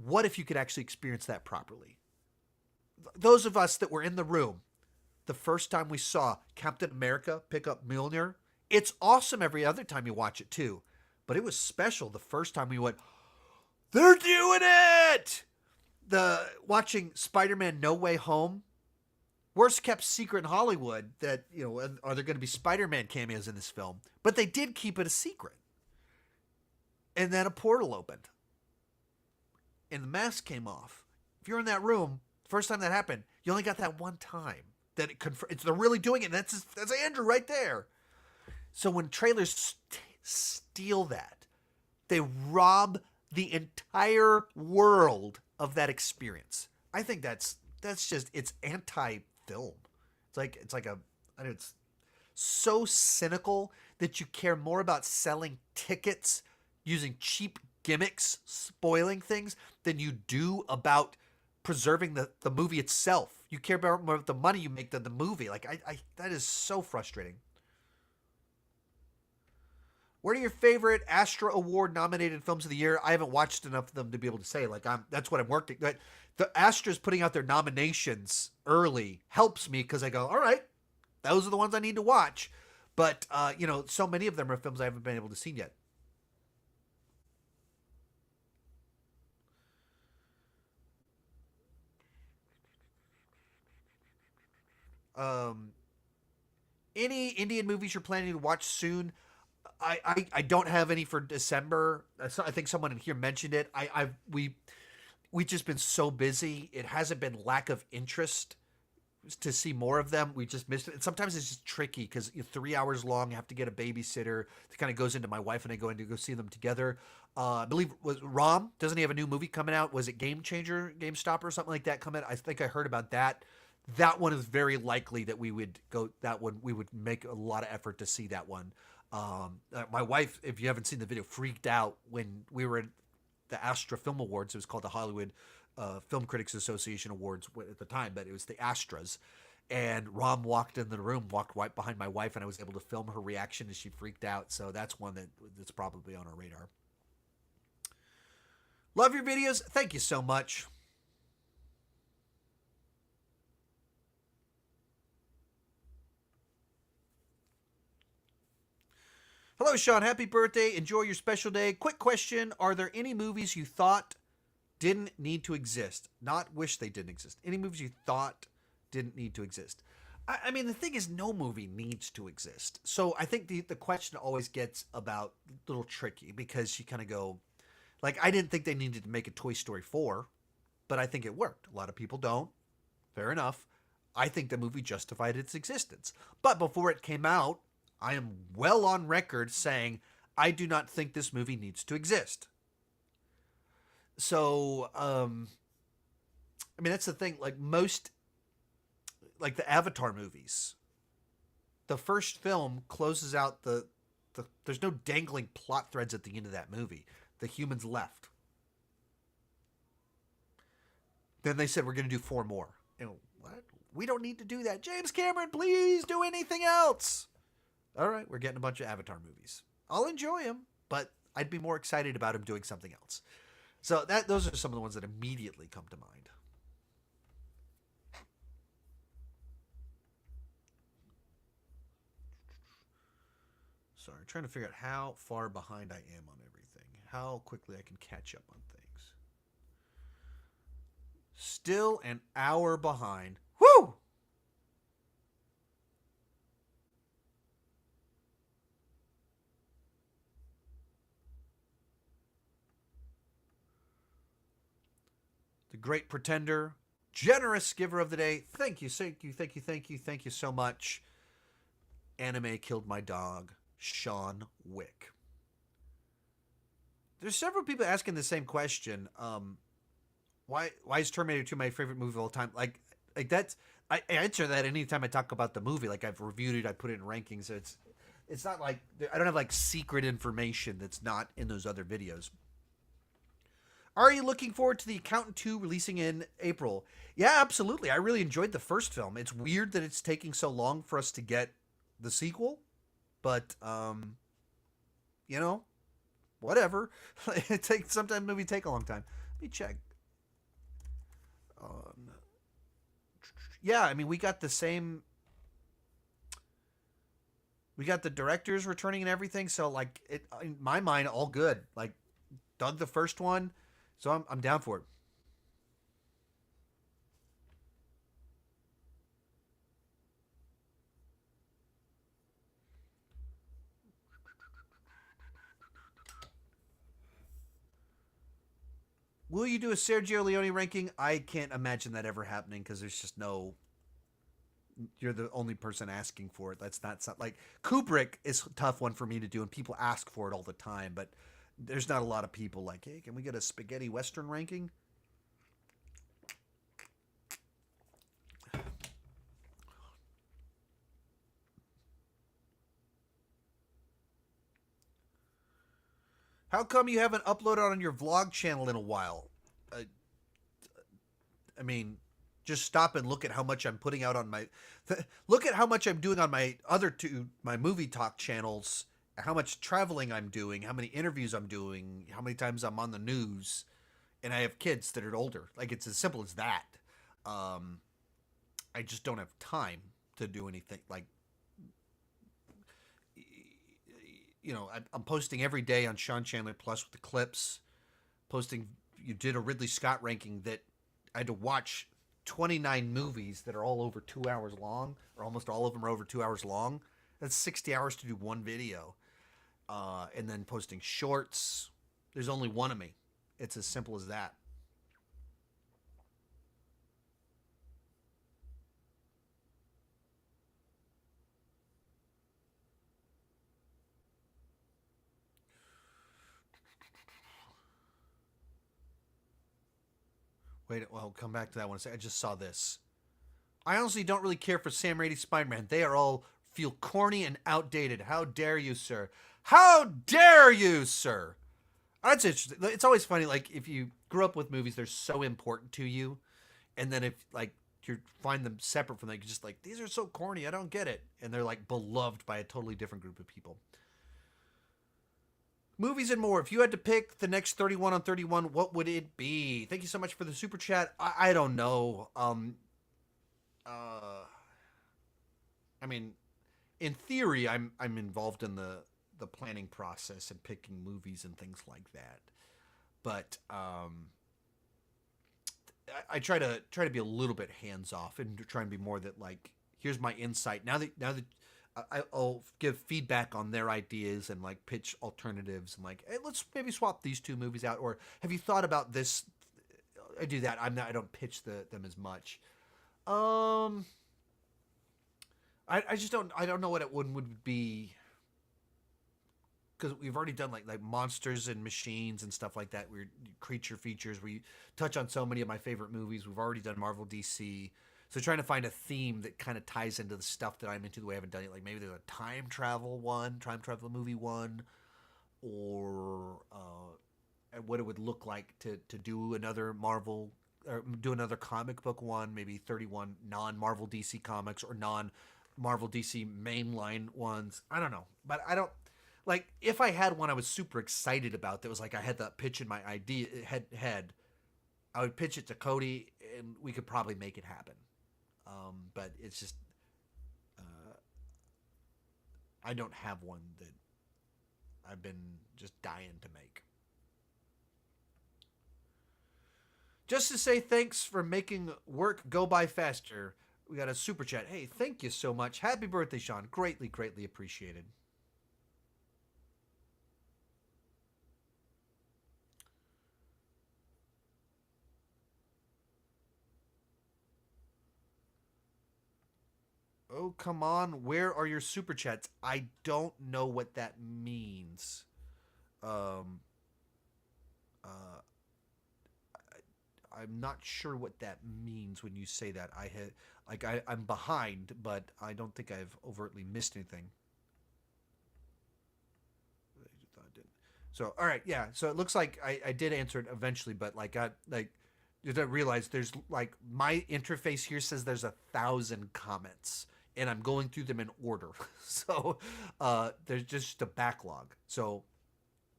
A: what if you could actually experience that properly? Those of us that were in the room the first time we saw Captain America pick up Mjolnir, it's awesome every other time you watch it too. But it was special the first time we went, they're doing it! Watching Spider-Man No Way Home, worst kept secret in Hollywood that, are there going to be Spider-Man cameos in this film? But they did keep it a secret. And then a portal opened. And the mask came off. If you're in that room, the first time that happened, you only got that one time. That they're really doing it. And that's Andrew right there. So when trailers steal that, they rob the entire world of that experience. I think that's just, it's anti-film. It's so cynical that you care more about selling tickets using cheap gimmicks, spoiling things, than you do about preserving the movie itself. You care more about the money you make than the movie. That is so frustrating. What are your favorite Astra Award nominated films of the year? I haven't watched enough of them to be able to say. That's what I'm working. The Astras putting out their nominations early helps me because I go, all right, those are the ones I need to watch. But so many of them are films I haven't been able to see yet. Any Indian movies you're planning to watch soon? I don't have any for December. I think someone in here mentioned it. We've just been so busy. It hasn't been lack of interest to see more of them. We just missed it. And sometimes it's just tricky because 3 hours long. You have to get a babysitter. It kind of goes into my wife and I go in to go see them together. I believe was Ram. Doesn't he have a new movie coming out? Was it Game Changer, Game Stopper, or something like that coming? I think I heard about that. That one is very likely that we would go. That one we would make a lot of effort to see that one. My wife, if you haven't seen the video, freaked out when we were at the Astra Film Awards. It was called the Hollywood Film Critics Association Awards at the time, but it was the Astras. And Ram walked in the room, walked right behind my wife, and I was able to film her reaction as she freaked out. So that's one that's probably on our radar. Love your videos. Thank you so much. Hello, Sean. Happy birthday. Enjoy your special day. Quick question. Are there any movies you thought didn't need to exist? Not wish they didn't exist. Any movies you thought didn't need to exist? I mean, the thing is, no movie needs to exist. So I think the question always gets a little tricky because you kind of go, I didn't think they needed to make a Toy Story 4, but I think it worked. A lot of people don't. Fair enough. I think the movie justified its existence. But before it came out, I am well on record saying I do not think this movie needs to exist. So, I mean, that's the thing. Most, the Avatar movies, the first film closes out there's no dangling plot threads at the end of that movie. The humans left. Then they said, we're going to do 4 more. What? We don't need to do that. James Cameron, please do anything else. All right, we're getting a bunch of Avatar movies. I'll enjoy them, but I'd be more excited about him doing something else. So those are some of the ones that immediately come to mind. Sorry, I'm trying to figure out how far behind I am on everything. How quickly I can catch up on things. Still an hour behind. Woo! The Great Pretender, generous giver of the day. Thank you so much. Anime killed my dog, Sean Wick. There's several people asking the same question. Why is Terminator 2 my favorite movie of all time? Like that's I answer that anytime I talk about the movie. Like I've reviewed it, I put it in rankings. So it's not like I don't have like secret information that's not in those other videos. Are you looking forward to The Accountant 2 releasing in April? Yeah, absolutely. I really enjoyed the first film. It's weird that it's taking so long for us to get the sequel, but you know, whatever. It takes sometimes movie take a long time. Let me check. Yeah, I mean, we got the same. We got the directors returning and everything. So like, it in my mind, all good. Like, dug the first one, so I'm down for it. Will you do a Sergio Leone ranking? I can't imagine that ever happening because there's just no. You're the only person asking for it. That's not like Kubrick is a tough one for me to do, and people ask for it all the time. But there's not a lot of people like, hey, can we get a spaghetti western ranking? How come you haven't uploaded on your vlog channel in a while? Uh, I mean, just stop and look at how much I'm putting out on my. Look at how much I'm doing on my other two, my movie talk channels. How much traveling I'm doing, how many interviews I'm doing, how many times I'm on the news, and I have kids that are older. Like it's as simple as that. Um, I just don't have time to do anything. Like, I'm posting every day on Sean Chandler Plus with the clips. Posting, you did a Ridley Scott ranking that I had to watch 29 movies that are all over 2 hours long, or almost all of them are over 2 hours long. That's 60 hours to do one video. And then posting shorts. There's only one of me. It's as simple as that. Wait, well, come back to that one. I just saw this. I honestly don't really care for Sam Raimi's Spider-Man. They are all feel corny and outdated. How dare you, sir? How dare you, sir? That's interesting. It's always funny, like if you grew up with movies, they're so important to you, and then if like you find them separate from them, you're just like these are so corny. I don't get it, and they're like beloved by a totally different group of people. Movies and more. If you had to pick the next 31 on 31, what would it be? Thank you so much for the super chat. I don't know. Uh, I mean, in theory, I'm involved in the planning process and picking movies and things like that. But I try to be a little bit hands off and try and be more that like here's my insight. Now that I'll give feedback on their ideas and like pitch alternatives and like hey, let's maybe swap these two movies out or have you thought about this? I do that. I don't pitch them as much. Um, I just don't know what it would be because we've already done like monsters and machines and stuff like that. We're creature features. We touch on so many of my favorite movies. We've already done Marvel, DC. So trying to find a theme that kind of ties into the stuff that I'm into the way I haven't done it. Like maybe there's a time travel movie one, or what it would look like to do another Marvel or do another comic book one. Maybe 31 non Marvel DC comics or non Marvel DC mainline ones. I don't know, but I don't like if I had one I was super excited about that was like I had that pitch in my idea head. I would pitch it to Cody and we could probably make it happen. But it's just I don't have one that I've been just dying to make. Just to say thanks for making work go by faster. We got a super chat. Hey, thank you so much. Happy birthday, Sean. Greatly, greatly appreciated. Oh, come on. Where are your super chats? I don't know what that means. Um, I'm not sure what that means when you say that. I had like I'm behind, but I don't think I've overtly missed anything. So all right, yeah. So it looks like I did answer it eventually, but like I like you don't realize there's like my interface here says there's 1,000 comments, and I'm going through them in order. So there's just a backlog. So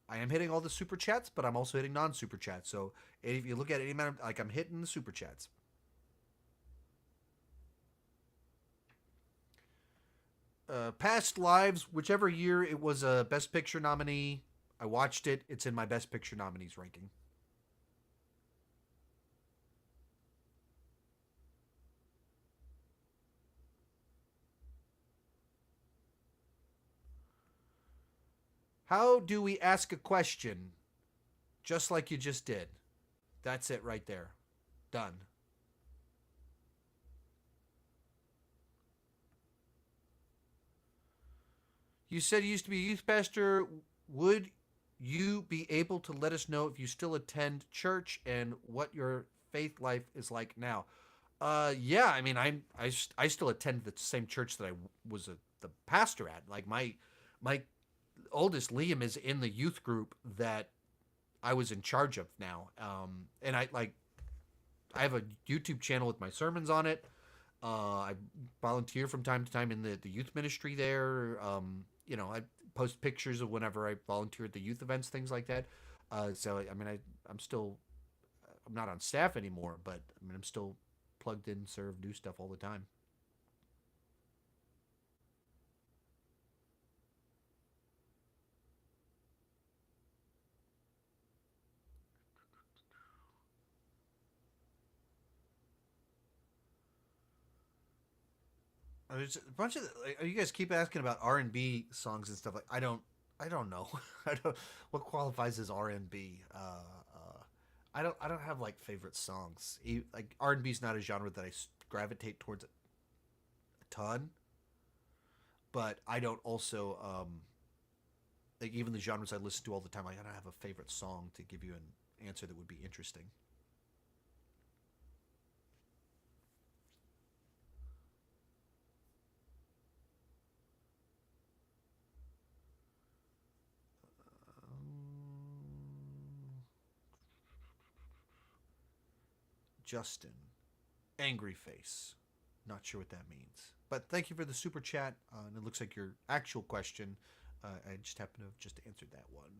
A: I am hitting all the super chats, but I'm also hitting non super chats. So if you look at any amount of, like I'm hitting the super chats. Past lives, whichever year it was a Best Picture nominee, I watched it. It's in my Best Picture nominees ranking. How do we ask a question just like you just did? That's it right there. Done. You said you used to be a youth pastor. Would you be able to let us know if you still attend church and what your faith life is like now? Yeah, I mean, I still attend the same church that I was the pastor at. Like my oldest Liam is in the youth group that I was in charge of now. And I have a YouTube channel with my sermons on it. I volunteer from time to time in the youth ministry there. I post pictures of whenever I volunteer at the youth events, things like that. So I mean, I'm still I'm not on staff anymore, but I mean I'm still plugged in, serve, do stuff all the time. There's a bunch of like, you guys keep asking about R&B songs and stuff. Like I don't know. I don't what qualifies as R&B. I don't have like favorite songs. Like R&B is not a genre that I gravitate towards a ton, but I don't also like even the genres I listen to all the time. I don't have a favorite song to give you an answer that would be interesting. Justin, angry face. Not sure what that means. But thank you for the super chat. And it looks like your actual question. I just happen to have just answered that one.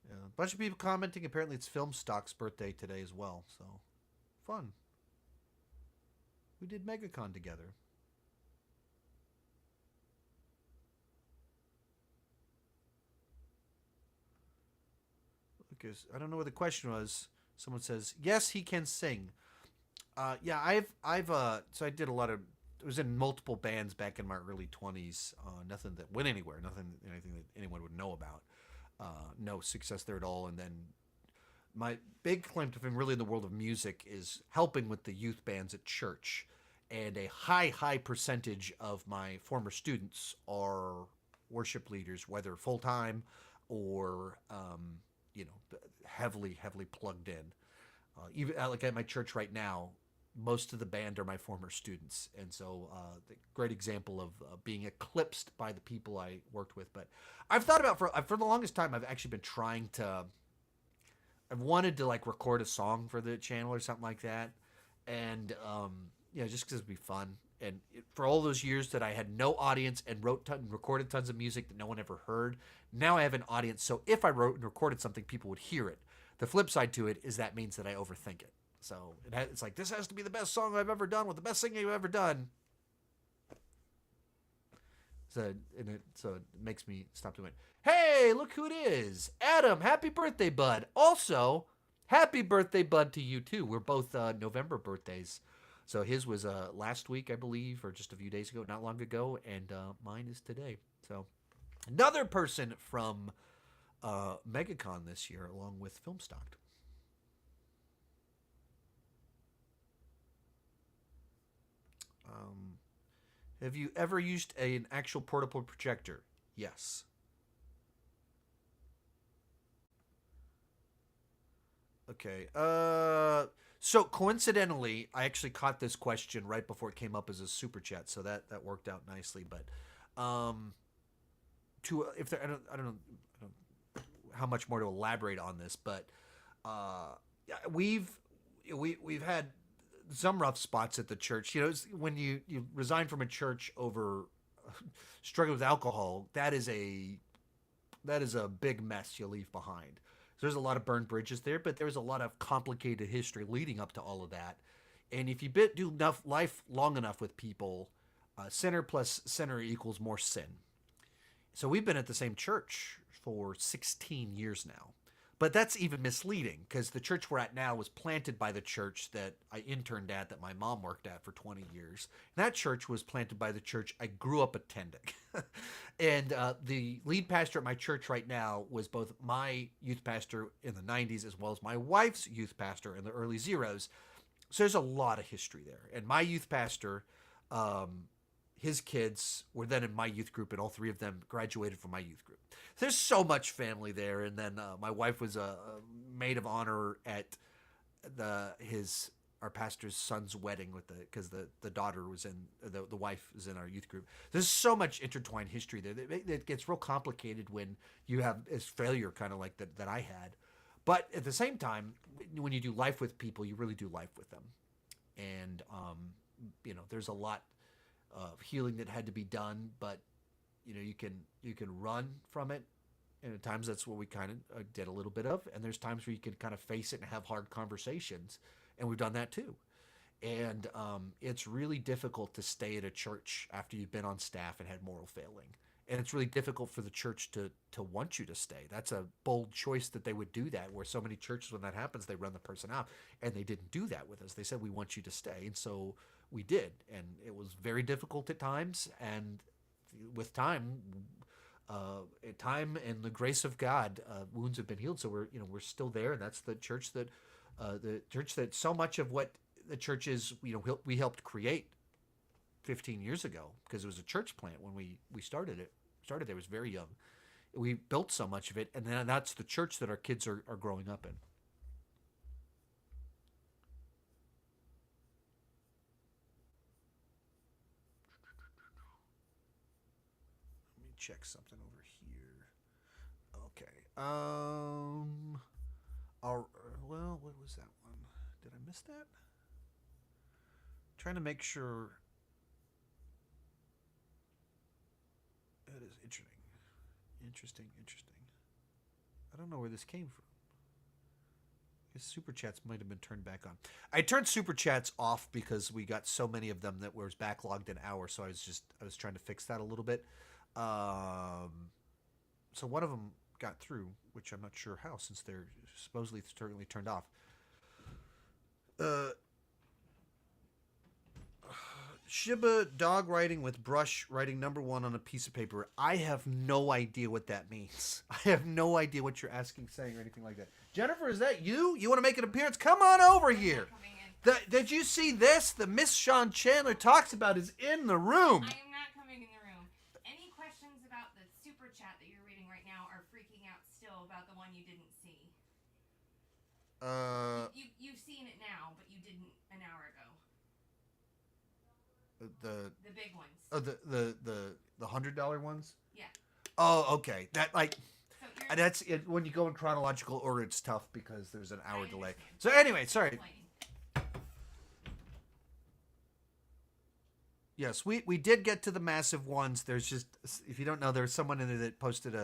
A: Yeah, a bunch of people commenting. Apparently, it's Film Stock's birthday today as well. So fun. We did MegaCon together. Because I don't know what the question was. Someone says yes, he can sing. Yeah, so I did a lot of. I was in multiple bands back in my early 20s. Nothing that went anywhere. Anything that anyone would know about. No success there at all. And then my big claim to fame, really, in the world of music, is helping with the youth bands at church. And a high percentage of my former students are worship leaders, whether full time or heavily plugged in. Even like at my church right now, most of the band are my former students, and so the great example of being eclipsed by the people I worked with. But I've thought about for the longest time. I've actually been trying to. I've wanted to like record a song for the channel or something like that, and just because it'd be fun. And for all those years that I had no audience and recorded tons of music that no one ever heard, now I have an audience. So if I wrote and recorded something, people would hear it. The flip side to it is that means that I overthink it. So it's like this has to be the best song I've ever done with the best singing I've ever done. So it makes me stop doing it. Hey, look who it is, Adam! Happy birthday, bud. Also, happy birthday, bud, to you too. We're both November birthdays. So his was last week, I believe, or just a few days ago, not long ago, and mine is today. So another person from MegaCon this year, along with Filmstock. Um, have you ever used an actual portable projector? Yes. Okay. So coincidentally, I actually caught this question right before it came up as a super chat, so that worked out nicely. But to if there, I don't how much more to elaborate on this, but yeah, we've had some rough spots at the church. You know, when you resign from a church over struggling with alcohol, that is a big mess you leave behind. So there's a lot of burned bridges there, but there's a lot of complicated history leading up to all of that. And if you do enough life long enough with people, sinner plus sinner equals more sin. So we've been at the same church for 16 years now. But that's even misleading because the church we're at now was planted by the church that I interned at, that my mom worked at for 20 years. And that church was planted by the church I grew up attending. And the lead pastor at my church right now was both my youth pastor in the 90s as well as my wife's youth pastor in the early zeros. So there's a lot of history there. And my youth pastor, um, his kids were then in my youth group, and all three of them graduated from my youth group. There's so much family there. And then my wife was a maid of honor at his our pastor's son's wedding with because the daughter was in the wife was in our youth group. There's so much intertwined history there that it gets real complicated when you have this failure kind of like that I had. But at the same time, when you do life with people, you really do life with them, and there's a lot of healing that had to be done, but you can run from it, and at times that's what we kind of did a little bit of, and there's times where you can kind of face it and have hard conversations, and we've done that too. And it's really difficult to stay at a church after you've been on staff and had moral failing, and it's really difficult for the church to want you to stay. That's a bold choice that they would do that, where so many churches, when that happens, they run the person out, and they didn't do that with us. They said, we want you to stay, and so we did, and it was very difficult at times, and with time and the grace of God, wounds have been healed. So we're still there, and that's the church that so much of what the church is, we helped create 15 years ago, because it was a church plant when we started it. Started there, was very young. We built so much of it, and then that's the church that our kids are growing up in. Let me check something over here. Okay. Well, what was that one? Did I miss that? Trying to make sure. That is interesting. Interesting. I don't know where this came from. His super chats might have been turned back on. I turned super chats off because we got so many of them that was backlogged an hour. So I was trying to fix that a little bit. So one of them got through, which I'm not sure how, since they're supposedly certainly turned off. Uh, Shiba dog writing with brush writing number one on a piece of paper. I have no idea what that means. I have no idea what you're asking, saying, or anything like that. Jennifer, is that you? You want to make an appearance? Come on over here. Did you see this? The Miss Sean Chandler talks about is in the room.
B: I am not coming in the room. Any questions about the super chat that you're reading right now are freaking out still about the one you didn't see. You've seen it now, but you didn't an hour ago.
A: The
B: big ones.
A: Oh, the $100 ones.
B: Yeah.
A: Oh, okay. That
B: So
A: that's it. When you go in chronological order, it's tough because there's an hour delay. So anyway, sorry. Yes, we did get to the massive ones. There's just, if you don't know, there's someone in there that posted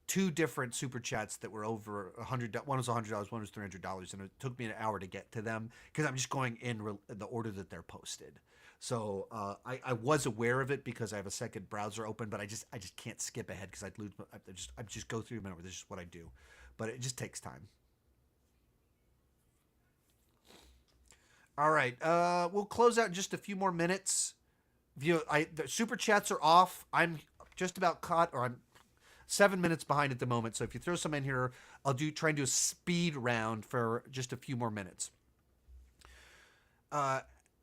A: two different super chats that were over $100. One was $100, one was $300, and it took me an hour to get to them because I'm just going in the order that they're posted. So I was aware of it because I have a second browser open, but I just can't skip ahead because I'd lose. I just go through them. This is what I do, but it just takes time. All right, we'll close out in just a few more minutes. The super chats are off. I'm just about caught, or I'm 7 minutes behind at the moment. So if you throw some in here, I'll try and do a speed round for just a few more minutes.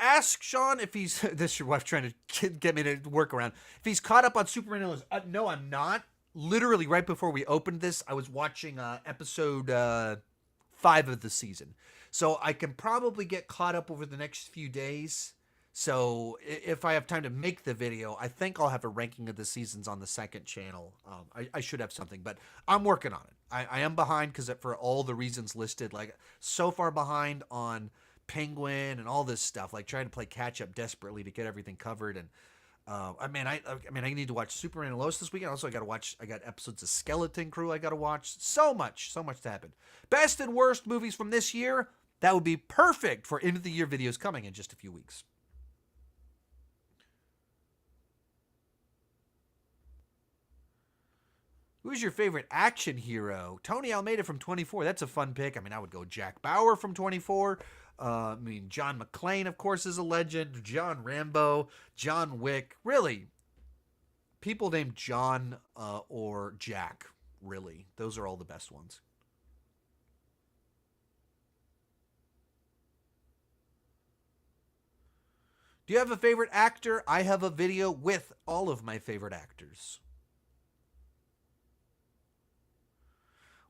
A: Ask Sean if he's this is your wife trying to get me to work around. If he's caught up on Superman Illustrated. No, I'm not. Literally right before we opened this, I was watching episode 5 of the season. So I can probably get caught up over the next few days. So if I have time to make the video, I think I'll have a ranking of the seasons on the second channel. I should have something, but I'm working on it. I am behind because for all the reasons listed, like so far behind on Penguin and all this stuff, like trying to play catch up desperately to get everything covered. And I need to watch Superman and Lois this weekend. Also, I got episodes of Skeleton Crew I got to watch. So much to happen. Best and worst movies from this year. That would be perfect for end of the year videos coming in just a few weeks. Who's your favorite action hero? Tony Almeida from 24. That's a fun pick. I mean, I would go Jack Bauer from 24. John McClane, of course, is a legend. John Rambo, John Wick. Really, people named John or Jack, really. Those are all the best ones. Do you have a favorite actor? I have a video with all of my favorite actors.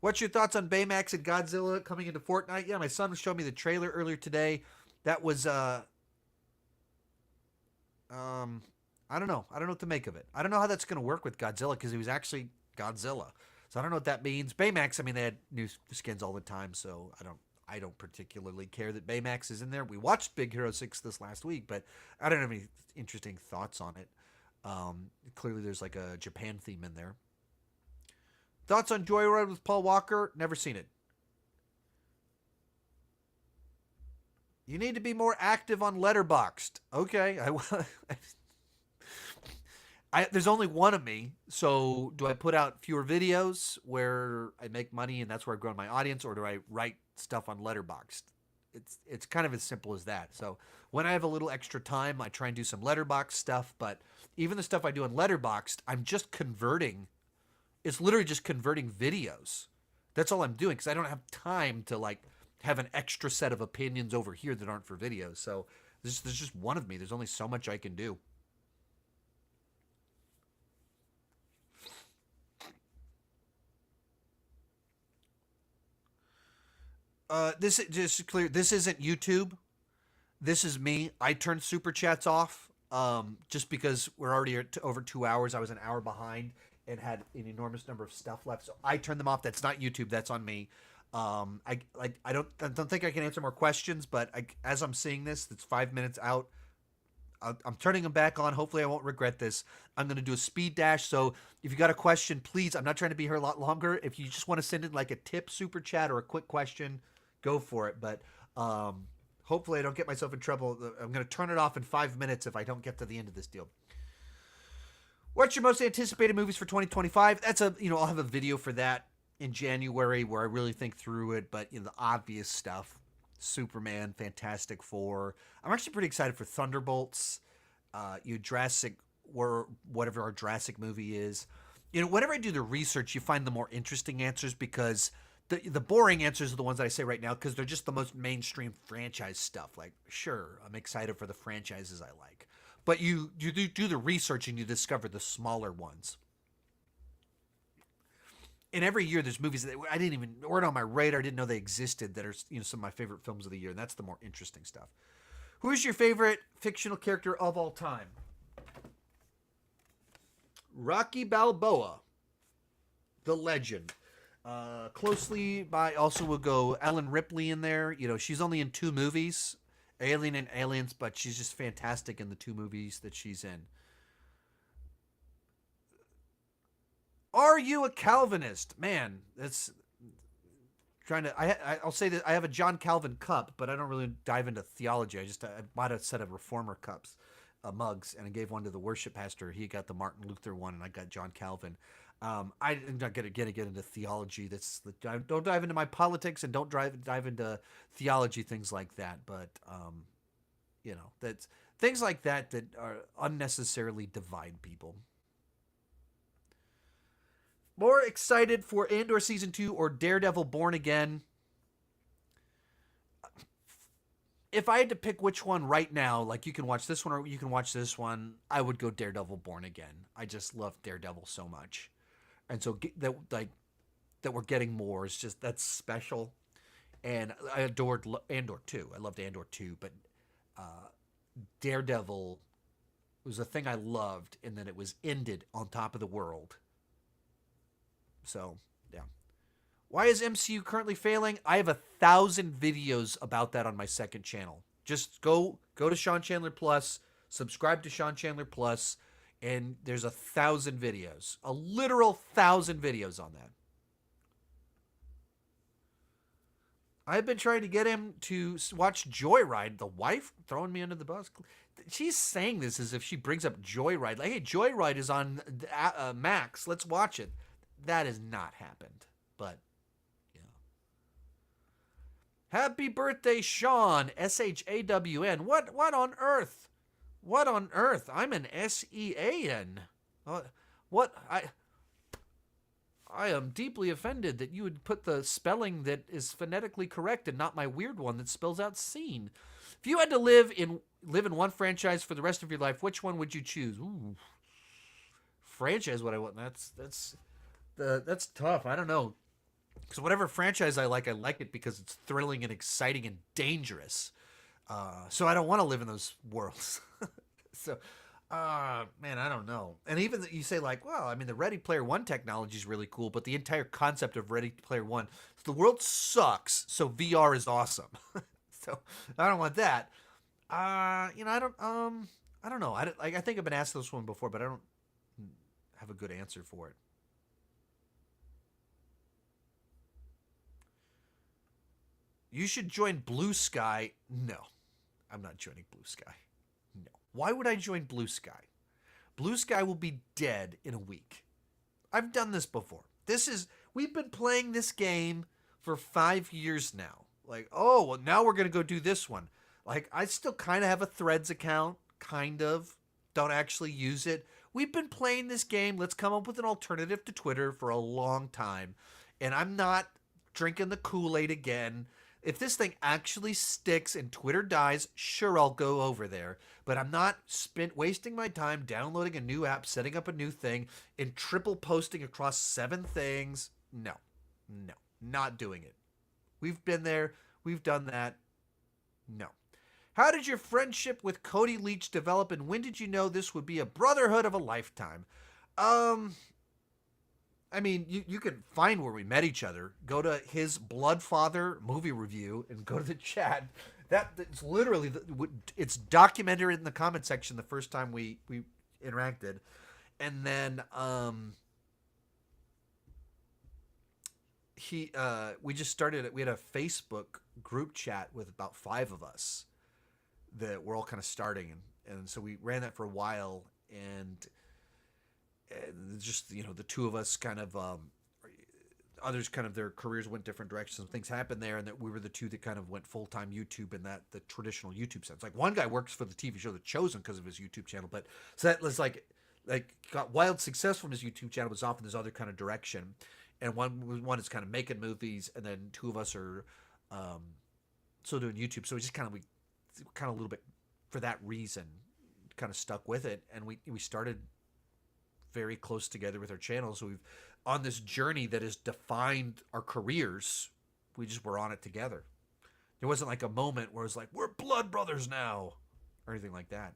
A: What's your thoughts on Baymax and Godzilla coming into Fortnite? Yeah, my son showed me the trailer earlier today. That was I don't know. I don't know what to make of it. I don't know how that's going to work with Godzilla because he was actually Godzilla. So I don't know what that means. Baymax, I mean, they had new skins all the time, so I don't particularly care that Baymax is in there. We watched Big Hero 6 this last week, but I don't have any interesting thoughts on it. Clearly there's like a Japan theme in there. Thoughts on Joyride with Paul Walker? Never seen it. You need to be more active on Letterboxd. Okay. There's only one of me, so do I put out fewer videos where I make money and that's where I grow my audience, or do I write stuff on Letterboxd? It's kind of as simple as that. So when I have a little extra time, I try and do some Letterboxd stuff, but even the stuff I do on Letterboxd, I'm just converting. It's literally just converting videos. That's all I'm doing because I don't have time to like have an extra set of opinions over here that aren't for videos. So there's just one of me. There's only so much I can do. This just clear. This isn't YouTube. This is me. I turned super chats off just because we're already at over 2 hours. I was an hour behind and had an enormous number of stuff left, so I turned them off. That's not YouTube. That's on me. I don't think I can answer more questions, but as I'm seeing this, it's 5 minutes out. I'm turning them back on. Hopefully I won't regret this. I'm going to do a speed dash. So if you got a question, please, I'm not trying to be here a lot longer. If you just want to send in like a tip, super chat, or a quick question, go for it. But hopefully I don't get myself in trouble. I'm going to turn it off in 5 minutes if I don't get to the end of this deal. What's your most anticipated movies for 2025? That's I'll have a video for that in January where I really think through it. But the obvious stuff: Superman, Fantastic Four. I'm actually pretty excited for Thunderbolts. Jurassic, or whatever our Jurassic movie is. Whenever I do the research, you find the more interesting answers because the boring answers are the ones that I say right now because they're just the most mainstream franchise stuff. Like, sure, I'm excited for the franchises I like. But you do the research and you discover the smaller ones. And every year there's movies that I didn't even, weren't on my radar, didn't know they existed, that are some of my favorite films of the year. And that's the more interesting stuff. Who is your favorite fictional character of all time? Rocky Balboa, the legend. Closely by, also will go Ellen Ripley in there. She's only in 2 movies. Alien and Aliens, but she's just fantastic in the 2 movies that she's in. Are you a Calvinist? Man, that's trying to. I'll say that I have a John Calvin cup, but I don't really dive into theology. I bought a set of Reformer cups, mugs, and I gave one to the worship pastor. He got the Martin Luther one, and I got John Calvin. I'm not gonna get into theology. Don't dive into my politics, and don't dive into theology, things like that. But that's things like that are unnecessarily divide people. More excited for Andor Season 2 or Daredevil Born Again? If I had to pick which one right now, like you can watch this one or you can watch this one, I would go Daredevil Born Again. I just love Daredevil so much. And so that we're getting more is just, that's special. and I adored Andor too. I loved Andor too, but uh, Daredevil was a thing I loved, and then it was ended on top of the world. So yeah. Why is MCU currently failing? I have 1,000 videos about that on my second channel. Just go to Sean Chandler Plus, subscribe to Sean Chandler Plus, and there's 1,000 videos, a literal 1,000 videos on that. I've been trying to get him to watch Joyride. The wife throwing me under the bus. She's saying this as if she brings up Joyride. Like, hey, Joyride is on Max. Let's watch it. That has not happened. But, yeah. Happy birthday, Sean. SHAWN. What on earth? What on earth? I'm an SEAN. What? I am deeply offended that you would put the spelling that is phonetically correct and not my weird one that spells out scene. If you had to live in one franchise for the rest of your life, which one would you choose? Ooh. Franchise, what I want. That's tough. I don't know. Because whatever franchise I like it because it's thrilling and exciting and dangerous. So I don't want to live in those worlds. So, man, I don't know. And even you say like, well, I mean, the Ready Player One technology is really cool, but the entire concept of Ready Player One, the world sucks, so VR is awesome. So I don't want that. I don't know. I think I've been asked this one before, but I don't have a good answer for it. You should join Blue Sky. No, I'm not joining Blue Sky. No. Why would I join Blue Sky? Blue Sky will be dead in a week. I've done this before. We've been playing this game for 5 years now. Like, oh, well, now we're going to go do this one. Like, I still kind of have a Threads account, kind of. Don't actually use it. We've been playing this game. Let's come up with an alternative to Twitter for a long time. And I'm not drinking the Kool-Aid again. If this thing actually sticks and Twitter dies, sure, I'll go over there. But I'm not wasting my time downloading a new app, setting up a new thing, and triple posting across 7 things. No, not doing it. We've been there. We've done that. No. How did your friendship with Cody Leach develop, and when did you know this would be a brotherhood of a lifetime? I mean, you can find where we met each other. Go to his Bloodfather movie review and go to the chat. It's literally it's documented in the comment section the first time we interacted, and then we just started it. We had a Facebook group chat with about 5 of us that we're all kind of starting, and so we ran that for a while, and just the 2 of us kind of others kind of their careers went different directions and things happened there, and that we were the 2 that kind of went full-time YouTube in that the traditional YouTube sense. Like, one guy works for the TV show The Chosen because of his YouTube channel, but so that was like got wild success from his YouTube channel, was off in this other kind of direction, and one is kind of making movies, and then 2 of us are still doing YouTube. So we kind of a little bit for that reason kind of stuck with it, and we started very close together with our channels. So we've on this journey that has defined our careers. We just were on it together. There wasn't like a moment where it was like, we're blood brothers now or anything like that.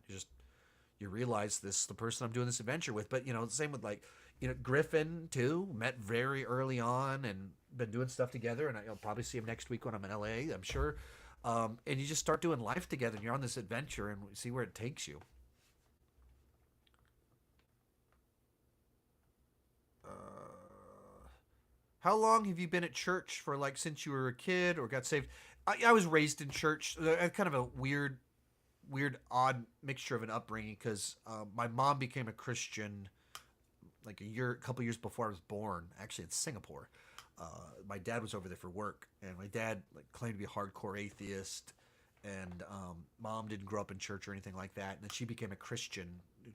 A: You realize this is the person I'm doing this adventure with. But the same with Griffin too, met very early on and been doing stuff together, and I'll probably see him next week when I'm in LA, I'm sure. And you just start doing life together, and you're on this adventure, and see where it takes you. How long have you been at church for, since you were a kid or got saved? I was raised in church. Kind of a weird, odd mixture of an upbringing, because my mom became a Christian a couple years before I was born, actually in Singapore. My dad was over there for work, and my dad claimed to be a hardcore atheist, and mom didn't grow up in church or anything like that, and then she became a Christian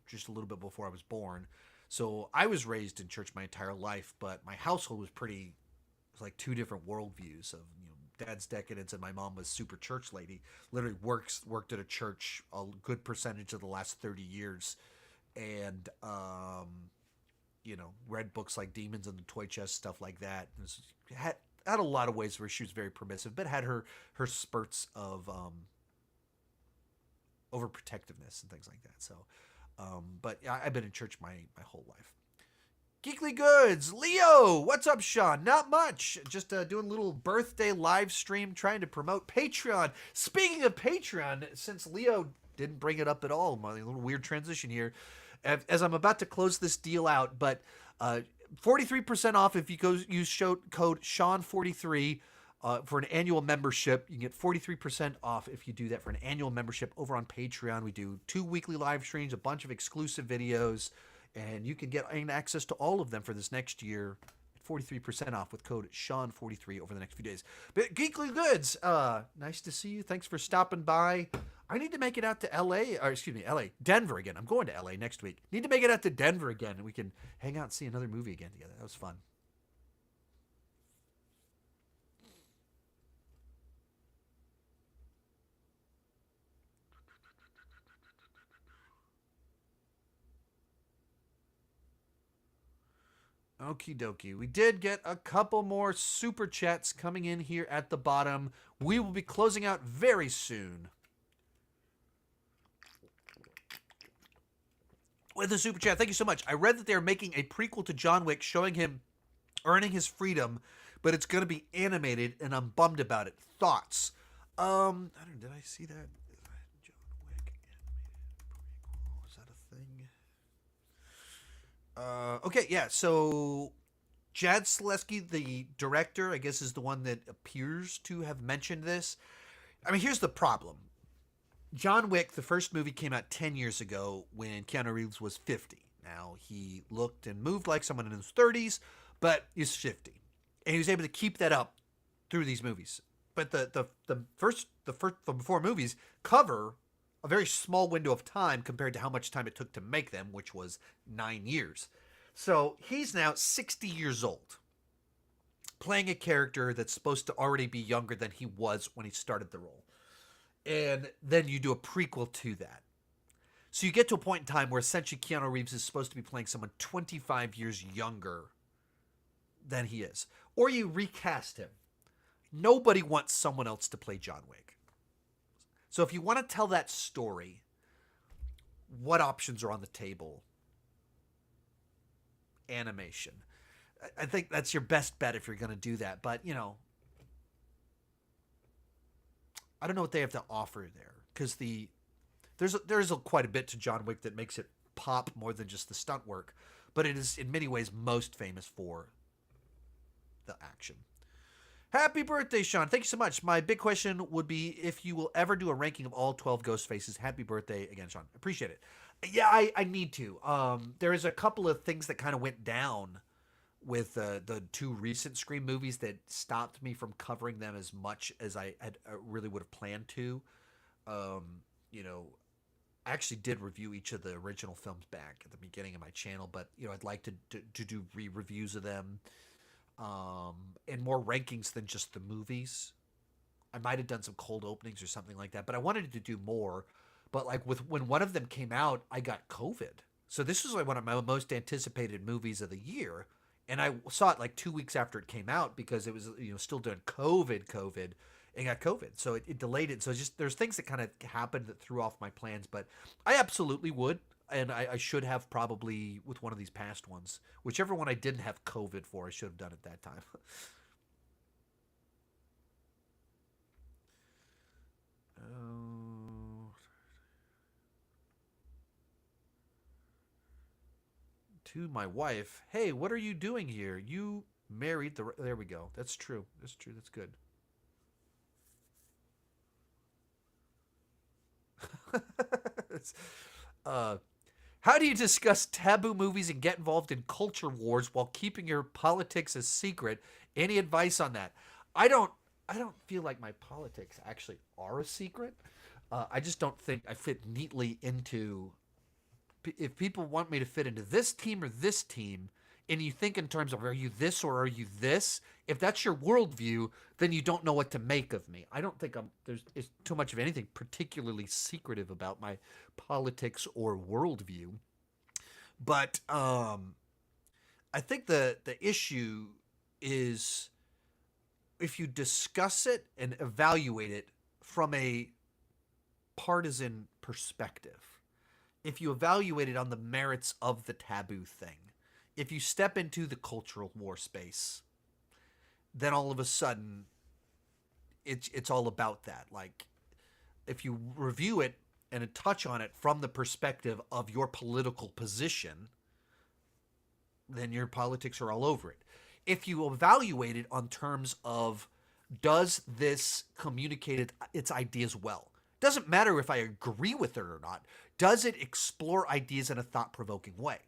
A: just a little bit before I was born. So I was raised in church my entire life, but my household was it was like 2 different worldviews of, dad's decadence, and my mom was super church lady, literally worked at a church a good percentage of the last 30 years, and read books like Demons in the Toy Chest, stuff like that. had a lot of ways where she was very permissive, but had her spurts of overprotectiveness and things like that. So, but I've been in church my whole life. Geekly Goods, Leo, what's up, Sean? Not much. Just doing a little birthday live stream, trying to promote Patreon. Speaking of Patreon, since Leo didn't bring it up at all, my little weird transition here, as I'm about to close this deal out, but 43% off if you go use code Sean43 for an annual membership. You can get 43% off if you do that for an annual membership over on Patreon. We do 2 weekly live streams, a bunch of exclusive videos, and you can get access to all of them for this next year at 43% off with code Sean43 over the next few days. But Geekly Goods, nice to see you. Thanks for stopping by. I need to make it out to Denver again. I'm going to LA next week. Need to make it out to Denver again, and we can hang out and see another movie again together. That was fun. Okie dokie. We did get a couple more super chats coming in here at the bottom. We will be closing out very soon with a super chat. Thank you so much. I read that they're making a prequel to John Wick showing him earning his freedom, but it's going to be animated, and I'm bummed about it. Thoughts? I don't know. Did I see that? John Wick animated prequel. Is that a thing? Okay, yeah, so Jad Selesky, the director, I guess is the one that appears to have mentioned this. I mean, here's the problem. John Wick, the first movie, came out 10 years ago when Keanu Reeves was 50. Now, he looked and moved like someone in his 30s, but he's 50. And he was able to keep that up through these movies. But the first 4 movies cover a very small window of time compared to how much time it took to make them, which was 9 years. So he's now 60 years old, playing a character that's supposed to already be younger than he was when he started the role. And then you do a prequel to that. So you get to a point in time where essentially Keanu Reeves is supposed to be playing someone 25 years younger than he is. Or you recast him. Nobody wants someone else to play John Wick. So if you want to tell that story, what options are on the table? Animation. I think that's your best bet if you're going to do that. But, you know, I don't know what they have to offer there. Because there's quite a bit to John Wick that makes it pop more than just the stunt work. But it is in many ways most famous for the action. Happy birthday, Sean. Thank you so much. My big question would be if you will ever do a ranking of all 12 ghost faces. Happy birthday again, Sean. Appreciate it. Yeah, I need to. There is a couple of things that kind of went down with the 2 recent Scream movies that stopped me from covering them as much as I had really would have planned to. You know, I actually did review each of the original films back at the beginning of my channel, but, you know, I'd like to do re-reviews of them. And more rankings than just the movies. I might have done some cold openings or something like that, but I wanted to do more. But like when one of them came out, I got COVID. So this was like one of my most anticipated movies of the year. And I saw it like 2 weeks after it came out because it was, you know, still doing COVID, and got COVID. So it delayed it. So just there's things that kind of happened that threw off my plans, but I absolutely would. And I should have probably with one of these past ones. Whichever one I didn't have COVID for, I should have done it that time. Oh. To my wife, hey, what are you doing here? You married the... There we go. That's true. That's true. That's good. How do you discuss taboo movies and get involved in culture wars while keeping your politics a secret? Any advice on that? I don't feel like my politics actually are a secret. I just don't think I fit neatly into... If people want me to fit into this team or this team, and you think in terms of are you this or are you this, if that's your worldview, then you don't know what to make of me. I don't think there's too much of anything particularly secretive about my politics or worldview. But I think the issue is if you discuss it and evaluate it from a partisan perspective, if you evaluate it on the merits of the taboo thing, if you step into the cultural war space, then all of a sudden it's all about that. Like if you review it and touch on it from the perspective of your political position, then your politics are all over it. If you evaluate it on terms of does this communicate its ideas well? Doesn't matter if I agree with it or not. Does it explore ideas in a thought provoking way?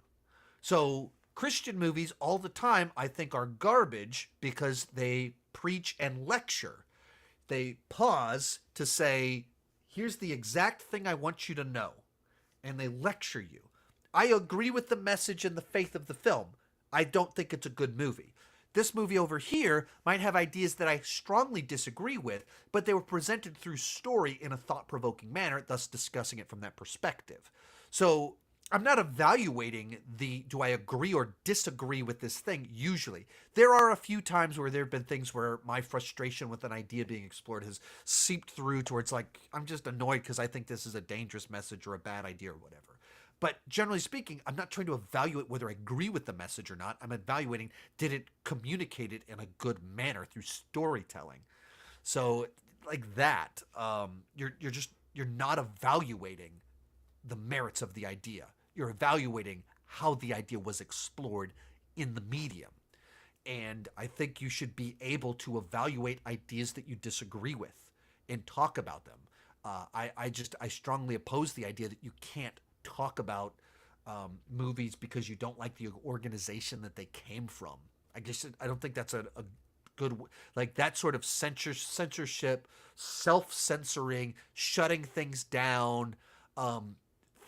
A: So, Christian movies all the time, I think, are garbage because they preach and lecture. They pause to say, here's the exact thing I want you to know. And they lecture you. I agree with the message and the faith of the film. I don't think it's a good movie. This movie over here might have ideas that I strongly disagree with, but they were presented through story in a thought provoking manner, thus discussing it from that perspective. So I'm not evaluating the do I agree or disagree with this thing usually. There are a few times where there have been things where my frustration with an idea being explored has seeped through towards like I'm just annoyed because I think this is a dangerous message or a bad idea or whatever. But generally speaking, I'm not trying to evaluate whether I agree with the message or not. I'm evaluating did it communicate it in a good manner through storytelling. So like that, you're not evaluating the merits of the idea. You're evaluating how the idea was explored in the medium. And I think you should be able to evaluate ideas that you disagree with and talk about them. I strongly oppose the idea that you can't talk about movies because you don't like the organization that they came from. I don't think that's a good like that sort of censorship, self-censoring, shutting things down.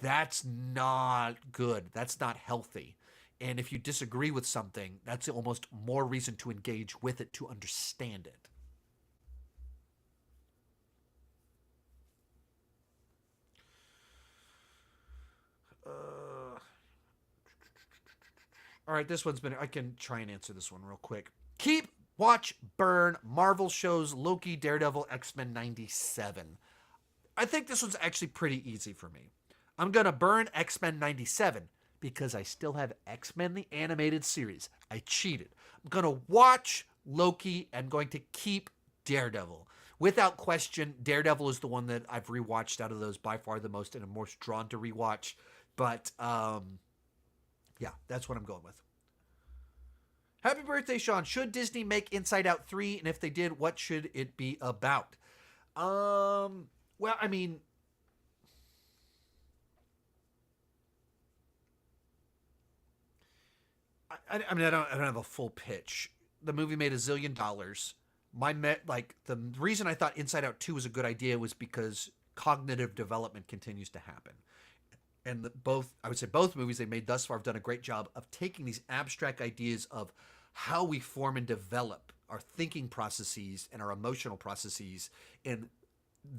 A: That's not good. That's not healthy. And if you disagree with something, that's almost more reason to engage with it to understand it. All right, this one's been. I can try and answer this one real quick. Keep, watch, burn, Marvel shows, Loki, Daredevil, X-Men 97. I think this one's actually pretty easy for me. I'm going to burn X-Men 97 because I still have X-Men the animated series. I cheated. I'm going to watch Loki. I'm going to keep Daredevil. Without question, Daredevil is the one that I've rewatched out of those by far the most and I'm most drawn to rewatch. But yeah, that's what I'm going with. Happy birthday, Sean. Should Disney make Inside Out 3? And if they did, what should it be about? Well, I mean, I don't have a full pitch. The movie made $1 zillion. The reason I thought Inside Out 2 was a good idea was because cognitive development continues to happen. And I would say both movies they made thus far have done a great job of taking these abstract ideas of how we form and develop our thinking processes and our emotional processes and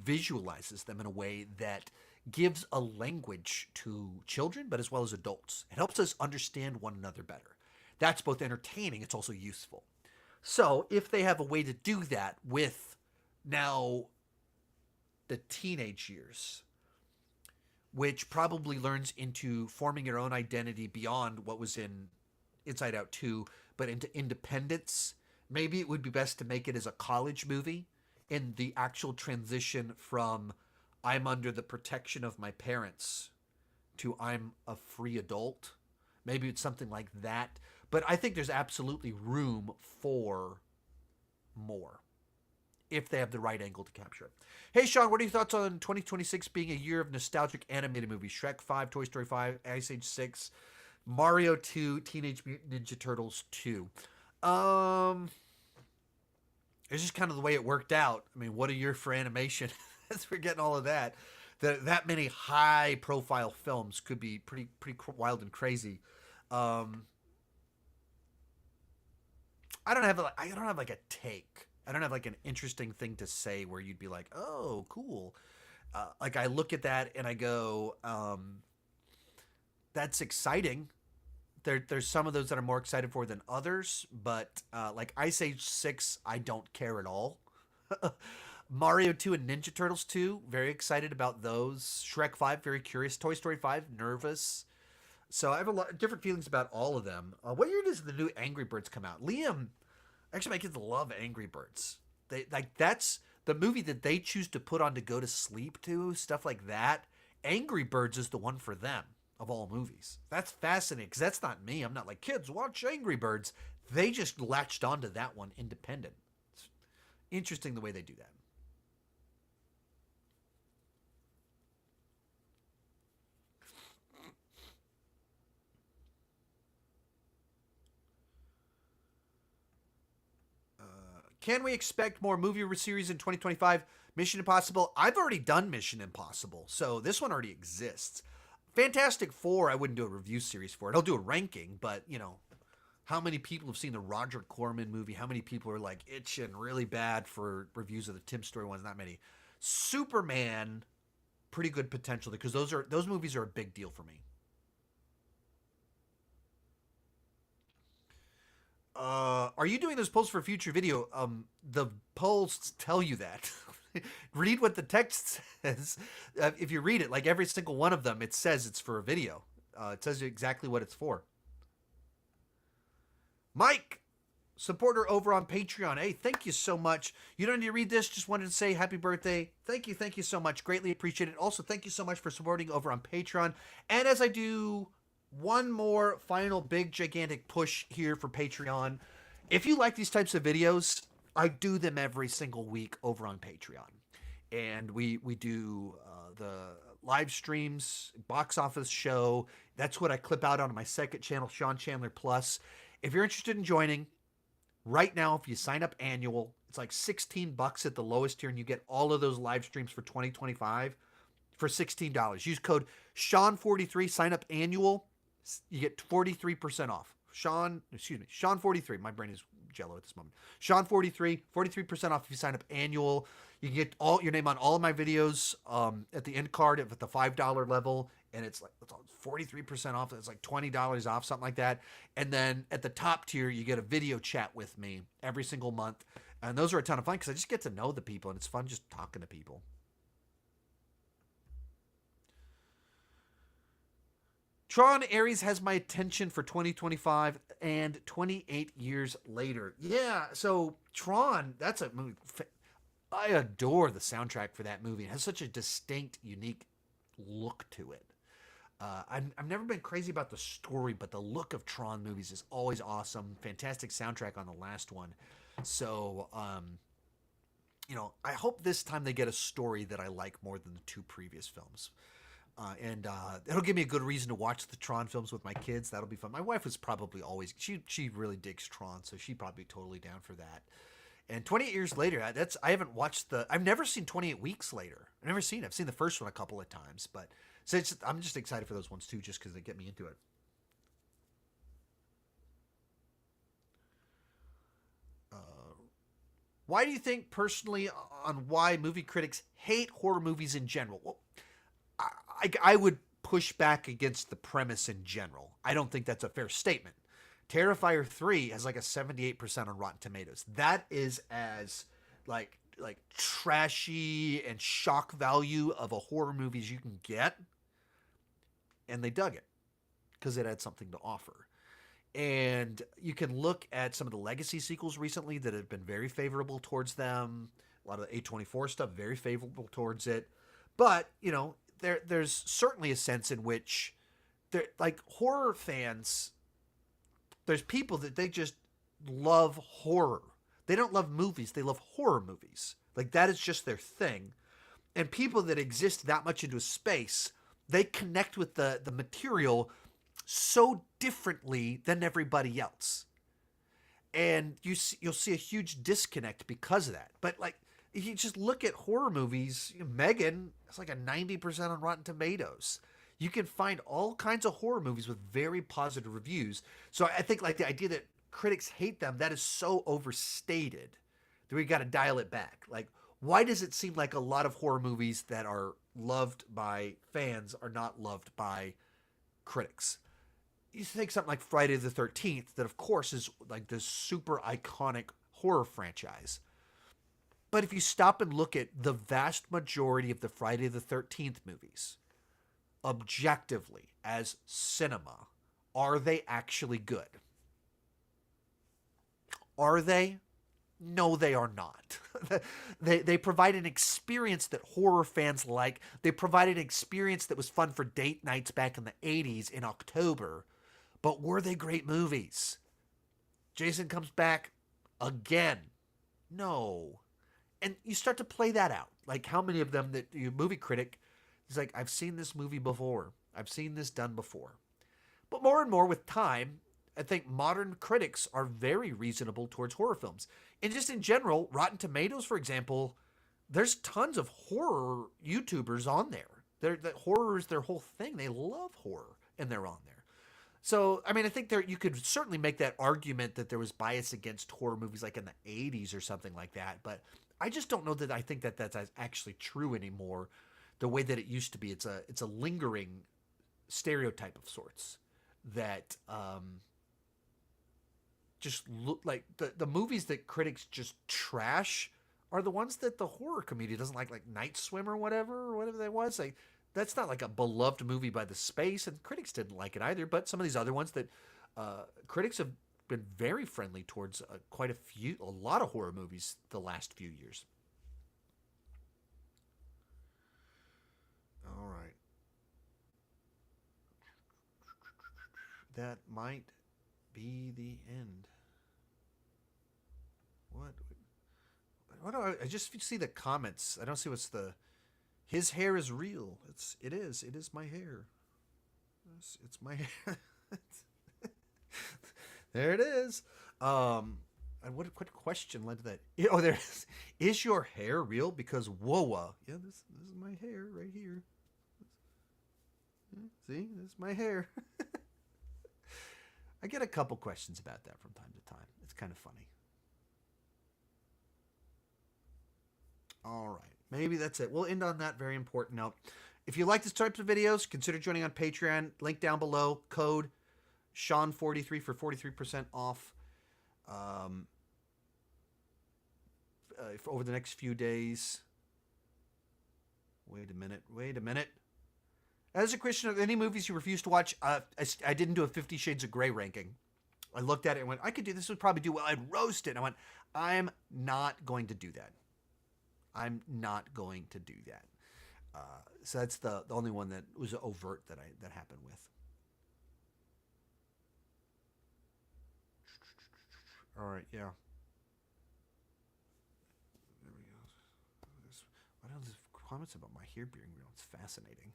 A: visualizes them in a way that gives a language to children, but as well as adults. It helps us understand one another better. That's both entertaining, it's also useful. So, if they have a way to do that with now the teenage years, which probably learns into forming your own identity beyond what was in Inside Out 2, but into independence, maybe it would be best to make it as a college movie in the actual transition from I'm under the protection of my parents to I'm a free adult. Maybe it's something like that. But I think there's absolutely room for more if they have the right angle to capture it. Hey, Sean, what are your thoughts on 2026 being a year of nostalgic animated movies? Shrek 5, Toy Story 5, Ice Age 6, Mario 2, Teenage Mutant Ninja Turtles 2. It's just kind of the way it worked out. I mean, what a year for animation. As we're getting all of that. That many high profile films could be pretty wild and crazy. Um, I don't have like a take. I don't have like an interesting thing to say where you'd be like, oh, cool. Like I look at that and I go, that's exciting, There's some of those that I'm more excited for than others, but like Ice Age 6, I don't care at all. Mario 2 and Ninja Turtles 2, very excited about those. Shrek 5, very curious. Toy Story 5, nervous. So I have a lot of different feelings about all of them. What year does the new Angry Birds come out? Liam, actually, my kids love Angry Birds. They like that's the movie that they choose to put on to go to sleep to, stuff like that. Angry Birds is the one for them of all movies. That's fascinating because that's not me. I'm not like, kids, watch Angry Birds. They just latched onto that one independent. It's interesting the way they do that. Can we expect more movie series in 2025? Mission Impossible. I've already done Mission Impossible, so this one already exists. Fantastic Four, I wouldn't do a review series for it. I'll do a ranking, but how many people have seen the Roger Corman movie? How many people are like itching really bad for reviews of the Tim Story ones? Not many. Superman, pretty good potential because those movies are a big deal for me. Are you doing those polls for a future video? The polls tell you that. Read what the text says. If you read it, like every single one of them, it says it's for a video. It tells you exactly what it's for. Mike, supporter over on Patreon. Hey, thank you so much. You don't need to read this. Just wanted to say happy birthday. Thank you so much. Greatly appreciate it. Also, thank you so much for supporting over on Patreon. And as I do one more final big gigantic push here for Patreon. If you like these types of videos, I do them every single week over on Patreon. And we do the live streams, box office show. That's what I clip out on my second channel, Sean Chandler Plus. If you're interested in joining, right now, if you sign up annual, it's like $16 at the lowest tier, and you get all of those live streams for 2025 for $16. Use code Sean43, sign up annual. You get 43% off. Sean43. My brain is jello at this moment. Sean43, 43% off if you sign up annual. You can get all your name on all of my videos at the end card at the $5 level, and it's 43% off. It's like $20 off, something like that. And then at the top tier, you get a video chat with me every single month, and those are a ton of fun because I just get to know the people, and it's fun just talking to people. Tron Ares has my attention for 2025 and 28 years later. Yeah, so Tron, that's a movie. I adore the soundtrack for that movie. It has such a distinct, unique look to it. I've never been crazy about the story, but the look of Tron movies is always awesome. Fantastic soundtrack on the last one. So, I hope this time they get a story that I like more than the two previous films. And it'll give me a good reason to watch the Tron films with my kids. That'll be fun. My wife was probably always she really digs Tron, so she'd probably be totally down for that. And 28 years later, I haven't watched I've never seen 28 Weeks Later. I've never seen it. I've seen the first one a couple of times, but so I'm just excited for those ones too, just because they get me into it. Why do you think personally on why movie critics hate horror movies in general? Well, I would push back against the premise in general. I don't think that's a fair statement. Terrifier 3 has like a 78% on Rotten Tomatoes. That is as like trashy and shock value of a horror movie as you can get. And they dug it because it had something to offer. And you can look at some of the legacy sequels recently that have been very favorable towards them. A lot of the A24 stuff, very favorable towards it. But, there's certainly a sense in which they're like horror fans. There's people that they just love horror. They don't love movies. They love horror movies. Like that is just their thing. And people that exist that much into space, they connect with the material so differently than everybody else. And you'll see a huge disconnect because of that. But like, if you just look at horror movies, Megan, it's like a 90% on Rotten Tomatoes. You can find all kinds of horror movies with very positive reviews. So I think like the idea that critics hate them, that is so overstated that we got to dial it back. Like, why does it seem like a lot of horror movies that are loved by fans are not loved by critics? you think something like Friday the 13th, that of course is like this super iconic horror franchise. But if you stop and look at the vast majority of the Friday the 13th movies, objectively, as cinema, are they actually good? Are they? No, they are not. They provide an experience that horror fans like. They provide an experience that was fun for date nights back in the 80s in October. But were they great movies? Jason Comes Back again. No. And you start to play that out. Like how many of them that you movie critic is like, I've seen this movie before. I've seen this done before. But more and more with time, I think modern critics are very reasonable towards horror films. And just in general, Rotten Tomatoes, for example, there's tons of horror YouTubers on there. Horror is their whole thing. They love horror, and they're on there. So, I mean, I think you could certainly make that argument that there was bias against horror movies like in the 80s or something like that. But I just don't know that I think that that's actually true anymore the way that it used to be. It's a lingering stereotype of sorts that just look like the movies that critics just trash are the ones that the horror community doesn't like Night Swim or whatever that was. Like that's not like a beloved movie by the space, and critics didn't like it either. But some of these other ones that critics have been very friendly towards, a lot of horror movies the last few years. All right, that might be the end. What? What do I just see the comments. I don't see what's the. His hair is real. It is. It is my hair. It's my hair. There it is. And what question led to that? Oh, there it is. Is your hair real? Because whoa, yeah, this is my hair right here. See, this is my hair. I get a couple questions about that from time to time. It's kind of funny. All right. Maybe that's it. We'll end on that very important note. If you like this type of videos, consider joining on Patreon. Link down below. Code Sean43 for 43% off over the next few days. Wait a minute. As a Christian, of any movies you refuse to watch, I didn't do a 50 Shades of Grey ranking. I looked at it and went, I could do this, would probably do well. I'd roast it. And I went, I'm not going to do that. I'm not going to do that. So that's the only one that was overt that happened with. All right, yeah. There we go. What else is comments about my hair being real? It's fascinating.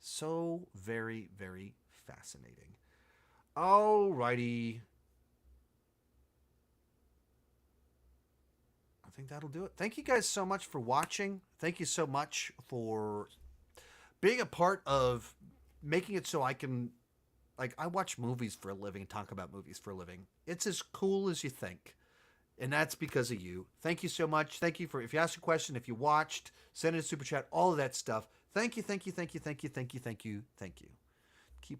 A: So very, very fascinating. Alrighty. I think that'll do it. Thank you guys so much for watching. Thank you so much for being a part of making it so I can, I watch movies for a living, talk about movies for a living. It's as cool as you think. And that's because of you. Thank you so much. Thank you if you asked a question, if you watched, send in a super chat, all of that stuff. Thank you. Keep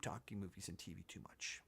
A: talking movies and TV too much.